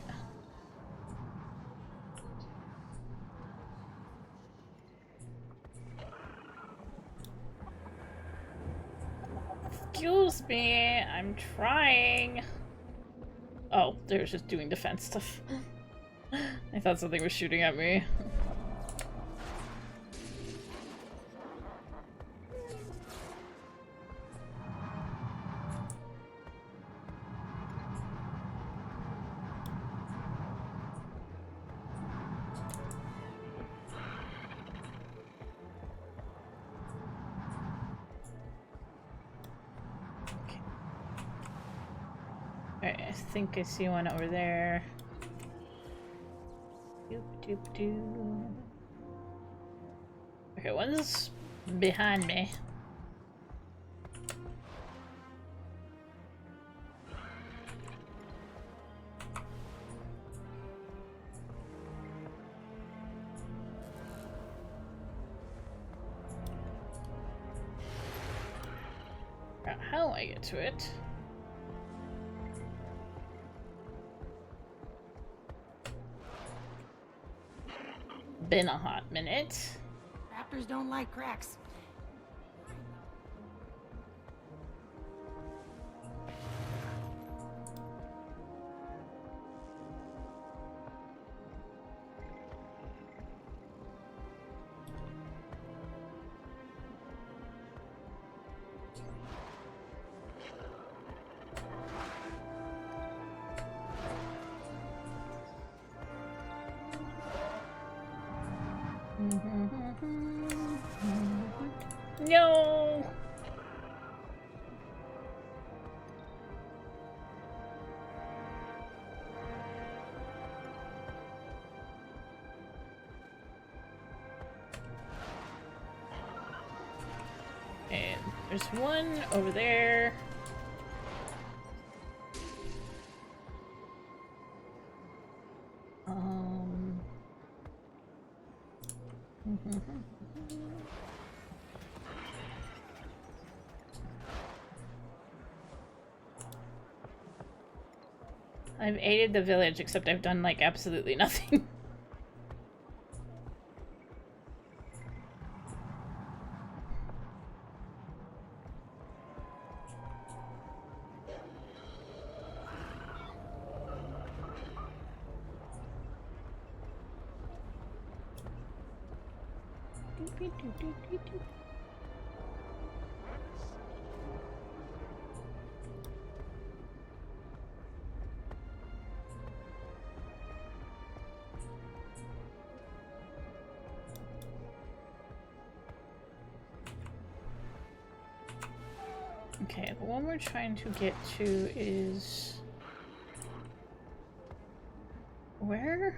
Excuse me, I'm trying. Oh, they're just doing defense stuff. I thought something was shooting at me. Alright, I think I see one over there. Doop doop doo. Okay, one's behind me. How do I get to it? Been a hot minute. Raptors don't like cracks. No! And there's one over there. I've aided the village, except I've done, like, absolutely nothing. Okay, the one we're trying to get to is... where?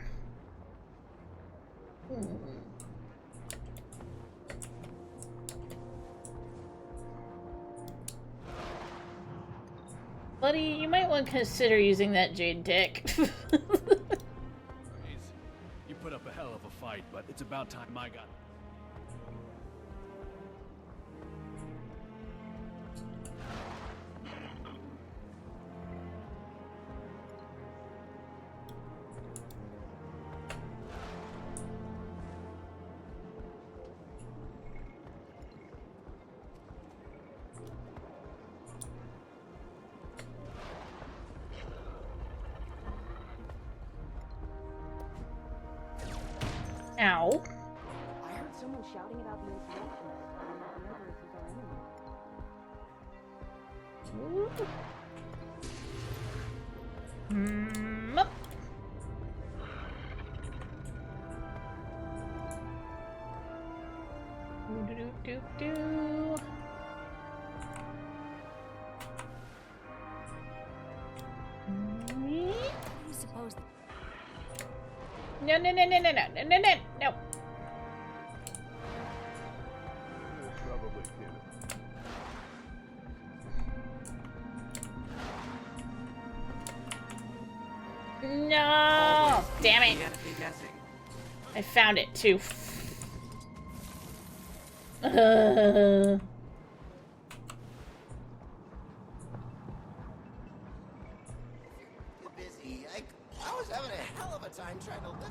Buddy, you might want to consider using that jade dick. You put up a hell of a fight, but it's about time I got... Ow. I heard someone shouting about the insurrection. Whoever is our enemy. Up. Do. You suppose No. Probably kidding. No! Damn it! I found it too. Busy. I was having a hell of a time trying to lift it.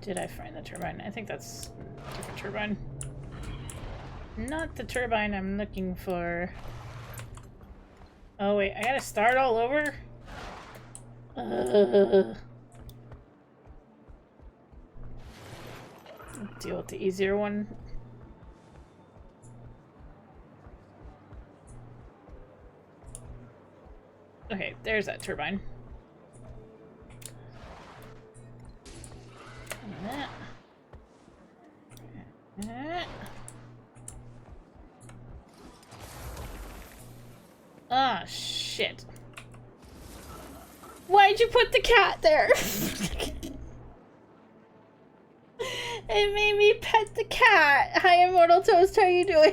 Did I find the turbine? I think that's a different turbine. Not the turbine I'm looking for. Oh wait, I gotta start all over? Deal with the easier one. Okay, there's that turbine. Ah, shit. Why'd you put the cat there? It made me pet the cat. Hi, Immortal Toast, how are you doing?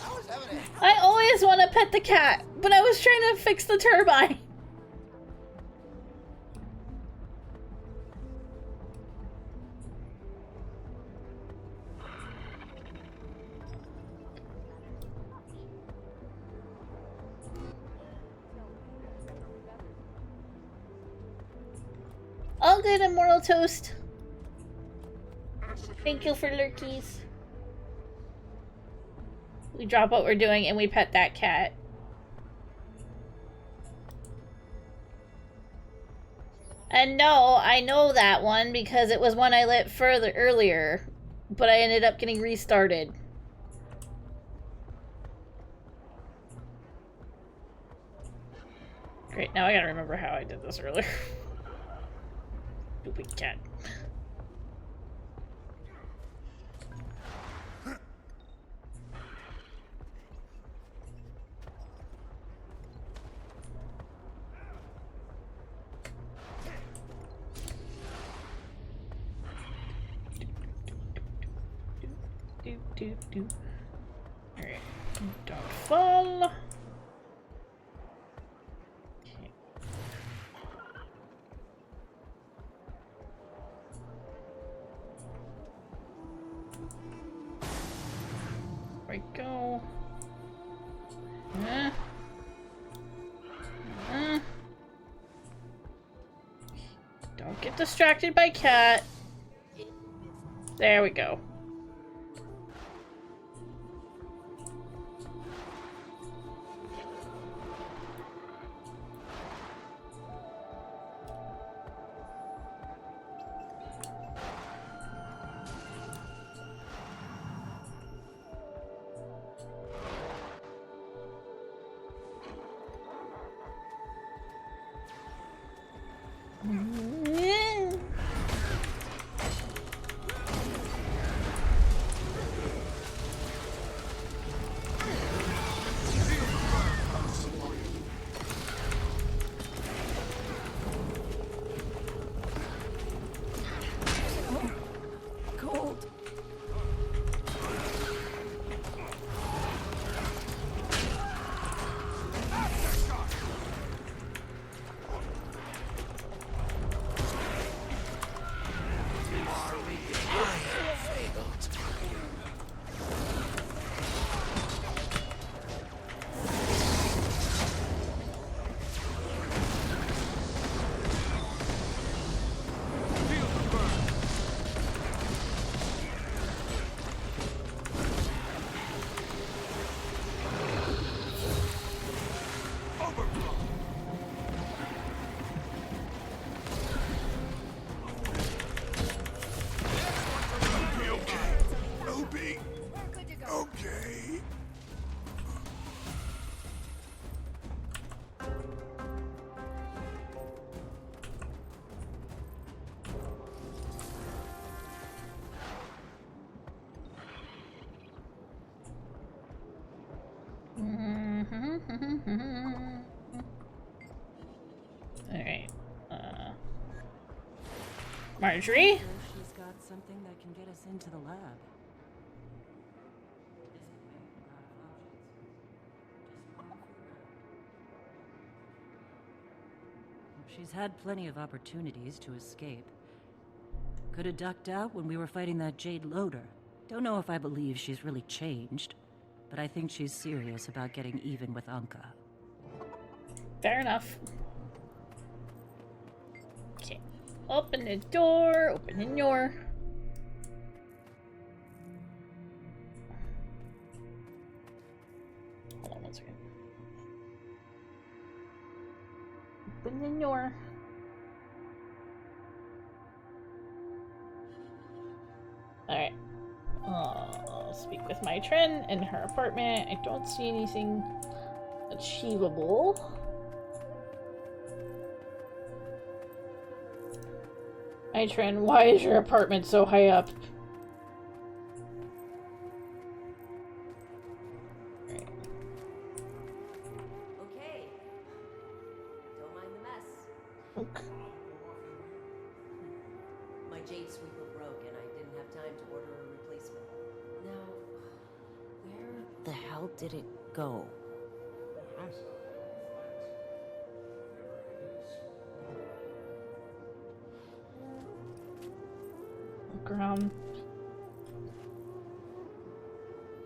I was I always want to pet the cat, but I was trying to fix the turbine. All good, Immortal Toast. Thank you for lurkies. We drop what we're doing and we pet that cat. And no, I know that one because it was one I lit further earlier, but I ended up getting restarted. Great, now I gotta remember how I did this earlier. Stupid cat. Alright, don't fall. Okay. There we go. Don't get distracted by cat. There we go. Alright. Marjorie? She's got something that can get us into the lab. She's had plenty of opportunities to escape. Could have ducked out when we were fighting that Jade loader. Don't know if I believe she's really changed, but I think she's serious about getting even with Anka. Fair enough. Okay. Open the door. Open the door. Hold on one second. Open the door. Alright. I'll speak with my Tren in her apartment. I don't see anything achievable. My Tren, why is your apartment so high up? Okay. Don't mind the mess. My Jade sweeper broke and I didn't have time to order a replacement. Now, where the hell hell did it go? Ground.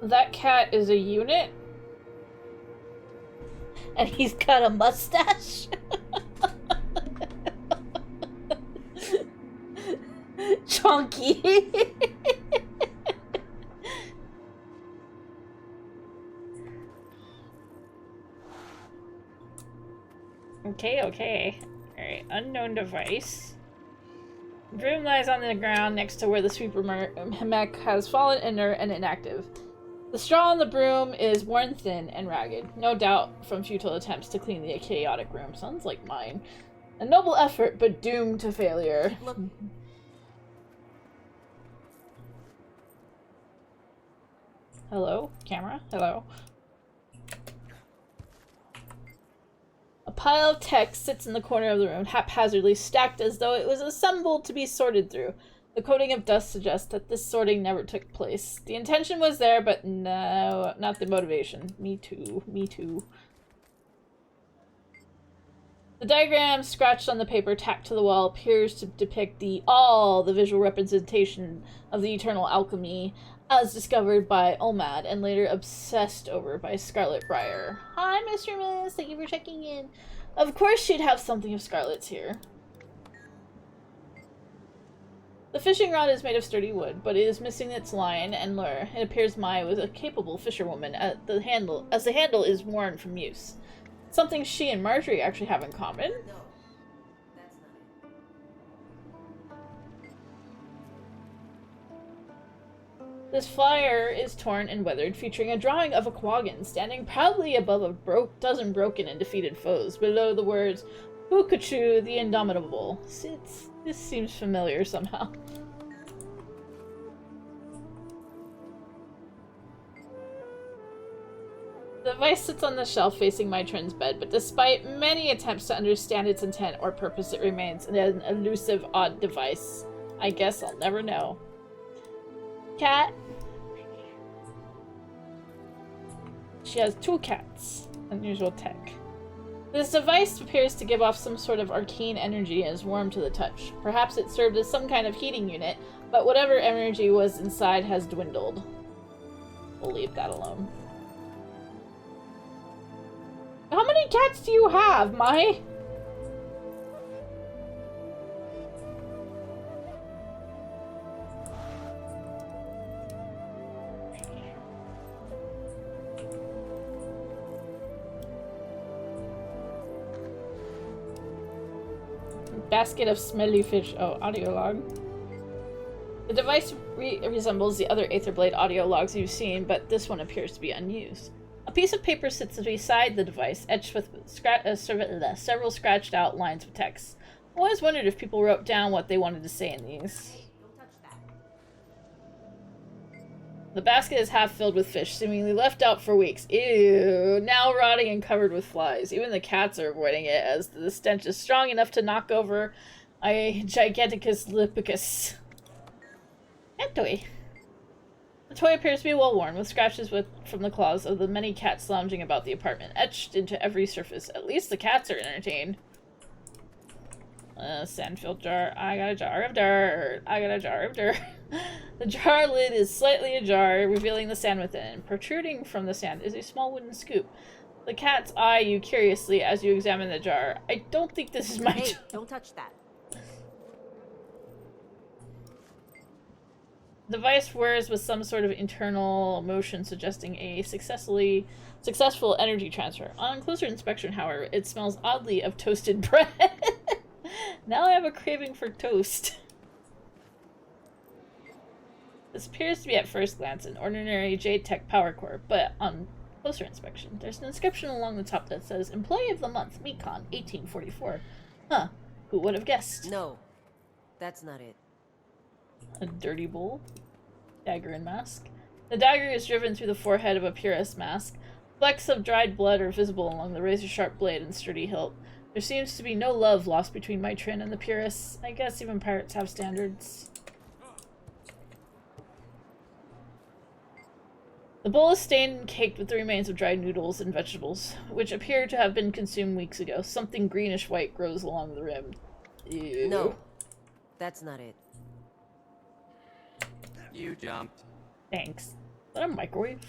That cat is a unit? And he's got a mustache? Chunky. Okay. Alright, unknown device. Broom lies on the ground next to where the sweeper mech has fallen inert and inactive. The straw on the broom is worn thin and ragged, no doubt from futile attempts to clean the chaotic room. Sounds like mine. A noble effort, but doomed to failure. Look. Hello? Camera? Hello? A pile of text sits in the corner of the room, haphazardly stacked as though it was assembled to be sorted through. The coating of dust suggests that this sorting never took place. The intention was there, but no, not the motivation. Me too. The diagram scratched on the paper tacked to the wall appears to depict the visual representation of the eternal alchemy as discovered by Olmad and later obsessed over by Scarlet Briar. Hi, Mr. Miss. Thank you for checking in. Of course she'd have something of Scarlet's here. The fishing rod is made of sturdy wood, but it is missing its line and lure. It appears Mai was a capable fisherwoman as the handle is worn from use. Something she and Marjorie actually have in common. No, that's not it. This flyer is torn and weathered, featuring a drawing of a quaggan standing proudly above a dozen broken and defeated foes. Below the words, Bukachu the Indomitable. This seems familiar somehow. The device sits on the shelf facing Maitrin's bed, but despite many attempts to understand its intent or purpose, it remains an elusive, odd device. I guess I'll never know. Cat. She has 2 cats. Unusual tech. This device appears to give off some sort of arcane energy and is warm to the touch. Perhaps it served as some kind of heating unit, but whatever energy was inside has dwindled. We'll leave that alone. How many cats do you have, Mai? Basket of smelly fish. Oh, audio log. The device resembles the other Aetherblade audio logs you've seen, but this one appears to be unused. A piece of paper sits beside the device, etched with several scratched out lines of text. I always wondered if people wrote down what they wanted to say in these. Don't touch that. The basket is half filled with fish, seemingly left out for weeks. Ew, now rotting and covered with flies. Even the cats are avoiding it, as the stench is strong enough to knock over a Giganticus lipicus. Cat toy. The toy appears to be well worn, with scratches from the claws of the many cats lounging about the apartment, etched into every surface. At least the cats are entertained. Sand-filled jar. I got a jar of dirt. I got a jar of dirt. The jar lid is slightly ajar, revealing the sand within. Protruding from the sand is a small wooden scoop. The cats eye you curiously as you examine the jar. I don't think this is my jar. Don't touch that. The device whirs with some sort of internal motion suggesting a successful energy transfer. On closer inspection, however, it smells oddly of toasted bread. Now I have a craving for toast. This appears to be at first glance an ordinary Jade Tech power core, but on closer inspection, there's an inscription along the top that says Employee of the Month, Mekon, 1844. Huh, who would have guessed? No, that's not it. A dirty bowl. Dagger and mask. The dagger is driven through the forehead of a purist mask. Flecks of dried blood are visible along the razor-sharp blade and sturdy hilt. There seems to be no love lost between Maitrin and the purists. I guess even pirates have standards. The bowl is stained and caked with the remains of dried noodles and vegetables, which appear to have been consumed weeks ago. Something greenish-white grows along the rim. Ew. No, that's not it. You jumped. Thanks. Is that a microwave?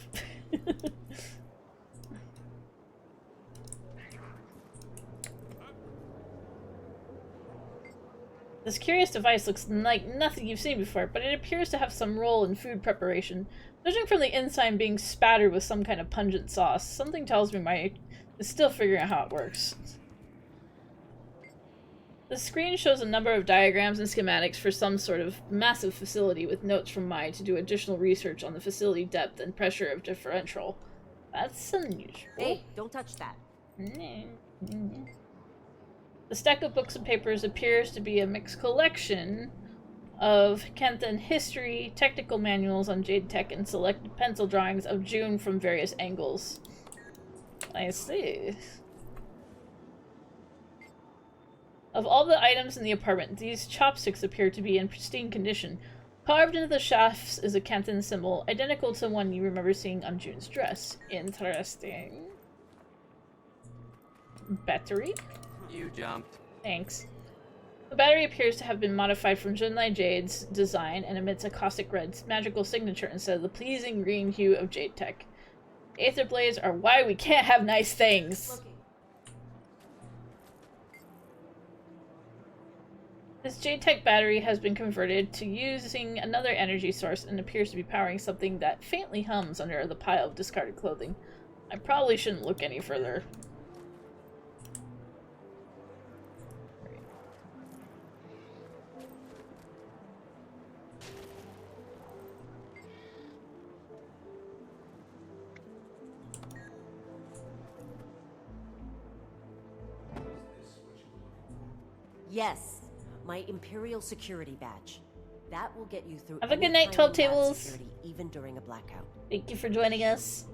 This curious device looks like nothing you've seen before, but it appears to have some role in food preparation. Judging from the inside being spattered with some kind of pungent sauce, something tells me my is still figuring out how it works. The screen shows a number of diagrams and schematics for some sort of massive facility with notes from Mai to do additional research on the facility depth and pressure of differential. That's unusual. Hey, don't touch that. The stack of books and papers appears to be a mixed collection of Kenthan history, technical manuals on Jade Tech, and selected pencil drawings of June from various angles. I see. Of all the items in the apartment, these chopsticks appear to be in pristine condition. Carved into the shafts is a Kenthan symbol, identical to one you remember seeing on June's dress. Interesting. Battery? You jumped. Thanks. The battery appears to have been modified from Junlei Jade's design and emits a caustic red magical signature instead of the pleasing green hue of Jade Tech. Aether blades are why we can't have nice things. This Jade Tech battery has been converted to using another energy source and appears to be powering something that faintly hums under the pile of discarded clothing. I probably shouldn't look any further. Yes, my Imperial Security badge. That will get you through. Have a any good night, kind 12 of lab tables. security, even during a blackout. Thank you for joining us.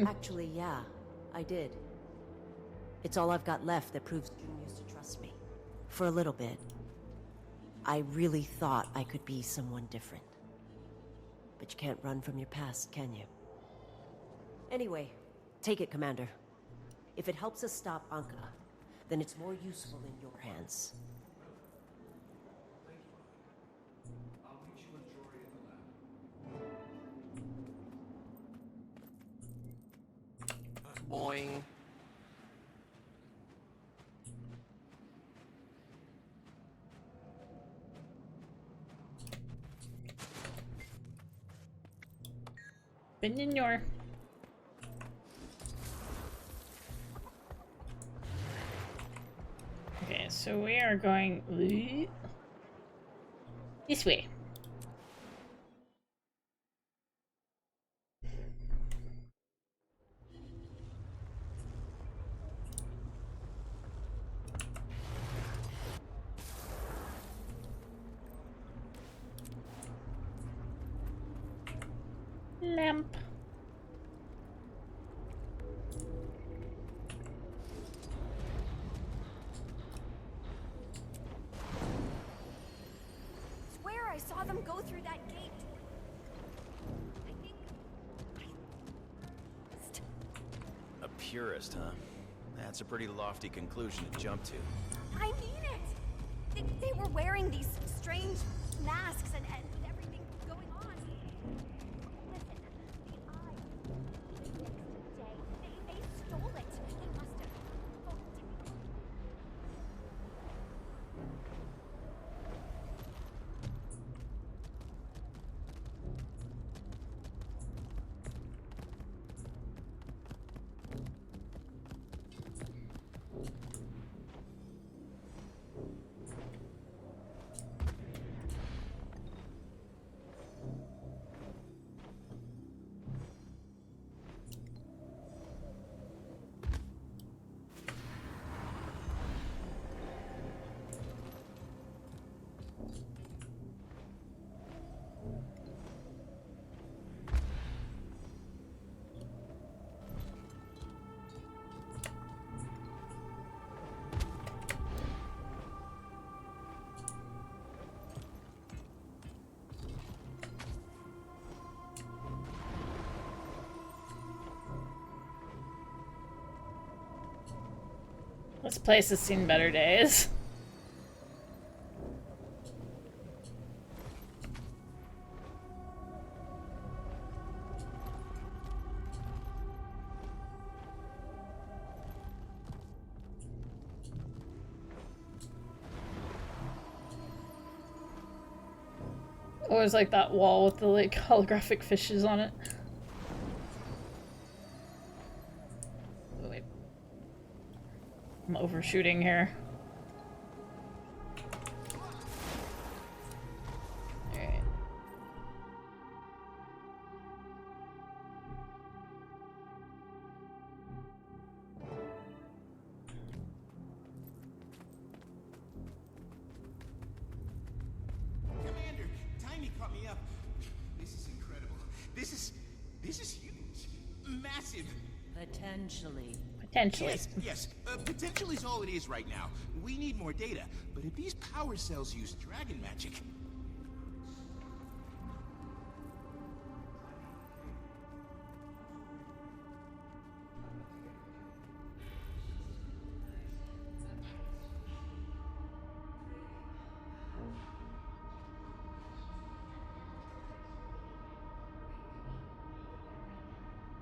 Actually, yeah, I did. It's all I've got left that proves June used to trust me. For a little bit. I really thought I could be someone different. But you can't run from your past, can you? Anyway, take it, Commander. If it helps us stop Anka, then it's more useful in your hands. I'll meet you and Jory in the lab. Boing. Been in your... Okay, so we are going this way. Lamp. Swear I saw them go through that gate. I think. A purist, huh? That's a pretty lofty conclusion to jump to. I mean it. They were wearing these strange masks and with everything going on. Listen, the eye. Next day, they stole it. They must have. Oh, This place has seen better days. Always like that wall with the like holographic fishes on it. Oh, wait. I'm overshooting here. Alright. Commander, Tiny caught me up. This is incredible. This is huge. Massive. Potentially. Potentially. Yes. Potential is all it is right now. We need more data. But if these power cells use dragon magic...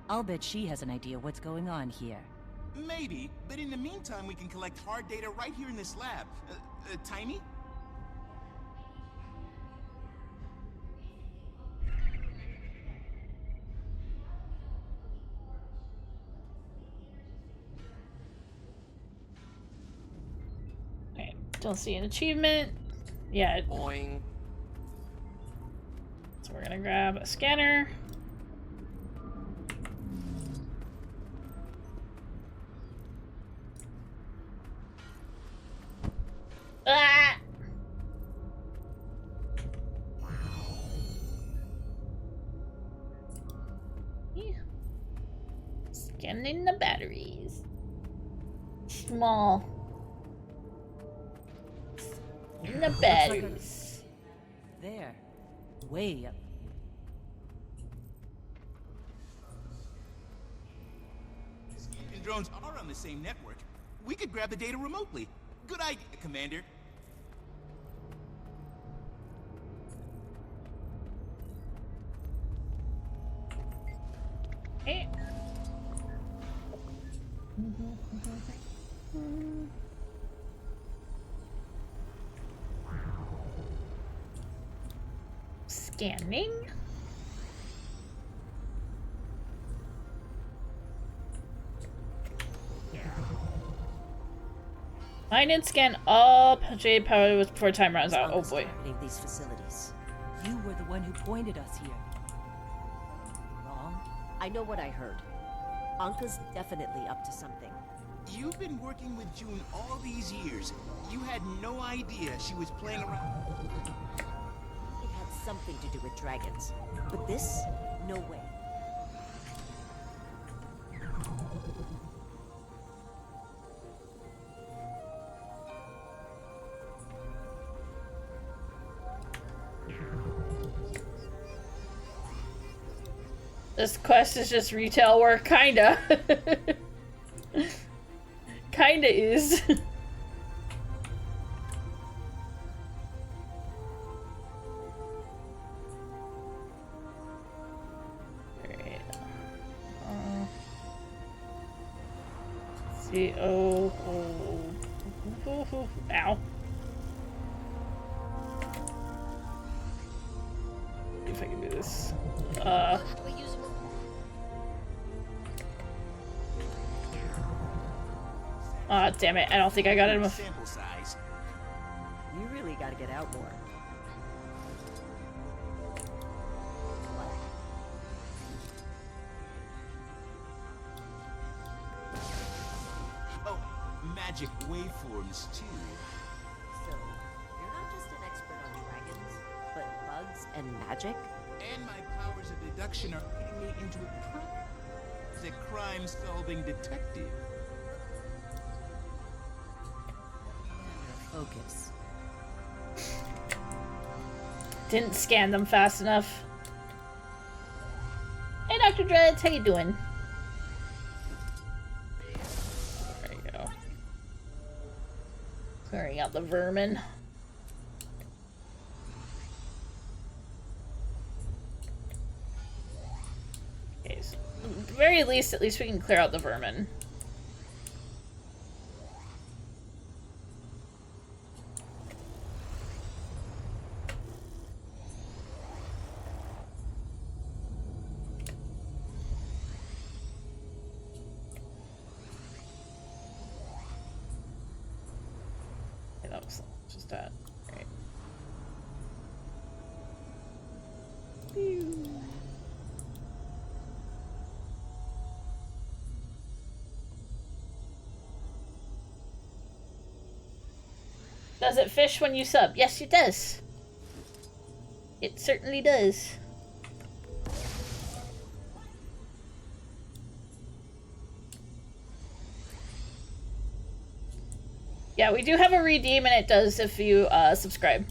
I'll bet she has an idea what's going on here. Maybe, but in the meantime we can collect hard data right here in this lab. Tiny? Okay, don't see an achievement yet. Boing. So we're gonna grab a scanner. Ah! Yeah. Scanning the batteries. Small. In the batteries. There. Way up. And drones are on the same network. We could grab the data remotely. Good idea, Commander. Hey. Scanning. I did scan all jade power before time runs out. Oh boy. These facilities. You were the one who pointed us here. Wrong? I know what I heard. Anka's definitely up to something. You've been working with June all these years. You had no idea she was playing around. It had something to do with dragons. But this? No way. This quest is just retail work, kinda. Kinda is. Alright. See, oh. Ow. If I can do this. Aw, damn it. I don't think I got enough. Sample size. You really gotta get out more. Oh, magic waveforms too. So, you're not just an expert on dragons, but bugs and magic? And my powers of deduction are leading me into a crime-solving detective. Focus. Didn't scan them fast enough. Hey, Dr. Dreads, how you doing? There you go. out the vermin. Okay, so at the very least, at least we can clear out the vermin. Just that. Right. Does it fish when you sub? Yes, it does. It certainly does. Yeah, we do have a redeem, and it does if you subscribe.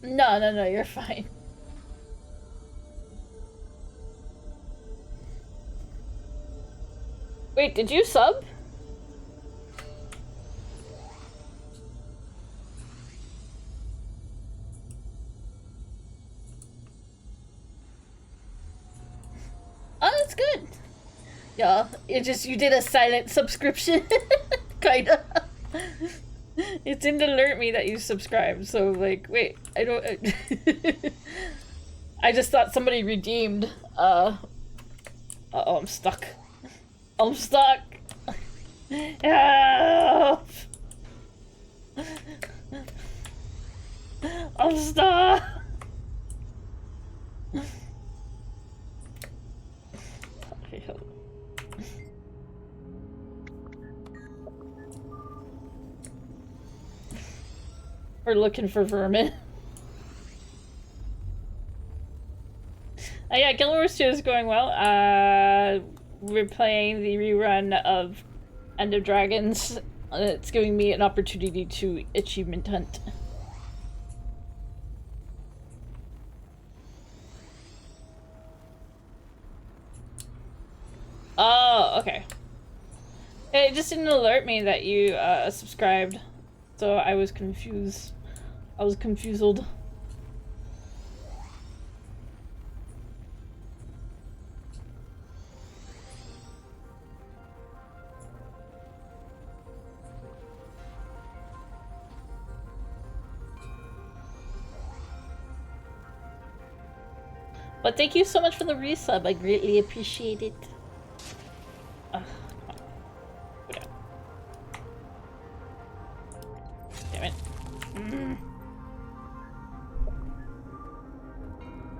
No, you're fine. Wait, did you sub? Oh, that's good. Yeah, you did a silent subscription. Kinda. It didn't alert me that you subscribed, so like, wait, I don't... I just thought somebody redeemed, Uh-oh, I'm stuck. I'm stuck! Help! I'm stuck! Okay, help. We're looking for vermin. Yeah, Guild Wars 2 is going well. We're playing the rerun of End of Dragons. It's giving me an opportunity to achievement hunt. Oh, okay. It just didn't alert me that you subscribed, so I was confused. I was confused. But thank you so much for the resub. I greatly appreciate it. Damn it.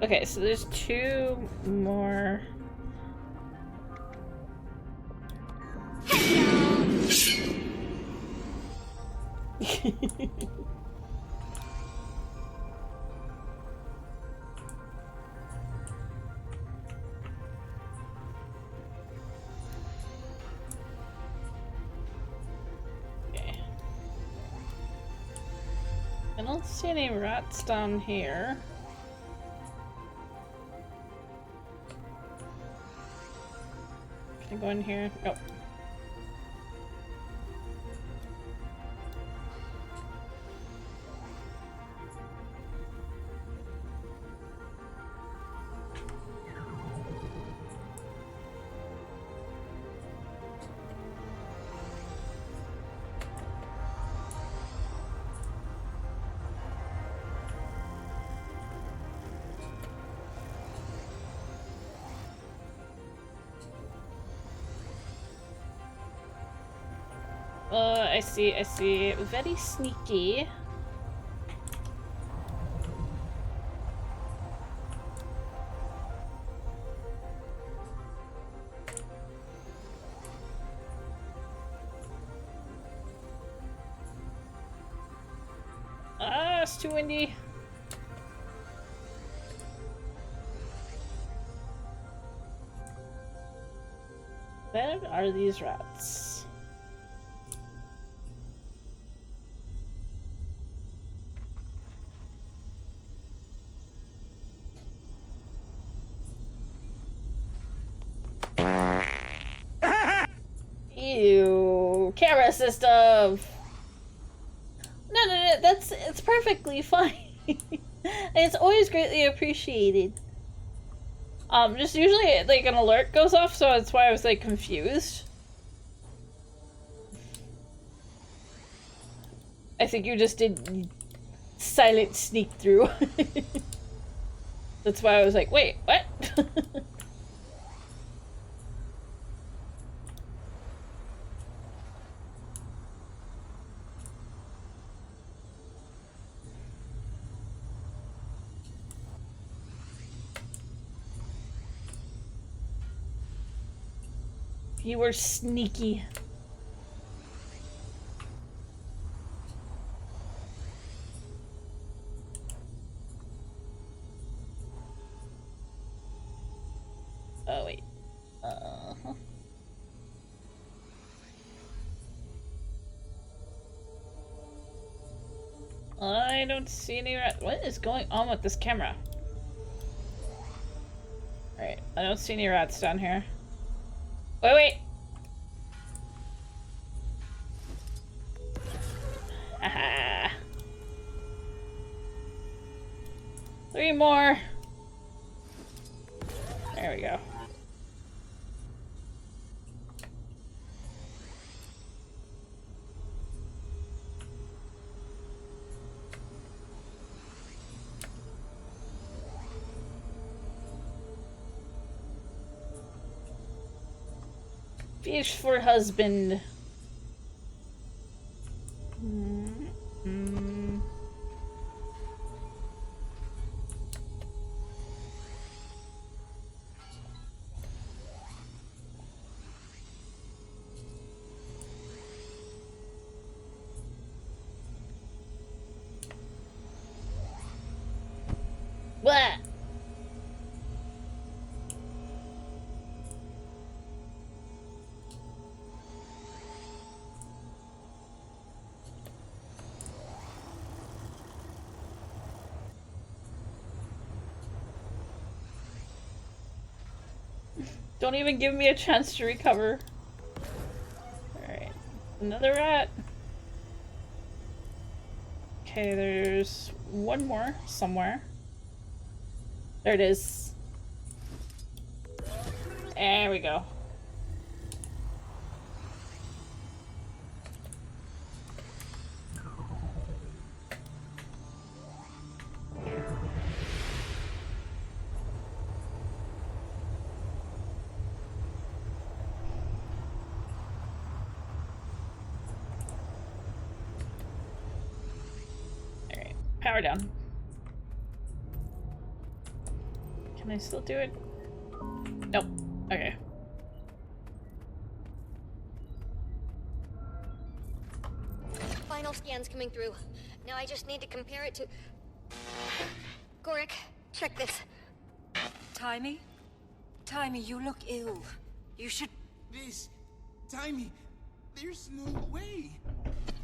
Okay, so there's 2 more. Okay. I don't see any rats down here. Can I go in here? Nope. I see. Very sneaky. Ah, it's too windy. Where are these rats? camera system. No, it's perfectly fine. It's always greatly appreciated. Just usually like an alert goes off, so that's why I was like confused. I think you just did silent sneak through. That's why I was like, wait, what? You were sneaky. Oh, wait. I don't see any rats. What is going on with this camera? Alright, I don't see any rats down here. Wait. Aha. 3 more. There we go. Fish for husband. What? Don't even give me a chance to recover. Alright. Another rat. Okay, there's one more somewhere. There it is. There we go. Power down. Can I still do it? Nope. Okay. Final scan's coming through. Now I just need to compare it to... Gorik, check this. Timey? Timey, you look ill. You should... Timey, there's no way.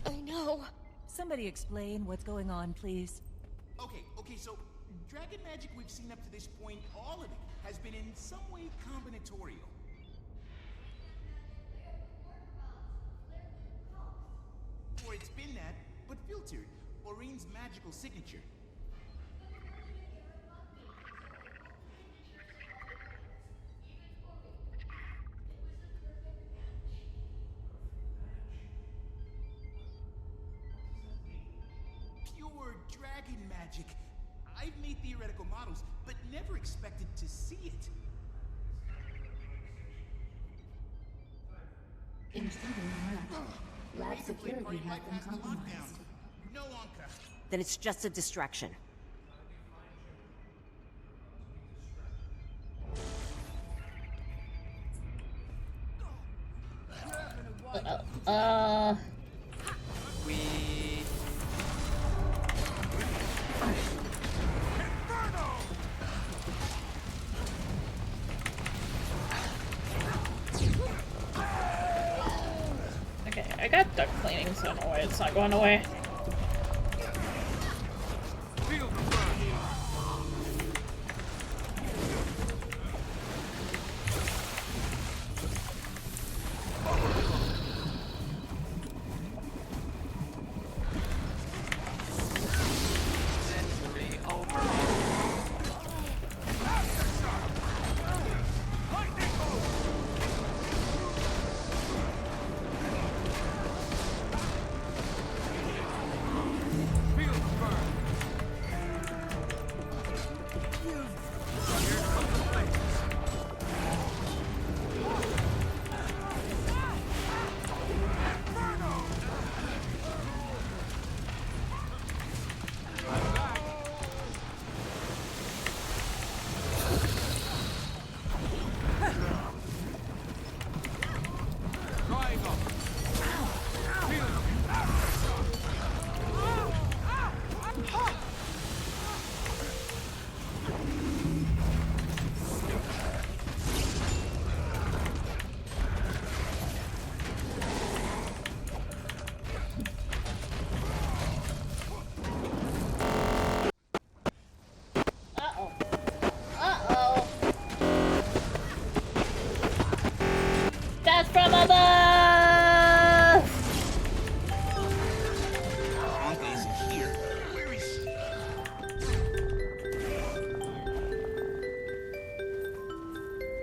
I know. Somebody explain what's going on, please. Okay, so dragon magic we've seen up to this point, all of it has been in some way combinatorial. Or it's been that, but filtered. Aurine's magical signature. Pure dragon magic. I've made theoretical models, but never expected to see it. Lab security has been compromised. No, Anka. Then it's just a distraction. Okay, I got duct cleaning, so I don't know why it's not going away.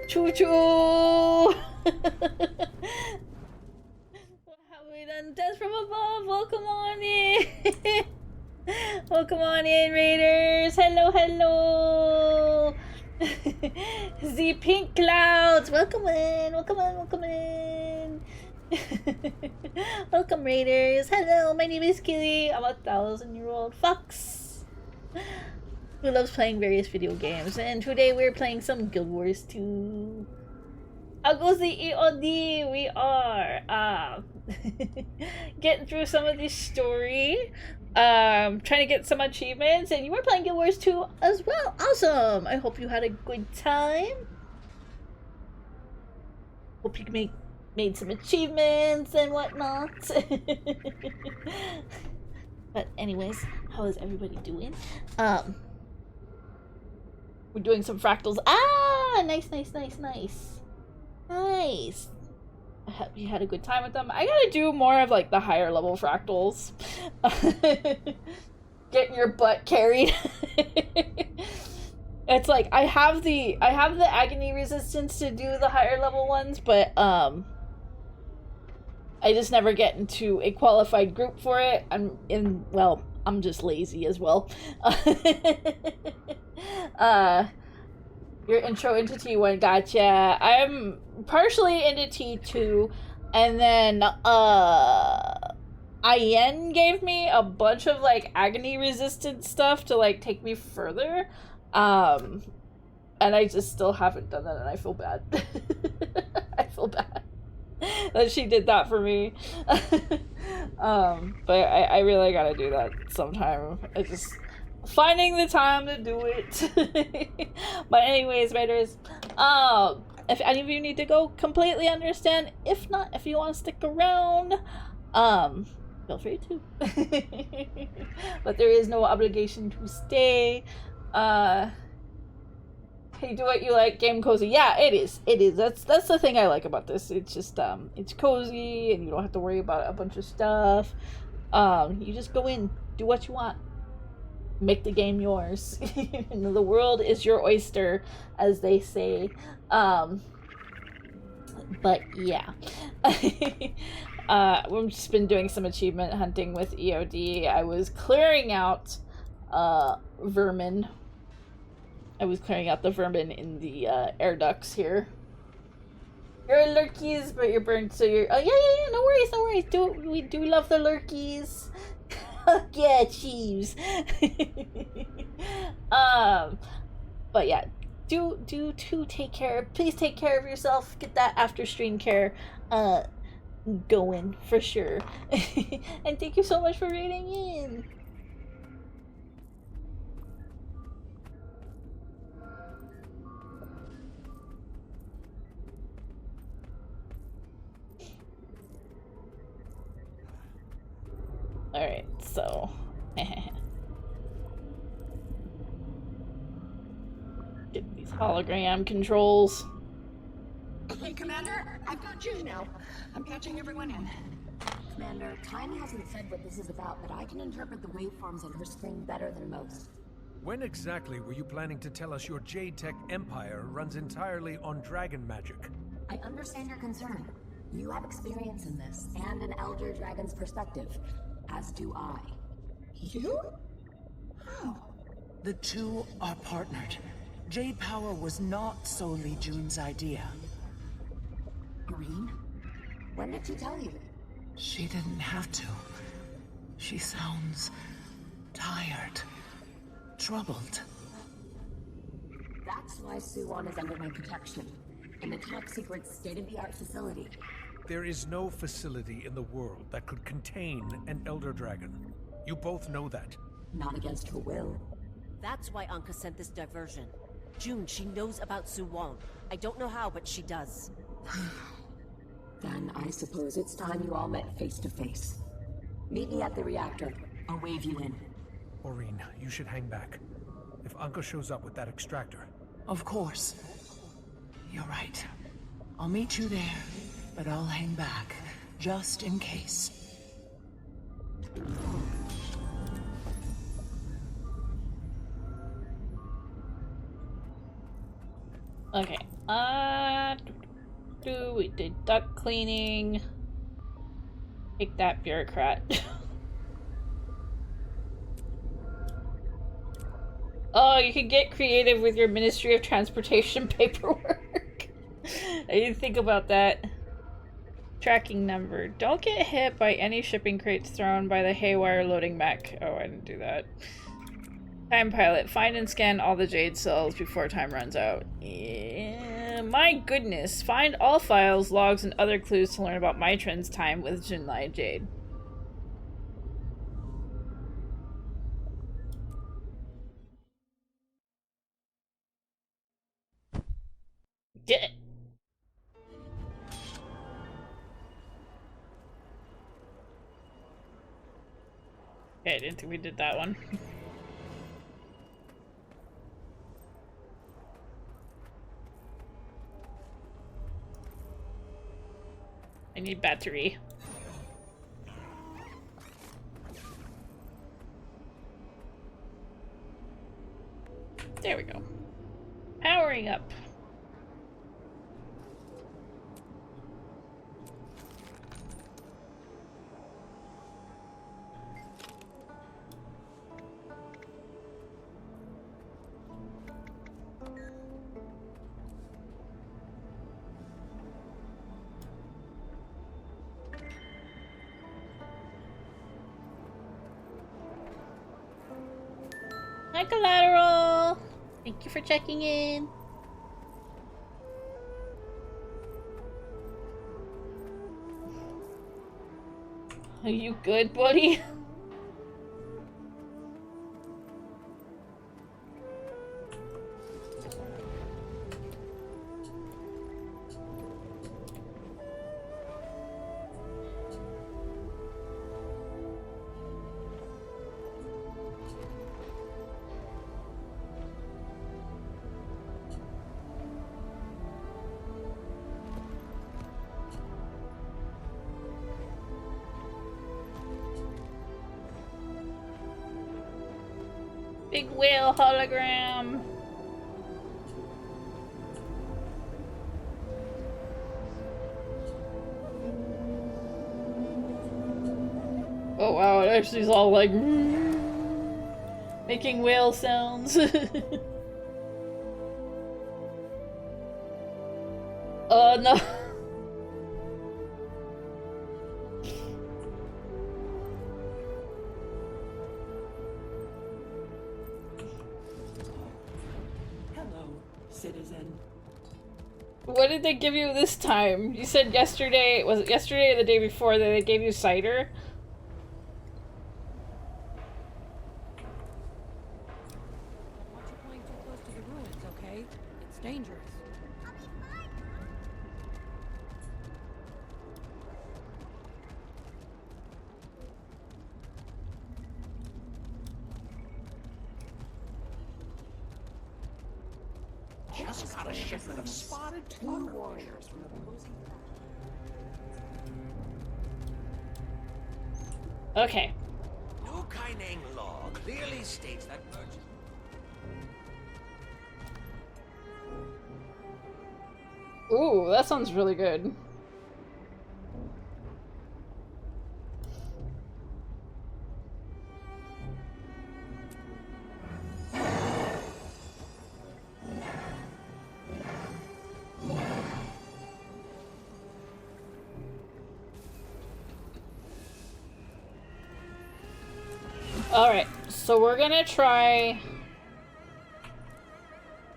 Choo choo! Have we done death from above? Welcome on in! Welcome on in, Raiders! Hello, hello! The pink clouds! Welcome in! Welcome in! Welcome in! Welcome, Raiders! Hello, my name is Keelie. I'm a 1,000-year-old fox who loves playing various video games, and today we're playing some Guild Wars 2. How goes the EOD? We are getting through some of this story, trying to get some achievements, and you were playing Guild Wars 2 as well. Awesome! I hope you had a good time. Hope you made some achievements and whatnot. But anyways, how is everybody doing? We're doing some fractals. Ah, nice. Nice. I hope you had a good time with them. I gotta do more of like the higher level fractals. Getting your butt carried. It's like I have the agony resistance to do the higher level ones, but I just never get into a qualified group for it. I'm just lazy as well. Your intro into T1, gotcha. I'm partially into T2, and then IN gave me a bunch of like agony resistant stuff to like take me further. And I just still haven't done that, and I feel bad. I feel bad that she did that for me. But I really gotta do that sometime. I just finding the time to do it. But anyways, Raiders, if any of you need to go, completely understand. If not, if you want to stick around, feel free to. But there is no obligation to stay. Hey, do what you like, game cozy. Yeah, it is. That's the thing I like about this. It's just it's cozy, and you don't have to worry about a bunch of stuff. You just go in, do what you want, make the game yours. The world is your oyster, as they say. But yeah. We've just been doing some achievement hunting with EOD. I was clearing out vermin. I was clearing out the vermin in the air ducts here. You're lurkies, but you're burned, so you're... Oh, yeah, no worries. We do love the lurkies. Yeah, Chiefs. But yeah, do take care. Please take care of yourself. Get that after stream care going for sure. And thank you so much for raiding in. Alright, so... Get these hologram controls. Hey, Commander, I've got you now. I'm patching everyone in. Commander, Tiny hasn't said what this is about, but I can interpret the waveforms on her screen better than most. When exactly were you planning to tell us your Jade Tech empire runs entirely on dragon magic? I understand your concern. You have experience in this, and an Elder Dragon's perspective. As do I. You? How? The two are partnered. Jade Power was not solely June's idea. Green? When did she tell you? She didn't have to. She sounds... tired. Troubled. That's why Suwon is under my protection. In a top-secret, state-of-the-art facility. There is no facility in the world that could contain an Elder Dragon. You both know that. Not against her will. That's why Anka sent this diversion. June, she knows about Suwon. I don't know how, but she does. Then I suppose it's time you all met face to face. Meet me at the reactor. I'll wave you in. Maureen, you should hang back. If Anka shows up with that extractor... Of course. You're right. I'll meet you there, but I'll hang back, just in case. Okay. We did duct cleaning. Take that, bureaucrat. Oh, you can get creative with your Ministry of Transportation paperwork. I didn't think about that. Tracking number. Don't get hit by any shipping crates thrown by the haywire loading mech. Oh, I didn't do that. Time pilot. Find and scan all the jade cells before time runs out. Yeah, my goodness. Find all files, logs, and other clues to learn about Mitron's time with Jinlai Jade. Did it. Okay, I didn't think we did that one. I need battery. There we go. Powering up. Hi, Collateral! Thank you for checking in. Are you good, buddy? Big whale hologram. Oh wow, it actually is all like making whale sounds. Oh no. Citizen. What did they give you this time? You said yesterday, was it yesterday or the day before that they gave you cider? Watch you playing too close to the ruins, okay? It's dangerous. Just got a shipment of spotted two warriors from the opposing. Okay. New Kaineng law clearly states that merchants. Ooh, that sounds really good. Alright, so we're gonna try...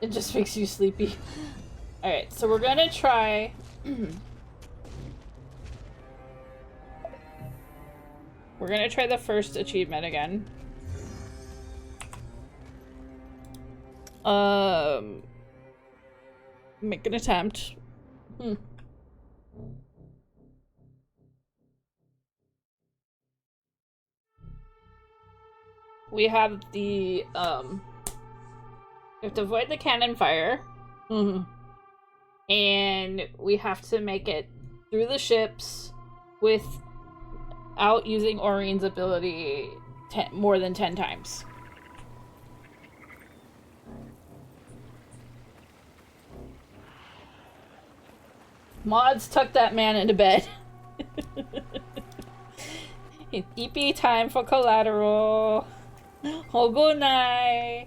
It just makes you sleepy. Alright, so we're gonna try... We're gonna try the first achievement again. Make an attempt. We have the, we have to avoid the cannon fire. And we have to make it through the ships without using Aureen's ability more than 10 times. Mods tuck that man into bed. It's EP time for collateral. Hogunai.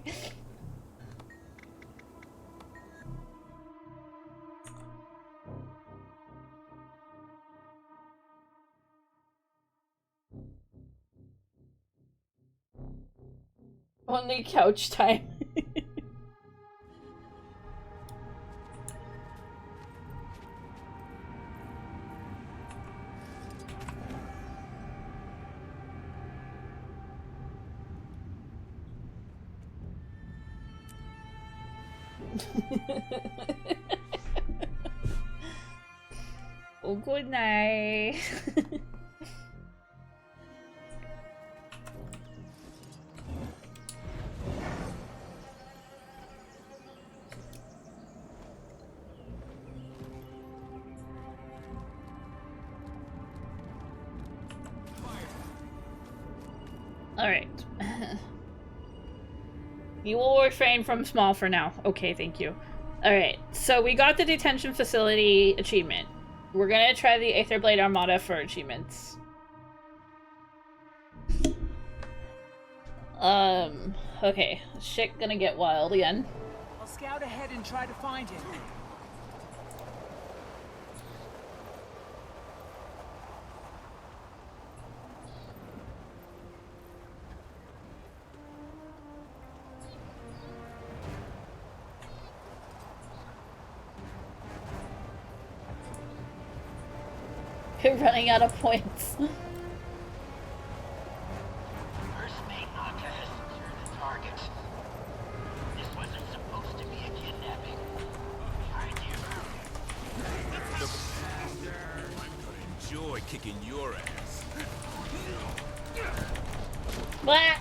Only couch time. Oh, good night. Alright. You will refrain from small for now. Okay, thank you. Alright, so we got the detention facility achievement. We're gonna try the Aetherblade Armada for achievements. Okay. Shit gonna get wild again. I'll scout ahead and try to find him. You're running out of points. First mate Naka has secured the target. This wasn't supposed to be a kidnapping. Behind you. I'm gonna enjoy kicking your ass. Blah.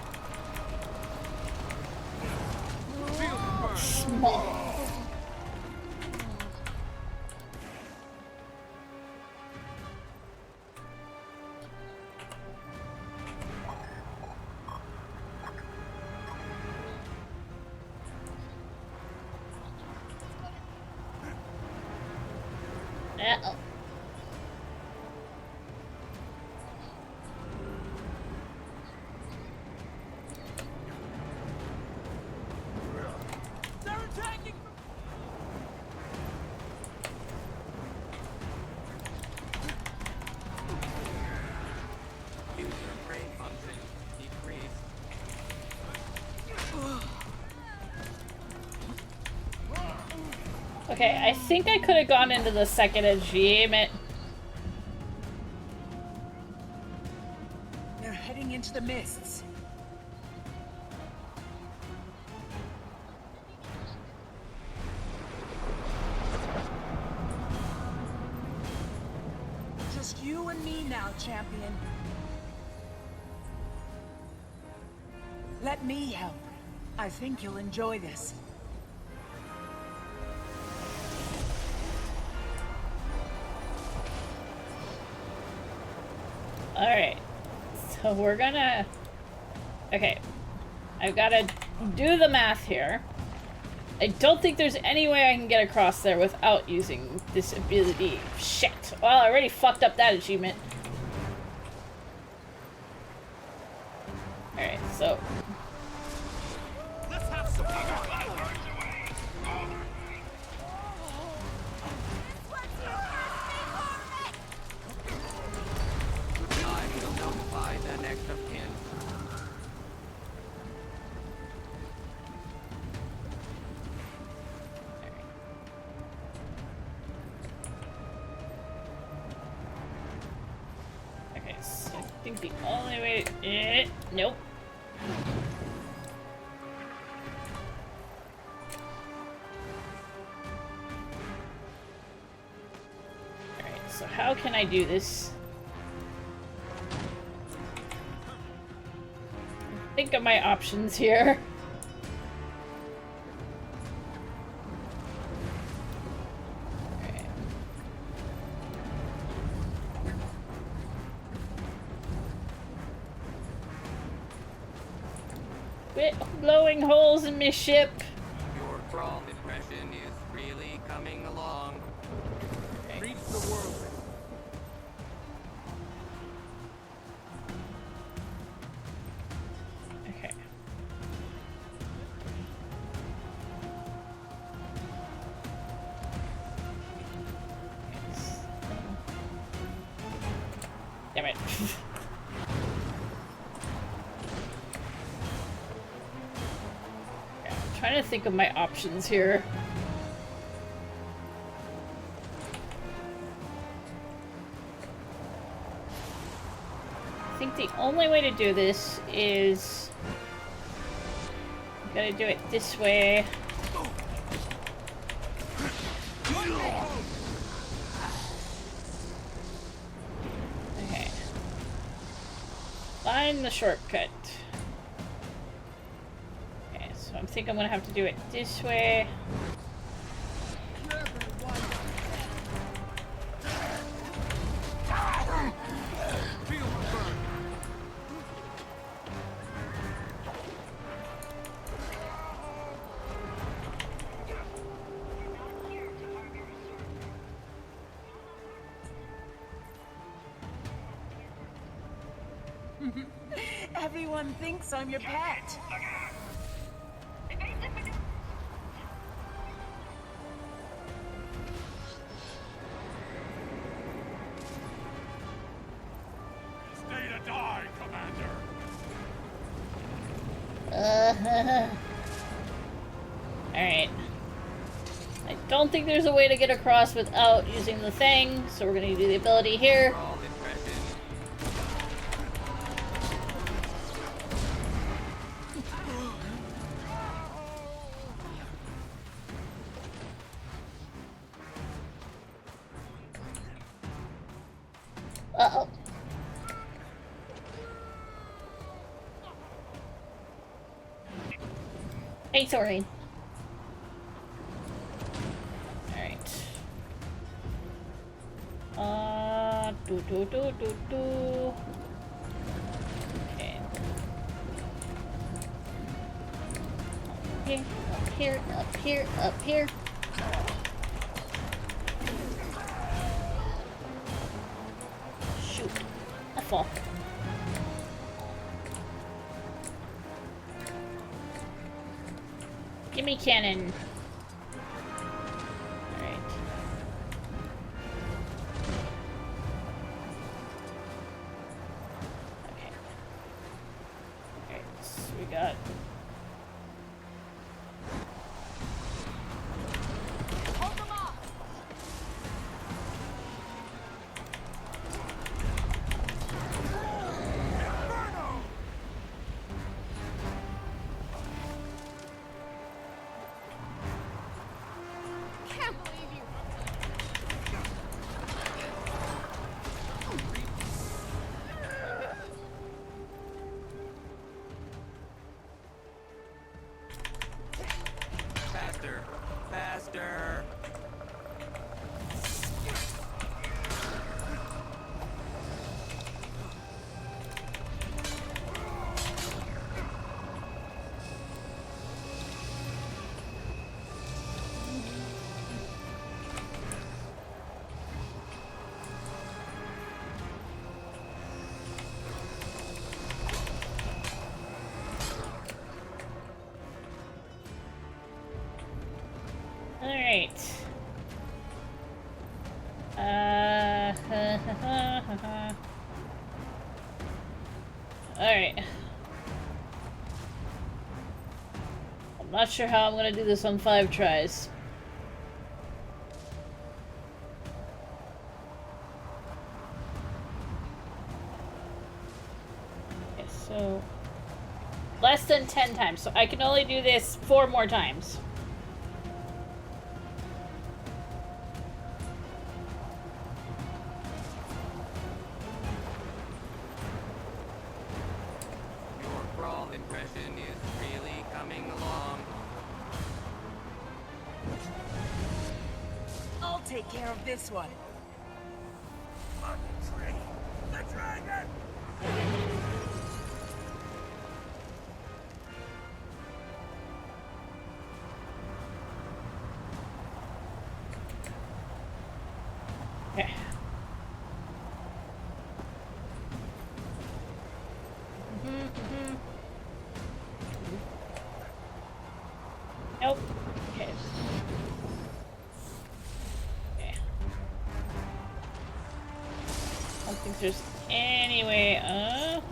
Small. Uh-oh. They're attacking! User brain function decreased. Okay, I think I could have gone into the second achievement. They're heading into the mists. Just you and me now, champion. Let me help. I think you'll enjoy this. Alright. So we're gonna... Okay. I've gotta do the math here. I don't think there's any way I can get across there without using this ability. Shit. Well, I already fucked up that achievement. Alright, so... Let's have some fun. I will notify the next of kin. Okay, so I think the only way... nope. Alright, so how can I do this? Think of my options here. Alright. Quit blowing holes in my ship. Your crawl impression is really coming along. Okay. the world. Okay. Damn it. I'm trying to think of my options here. I think the only way to do this is gotta do it this way. Okay. Find the shortcut. Okay, so I think I'm gonna have to do it this way. Everyone thinks I'm your pet. Stay to die, Commander. Alright. I don't think there's a way to get across without using the thing, so we're gonna do the ability here. Uh-oh. Hey, Soren. Alright. Do. Okay. Up here. Shoot. I fall. Gimme cannon. Alright. Okay. Alright, so we got... Faster! Alright. Alright. I'm not sure how I'm gonna do this on 5 tries. Okay, so... less than 10 times, so I can only do this 4 more times. Impression is really coming along. I'll take care of this one. The dragon! Okay.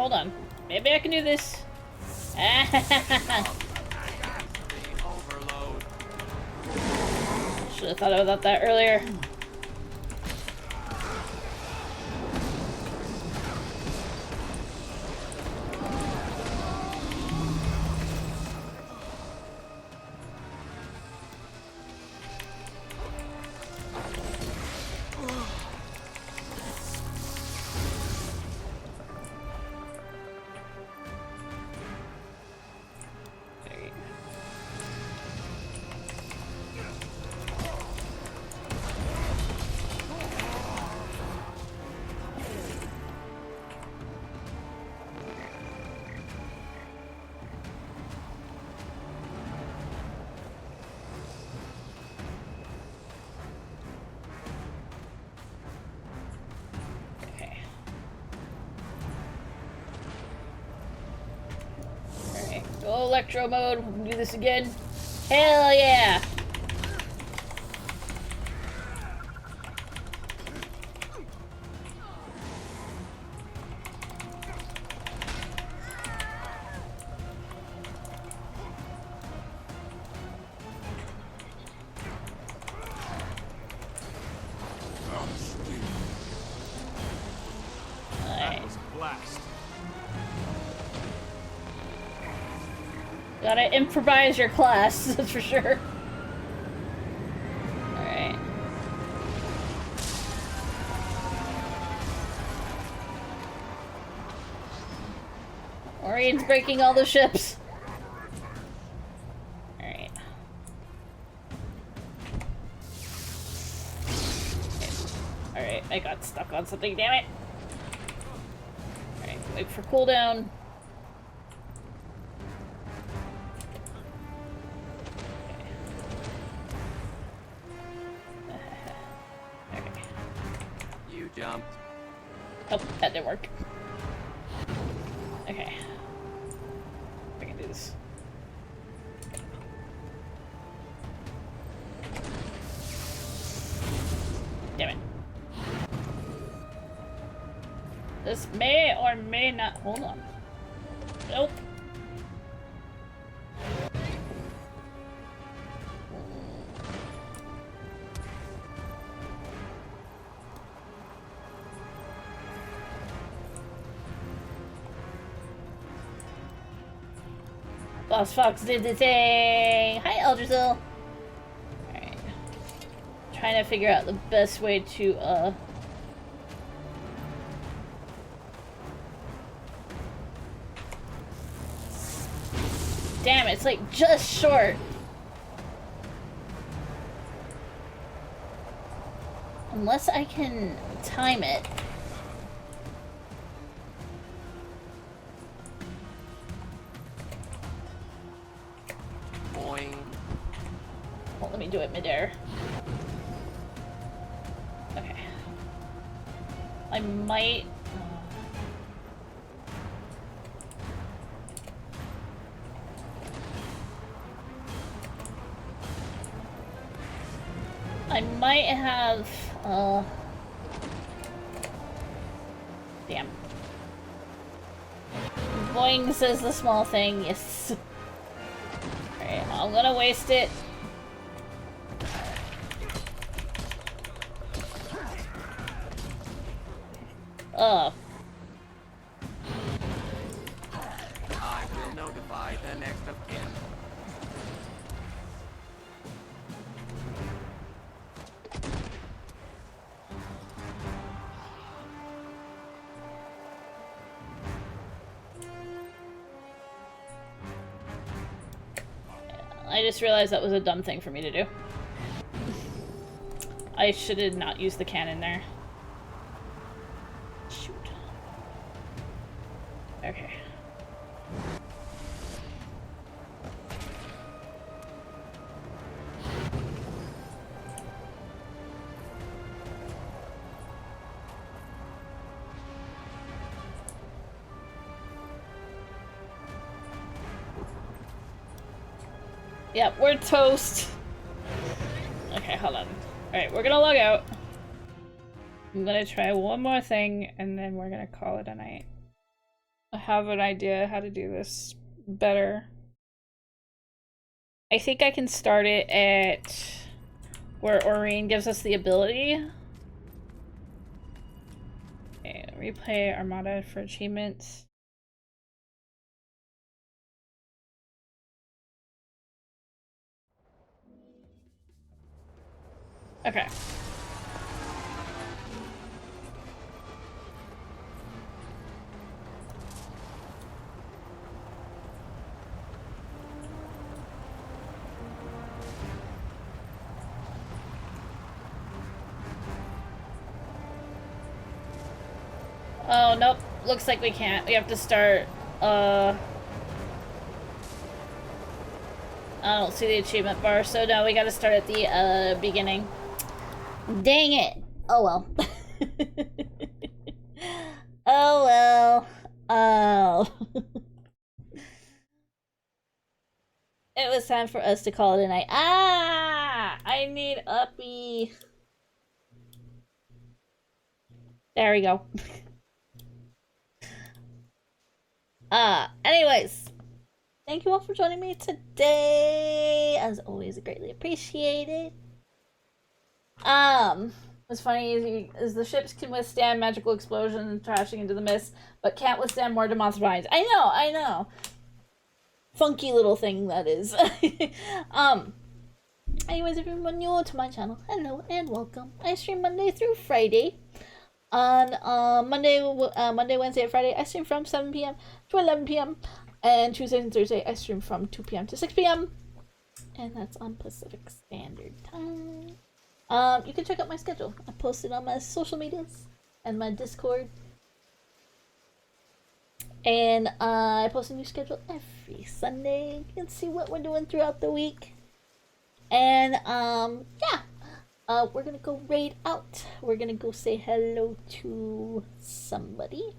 hold on. Maybe I can do this. Should have thought about that earlier. Go electro mode. We can do this again. Hell yeah! Gotta improvise your class, that's for sure. Alright. Orien's breaking all the ships. Alright. Alright, I got stuck on something, damn it. Alright, wait for cooldown. Jumped. Oh, that didn't work. Okay. I can do this. Damn it. This may or may not. Hold on. Nope. Boss Fox did the thing! Hi, Elderzil! Alright. Trying to figure out the best way to, Damn, it's like just short! Unless I can time it. Well, let me do it midair. Okay. I might... I might have, damn. Boing says the small thing, yes. Alright, I'm gonna waste it. I will notify the next of kin. I just realized that was a dumb thing for me to do. I should have not used the cannon there. Shoot. Okay. Yep, we're toast. Okay, hold on. Alright, we're gonna log out. I'm gonna try one more thing, and then we're gonna call it a night. I have an idea how to do this better. I think I can start it at where Aurene gives us the ability. Okay, replay Armada for achievements. Okay. Oh, nope. Looks like we can't. We have to start, I don't see the achievement bar, so no, we gotta start at the, beginning. Dang it! Oh well. Oh well. Oh. It was time for us to call it a night. Ah! I need Uppy. There we go. Anyways. Thank you all for joining me today. As always, greatly appreciated. What's funny is the ships can withstand magical explosions and trashing into the mist, but can't withstand more demonic vines. I know. Funky little thing that is. Anyways, if you're new to my channel, hello and welcome. I stream Monday through Friday. On Monday, Wednesday, and Friday, I stream from 7 p.m. to 11 p.m. And Tuesdays and Thursday, I stream from 2 p.m. to 6 p.m. And that's on Pacific Standard Time. You can check out my schedule. I post it on my social medias and my Discord. And I post a new schedule every Sunday. You can see what we're doing throughout the week. And yeah. We're gonna go raid out. We're gonna go say hello to somebody.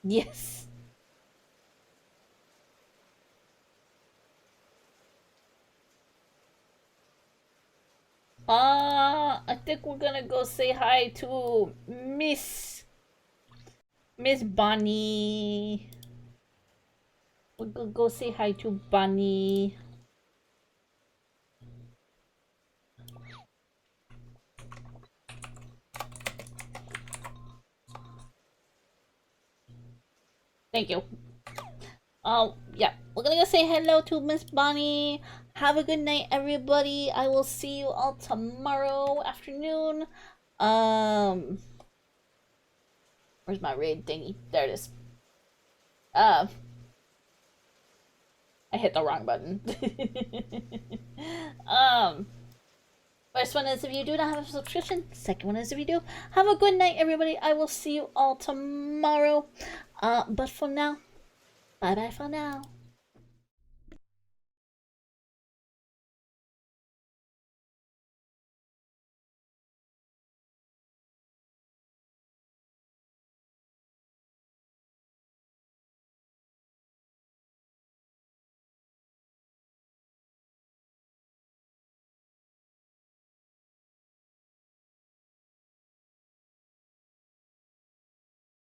Yes. I think we're gonna go say hi to Miss Bunny. We're gonna go say hi to Bunny. Thank you. Yeah, we're gonna go say hello to Miss Bonnie. Have a good night, everybody. I will see you all tomorrow afternoon. Where's my raid thingy? There it is. I hit the wrong button. First one is if you do not have a subscription. Second one is if you do. Have a good night, everybody. I will see you all tomorrow. But for now, bye bye for now.